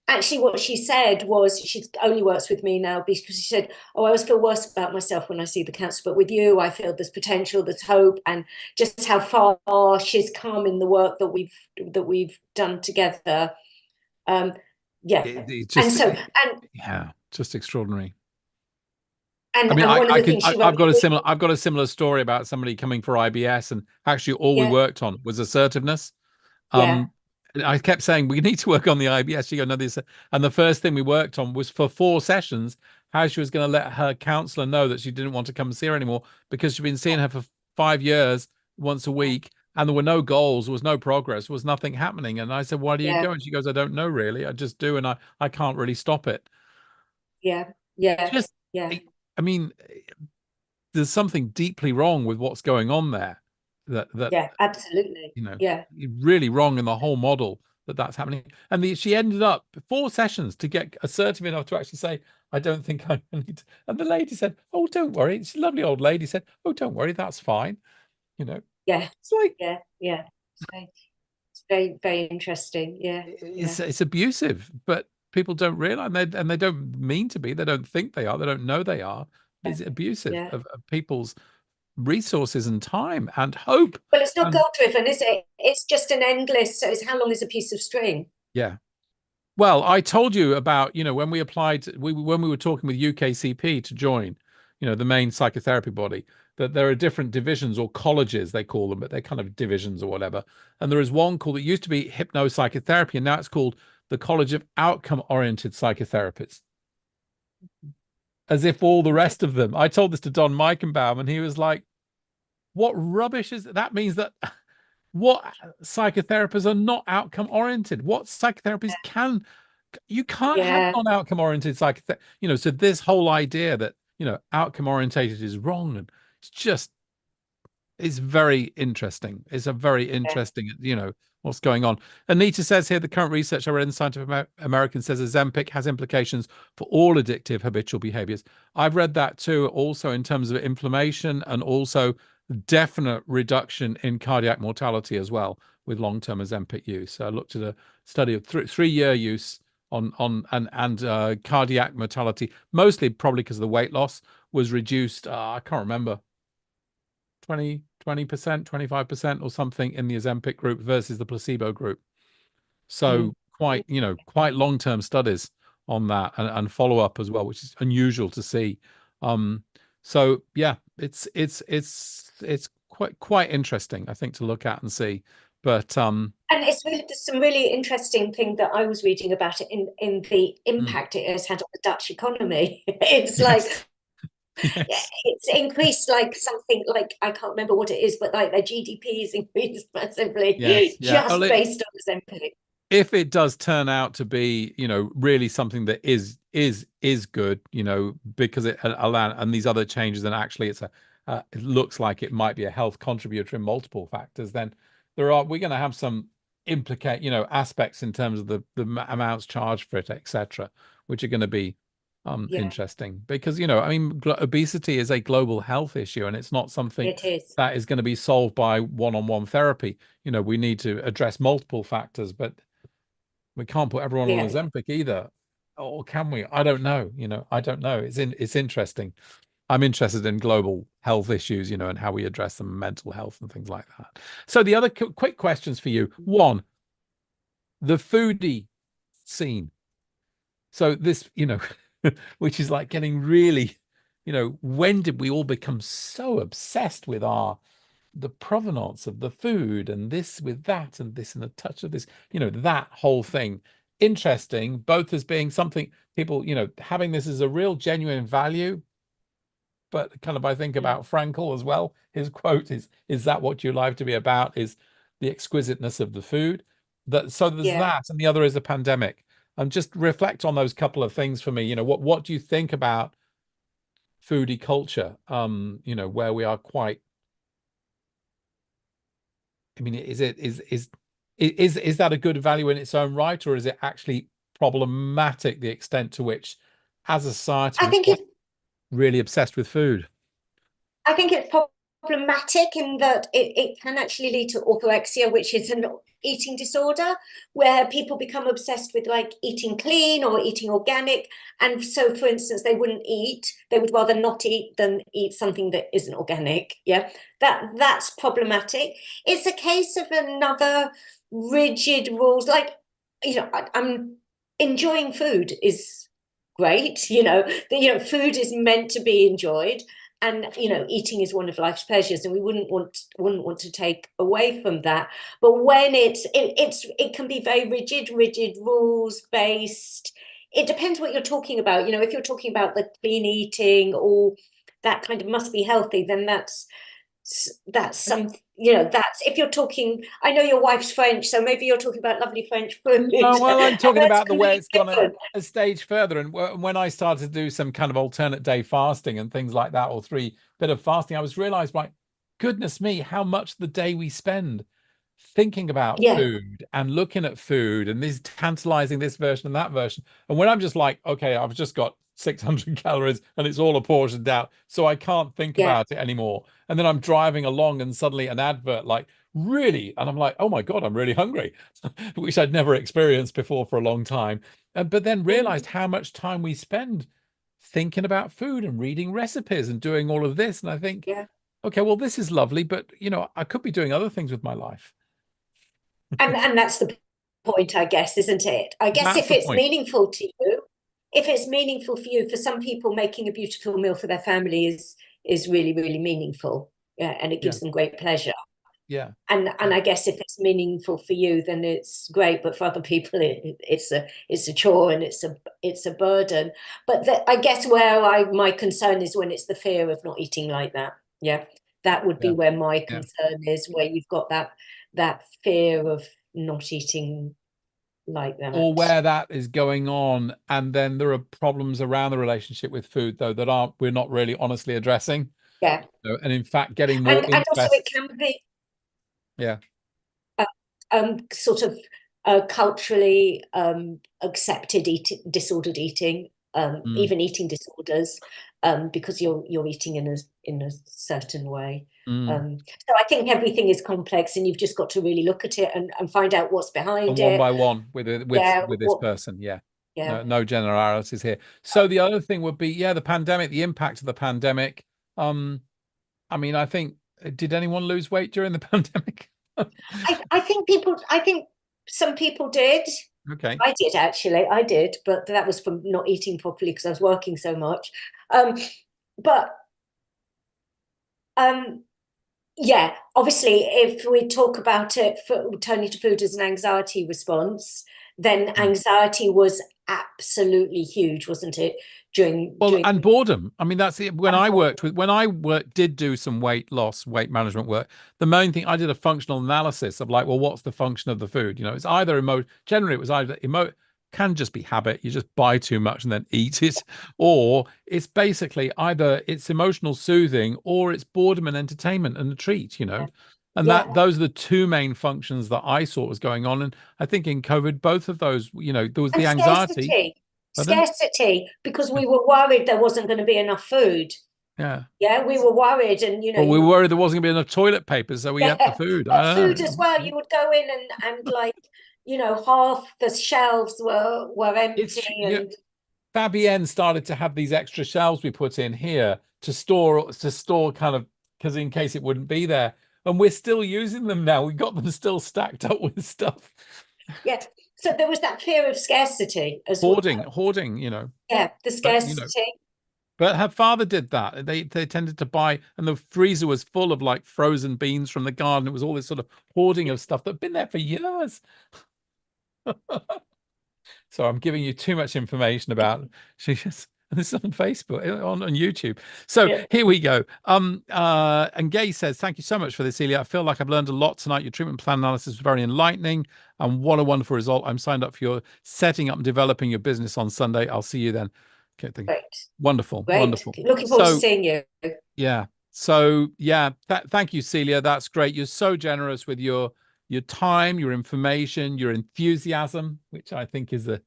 actually what she said was she only works with me now because she said, oh, I always feel worse about myself when I see the counsellor, but with you I feel there's potential, there's hope, and just how far she's come in the work that we've done together. Yeah. It And just, so and yeah, just extraordinary. and I mean, and one of the things she wrote, I've got a similar story about somebody coming for IBS, and actually all we yeah, worked on was assertiveness. yeah, I kept saying we need to work on the IBS. She goes, no, this, and the first thing we worked on was for 4 sessions how she was going to let her counselor know that she didn't want to come and see her anymore because she'd been seeing her for 5 years, once a week, and there were no goals, there was no progress, there was nothing happening. And I said, why do you yeah, go? And she goes, I don't know really. I just do, and I can't really stop it. yeah, yeah, Just, yeah, I mean, there's something deeply wrong with what's going on there. That yeah, absolutely, you know, yeah, really wrong in the whole model that's happening. And she ended up 4 sessions to get assertive enough to actually say, I don't think I need to. And the lady said, oh, don't worry. It's a lovely old lady said, oh, don't worry, that's fine. You know, yeah, it's like, yeah, yeah. It's very, very interesting. Yeah, yeah, it's abusive, but people don't realize, and they don't mean to be, they don't think they are, they don't know they are. It's abusive yeah. of people's resources and time and hope. Well, it's not And goal driven, is it? It's just an endless. So it's how long is a piece of string? yeah. Well, I told you about, when we applied, when we were talking with UKCP to join, the main psychotherapy body, that there are different divisions or colleges, they call them, but they're kind of divisions or whatever. And there is one called, it used to be Hypno-Psychotherapy, and now it's called the College of Outcome-Oriented Psychotherapists. As if all the rest of them, I told this to Don Meichenbaum, and he was like, what rubbish is that? That means that what psychotherapists are not outcome oriented? What psychotherapies can you can't have Yeah, non-outcome oriented psychotherapy, so this whole idea that, outcome orientated is wrong, and it's just, it's very interesting. It's a very yeah, interesting, what's going on. Anita says here, the current research I read in Scientific American says Ozempic has implications for all addictive habitual behaviors. I've read that too, also in terms of inflammation and also definite reduction in cardiac mortality as well with long-term Ozempic use. So I looked at a study of 3-year use on cardiac mortality, mostly probably because of the weight loss was reduced. I can't remember, 20%, 25% or something in the Ozempic group versus the placebo group. So mm, quite long-term studies on that, and follow up as well, which is unusual to see. So yeah, it's quite interesting, I think, to look at and see. But and it's really there's some really interesting thing that I was reading about it in the mm, impact it has had on the Dutch economy. It's like yes, yes, it's increased like something like I can't remember what it is, but like their GDP is increased yes, massively yeah. Well, just based on Ozempic. if it does turn out to be, really something that is good, because it allow, and these other changes, and actually it looks like it might be a health contributor in multiple factors, then we're going to have some aspects in terms of the amounts charged for it, etc., which are going to be Yeah, interesting, because I mean, obesity is a global health issue, and it's not something it is. that is going to be solved by one-on-one therapy. We need to address multiple factors, but we can't put everyone on Yeah, Ozempic either, or can we? I don't know. I don't know. It's interesting. I'm interested in global health issues, and how we address them, mental health and things like that. So the other quick questions for you. One, the foodie scene. So this, which is like getting really, when did we all become so obsessed with the provenance of the food, and this with that, and this and a touch of this, that whole thing? Interesting, both as being something people, having this as a real genuine value, but kind of, I think mm, about Frankel as well. His quote is that what your life to be about, is the exquisiteness of the food? So there's yeah. that, and the other is a pandemic. And just reflect on those couple of things for me. What do you think about foodie culture? Where we are quite, I mean, is that a good value in its own right, or is it actually problematic, the extent to which, as a society, I we've think got it really obsessed with food? I think it's problematic in that it can actually lead to orthorexia, which is an eating disorder where people become obsessed with like eating clean or eating organic. And so, for instance, they would rather not eat than eat something that isn't organic. Yeah, that's problematic. It's a case of another rigid rules. Like, I'm enjoying food is great. Food is meant to be enjoyed. And eating is one of life's pleasures, and we wouldn't want to take away from that. But when it can be very rigid rules based. It depends what you're talking about. If you're talking about the clean eating or that kind of must be healthy, then that's some. That's if you're talking. I know your wife's French, so maybe you're talking about lovely French food. Oh, well, I'm talking about the way it's gone different. a stage further. And when I started to do some kind of alternate day fasting and things like that, or 3 bit of fasting, I was realized, like, goodness me, how much the day we spend thinking about food and looking at food and this tantalizing this version and that version. And when I'm just like, okay, I've just got 600 calories and it's all apportioned out, so I can't think about it anymore. And then I'm driving along and suddenly an advert, like, really, and I'm like, oh my God, I'm really hungry, which I'd never experienced before for a long time. But then realized how much time we spend thinking about food and reading recipes and doing all of this. And I think, okay, well, this is lovely, but I could be doing other things with my life. And that's the point, I guess, isn't it? I guess if it's meaningful to you, if it's meaningful for you, for some people, making a beautiful meal for their family is really, really meaningful. Yeah, and it gives them great pleasure. Yeah. And I guess if it's meaningful for you, then it's great. But for other people, it's a chore and it's a burden. But I guess where my concern is when it's the fear of not eating like that. Yeah, that would be where my concern is, where you've got that fear of not eating like that, or where that is going on, and then there are problems around the relationship with food, though, that we're not really honestly addressing. And in fact, getting more and also it can be sort of culturally accepted disordered eating, even eating disorders, because you're eating in a certain way. So I think everything is complex, and you've just got to really look at it and find out what's behind it. One by one with this person. No generalities here. So the other thing would be, the pandemic, the impact of the pandemic. I mean, I think, did anyone lose weight during the pandemic? I think some people did. Okay. I did, actually. I did, but that was from not eating properly because I was working so much. But obviously, if we talk about it for turning to food as an anxiety response, then anxiety was absolutely huge, wasn't it? And boredom. I mean, that's it. When I did do some weight loss, weight management work, the main thing, I did a functional analysis of, like, well, what's the function of the food? It's either generally it was either can just be habit. You just buy too much and then eat it, or it's basically either it's emotional soothing or it's boredom and entertainment and a treat, and those are the 2 main functions that I saw was going on. And I think in COVID, both of those, there was the anxiety. Scarcity, because we were worried there wasn't going to be enough food. We were worried, and well, we were worried there wasn't going to be enough toilet paper, so we had the food. Food as well. You would go in and like, half the shelves were empty. Fabienne started to have these extra shelves we put in here to store kind of, because in case it wouldn't be there, and we're still using them now. We got them still stacked up with stuff. So there was that fear of scarcity as hoarding, the scarcity. But her father did that. They tended to buy, and the freezer was full of, like, frozen beans from the garden. It was all this sort of hoarding of stuff that had been there for years. So I'm giving you too much information about this is on Facebook, on YouTube. So here we go. And Gay says, thank you so much for this, Celia. I feel like I've learned a lot tonight. Your treatment plan analysis was very enlightening, and what a wonderful result. I'm signed up for your setting up and developing your business on Sunday. I'll see you then. Okay, great. Wonderful. Looking forward to seeing you. So thank you, Celia. That's great. You're so generous with your time, your information, your enthusiasm, which I think is the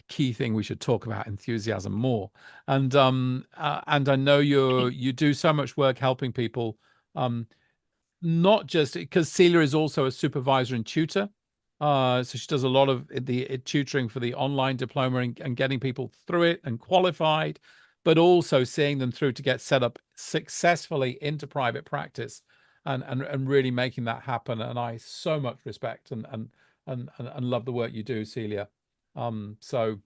key thing. We should talk about enthusiasm more. And I know you do so much work helping people Not just because Celia is also a supervisor and tutor. So she does a lot of the tutoring for the online diploma and getting people through it and qualified, but also seeing them through to get set up successfully into private practice and really making that happen. And I so much respect and love the work you do, Celia. So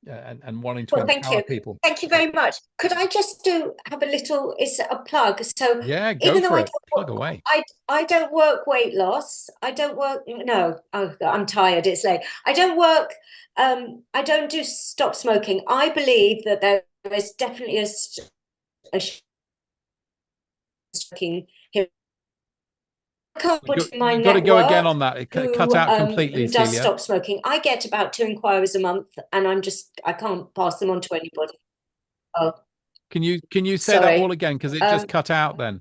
and wanting to Well, thank empower you. people. Thank you very much. Could I just have a little, it's a plug. So Yeah, go even though for I it. Plug away. I don't work weight loss. I don't work, no, oh, I'm tired. It's late. I don't work, I don't do stop smoking. I believe that there is definitely a smoking here. I can't put in my You've got to go again network on that. It cut out completely, who does Celia. stop smoking. I get about 2 inquiries a month, and I can't pass them on to anybody. Oh, Can you say that sorry. all again? Because it just cut out then.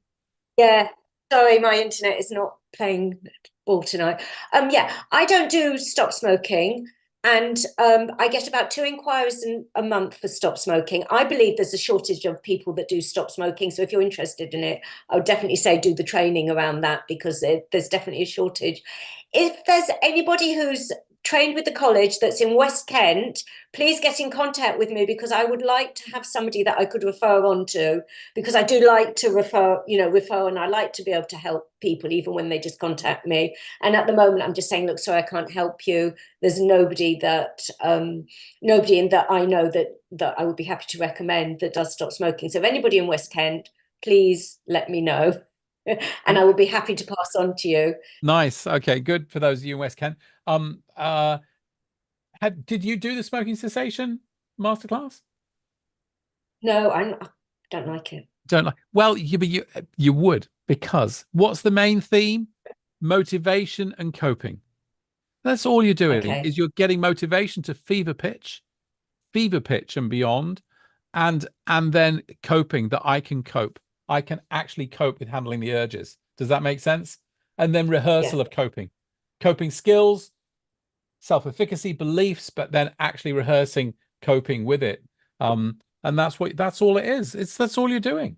Yeah, sorry, my internet is not playing ball tonight. Yeah, I don't do stop smoking, and I get about 2 inquiries a month for stop smoking. I believe there's a shortage of people that do stop smoking. So if you're interested in it, I would definitely say do the training around that, because there's definitely a shortage. If there's anybody who's trained with the college that's in West Kent, please get in contact with me, because I would like to have somebody that I could refer on to, because I do like to refer, and I like to be able to help people even when they just contact me. And at the moment, I'm just saying, look, sorry, I can't help you. There's nobody in that I know that I would be happy to recommend that does stop smoking. So if anybody in West Kent, please let me know. And I will be happy to pass on to you. Nice. Okay, good for those of you in West Kent. Did you do the smoking cessation masterclass? No, I don't like it. Don't like. Well, you would, because what's the main theme? Motivation and coping. That's all you're doing, Okay. is you're getting motivation to fever pitch and beyond, and then coping, that I can cope. I can actually cope with handling the urges. Does that make sense? And then rehearsal Yeah. of coping skills, self-efficacy, beliefs, but then actually rehearsing coping with it. And that's all it is. That's all you're doing,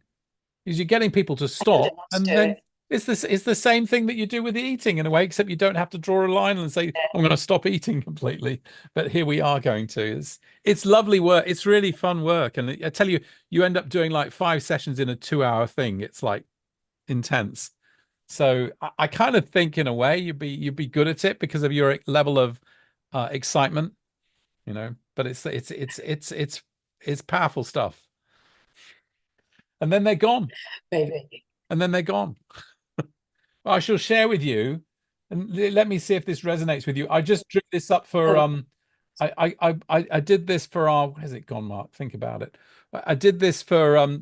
is you're getting people to I don't know stop, how to and do then it. it's the same thing that you do with the eating in a way, except you don't have to draw a line and say, I'm going to stop eating completely. But here we are going to. It's lovely work. It's really fun work. And I tell you, you end up doing like 5 sessions in a 2-hour thing. It's like intense. So I kind of think in a way you'd be good at it because of your level of excitement, but it's powerful stuff. And then they're gone. Maybe. And then they're gone. I shall share with you, and let me see if this resonates with you. I just drew this up for I did this for our, where's it gone, Mark? Think about it. I did this for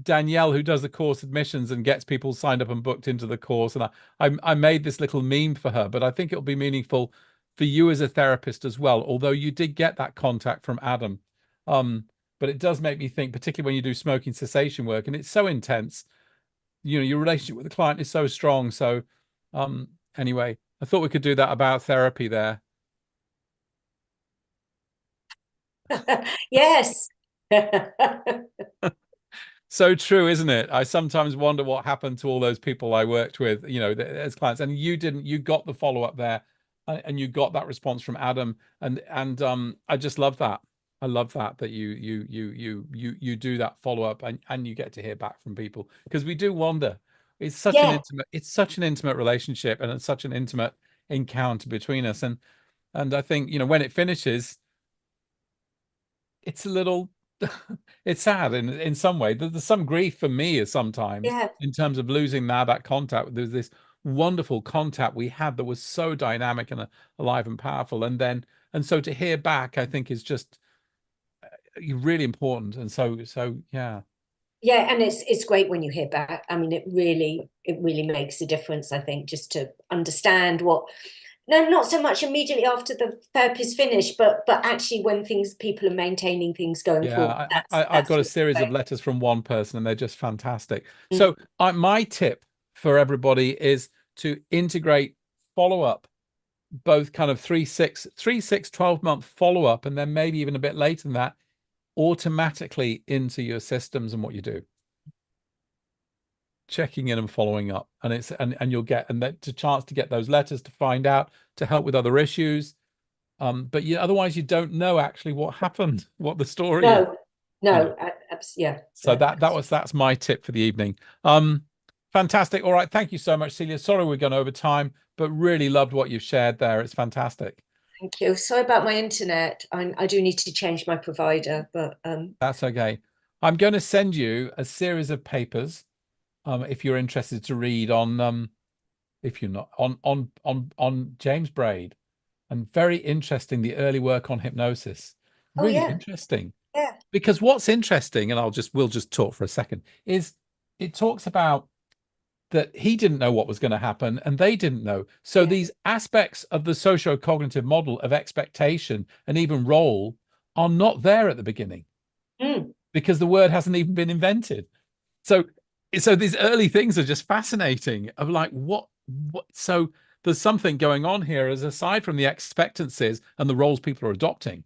Danielle, who does the course admissions and gets people signed up and booked into the course. And I made this little meme for her, but I think it'll be meaningful for you as a therapist as well, although you did get that contact from Adam. But it does make me think, particularly when you do smoking cessation work, and it's so intense, your relationship with the client is so strong. So anyway, I thought we could do that about therapy there. Yes. So true, isn't it? I sometimes wonder what happened to all those people I worked with, as clients. And you got the follow-up there, and you got that response from Adam. And I just love that. I love that you do that follow-up, and you get to hear back from people, because we do wonder. It's such an Yeah. intimate relationship, and it's such an intimate encounter between us. And I think, when it finishes, it's a little it's sad in some way. There's some grief for me sometimes, Yeah. in terms of losing that contact. There's this wonderful contact we had that was so dynamic and alive and powerful, and so to hear back, I think, is just really important. And so yeah. Yeah, and it's great when you hear back. I mean, it really makes a difference, I think, just to understand no, not so much immediately after the therapy's finished, but actually when people are maintaining things going forward. Yeah, I've got a series of letters from one person, and they're just fantastic. So my tip for everybody is to integrate follow-up, both kind of 3, 6, 12-month follow-up, and then maybe even a bit later than that, automatically into your systems and what you do. checking in and following up, and it's and you'll get a chance to get those letters to find out, to help with other issues. But otherwise you don't know actually what happened, what the story is. No, yeah. So that's my tip for the evening. Fantastic. All right, thank you so much, Celia. Sorry we're going over time, but really loved what you've shared there. It's fantastic. Thank you. Sorry about my internet. I do need to change my provider, but that's okay. I'm going to send you a series of papers, if you're interested to read on, if you're not, on James Braid, and very interesting, the early work on hypnosis. Really interesting. Yeah. Because what's interesting, and we'll just talk for a second, is it talks about that he didn't know what was going to happen and they didn't know. So these aspects of the socio-cognitive model of expectation and even role are not there at the beginning because the word hasn't even been invented. So these early things are just fascinating of like, what, so there's something going on here as aside from the expectancies and the roles people are adopting.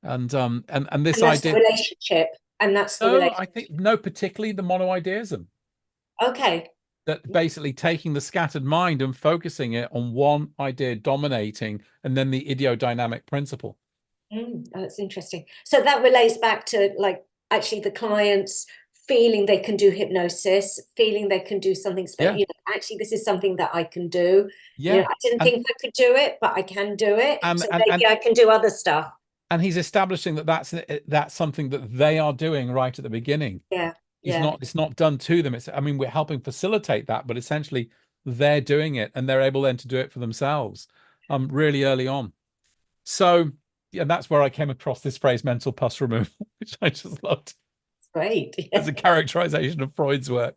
And this idea, the relationship, and that's the relationship. I think particularly the monoideism. Okay. That basically taking the scattered mind and focusing it on one idea dominating, and then the ideodynamic principle. That's interesting. So that relates back to like actually the clients feeling they can do hypnosis, feeling they can do something special. You know, actually this is something that I can do. Yeah. You know, I didn't think I could do it, but I can do it. So maybe I can do other stuff. And he's establishing that that's something that they are doing right at the beginning. Yeah. It's not done to them. I mean, we're helping facilitate that, but essentially they're doing it and they're able then to do it for themselves really early on. So yeah, that's where I came across this phrase mental pus removal, which I just loved. It's great. As a characterization of Freud's work.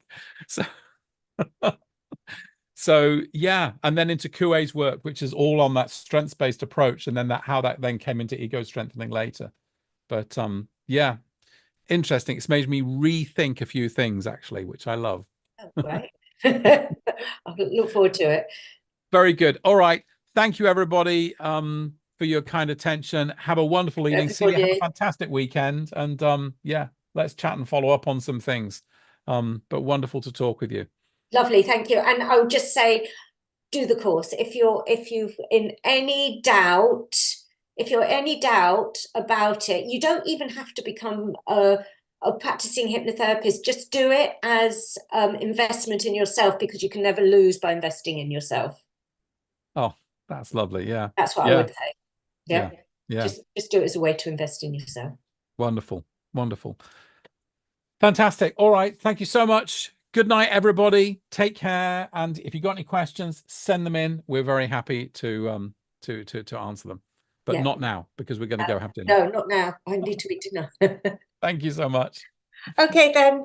So yeah, and then into Coué's work, which is all on that strengths-based approach, and then how that then came into ego strengthening later. But yeah, interesting. It's made me rethink a few things actually, which I love. Oh, great. I look forward to it. Very good. All right. Thank you, everybody, for your kind attention. Have a wonderful evening. See you. Have a fantastic weekend. And yeah, let's chat and follow up on some things. But wonderful to talk with you. Lovely. Thank you. And I would just say, do the course. If you've in any doubt, about it, you don't even have to become a practicing hypnotherapist. Just do it as investment in yourself, because you can never lose by investing in yourself. Oh, that's lovely. Yeah. That's what I would say. Yeah. Just do it as a way to invest in yourself. Wonderful. Wonderful. Fantastic. All right. Thank you so much. Good night, everybody. Take care. And if you've got any questions, send them in. We're very happy to answer them. But not now, because we're going to go have dinner. No, not now. I need to eat dinner. Thank you so much. Okay, then.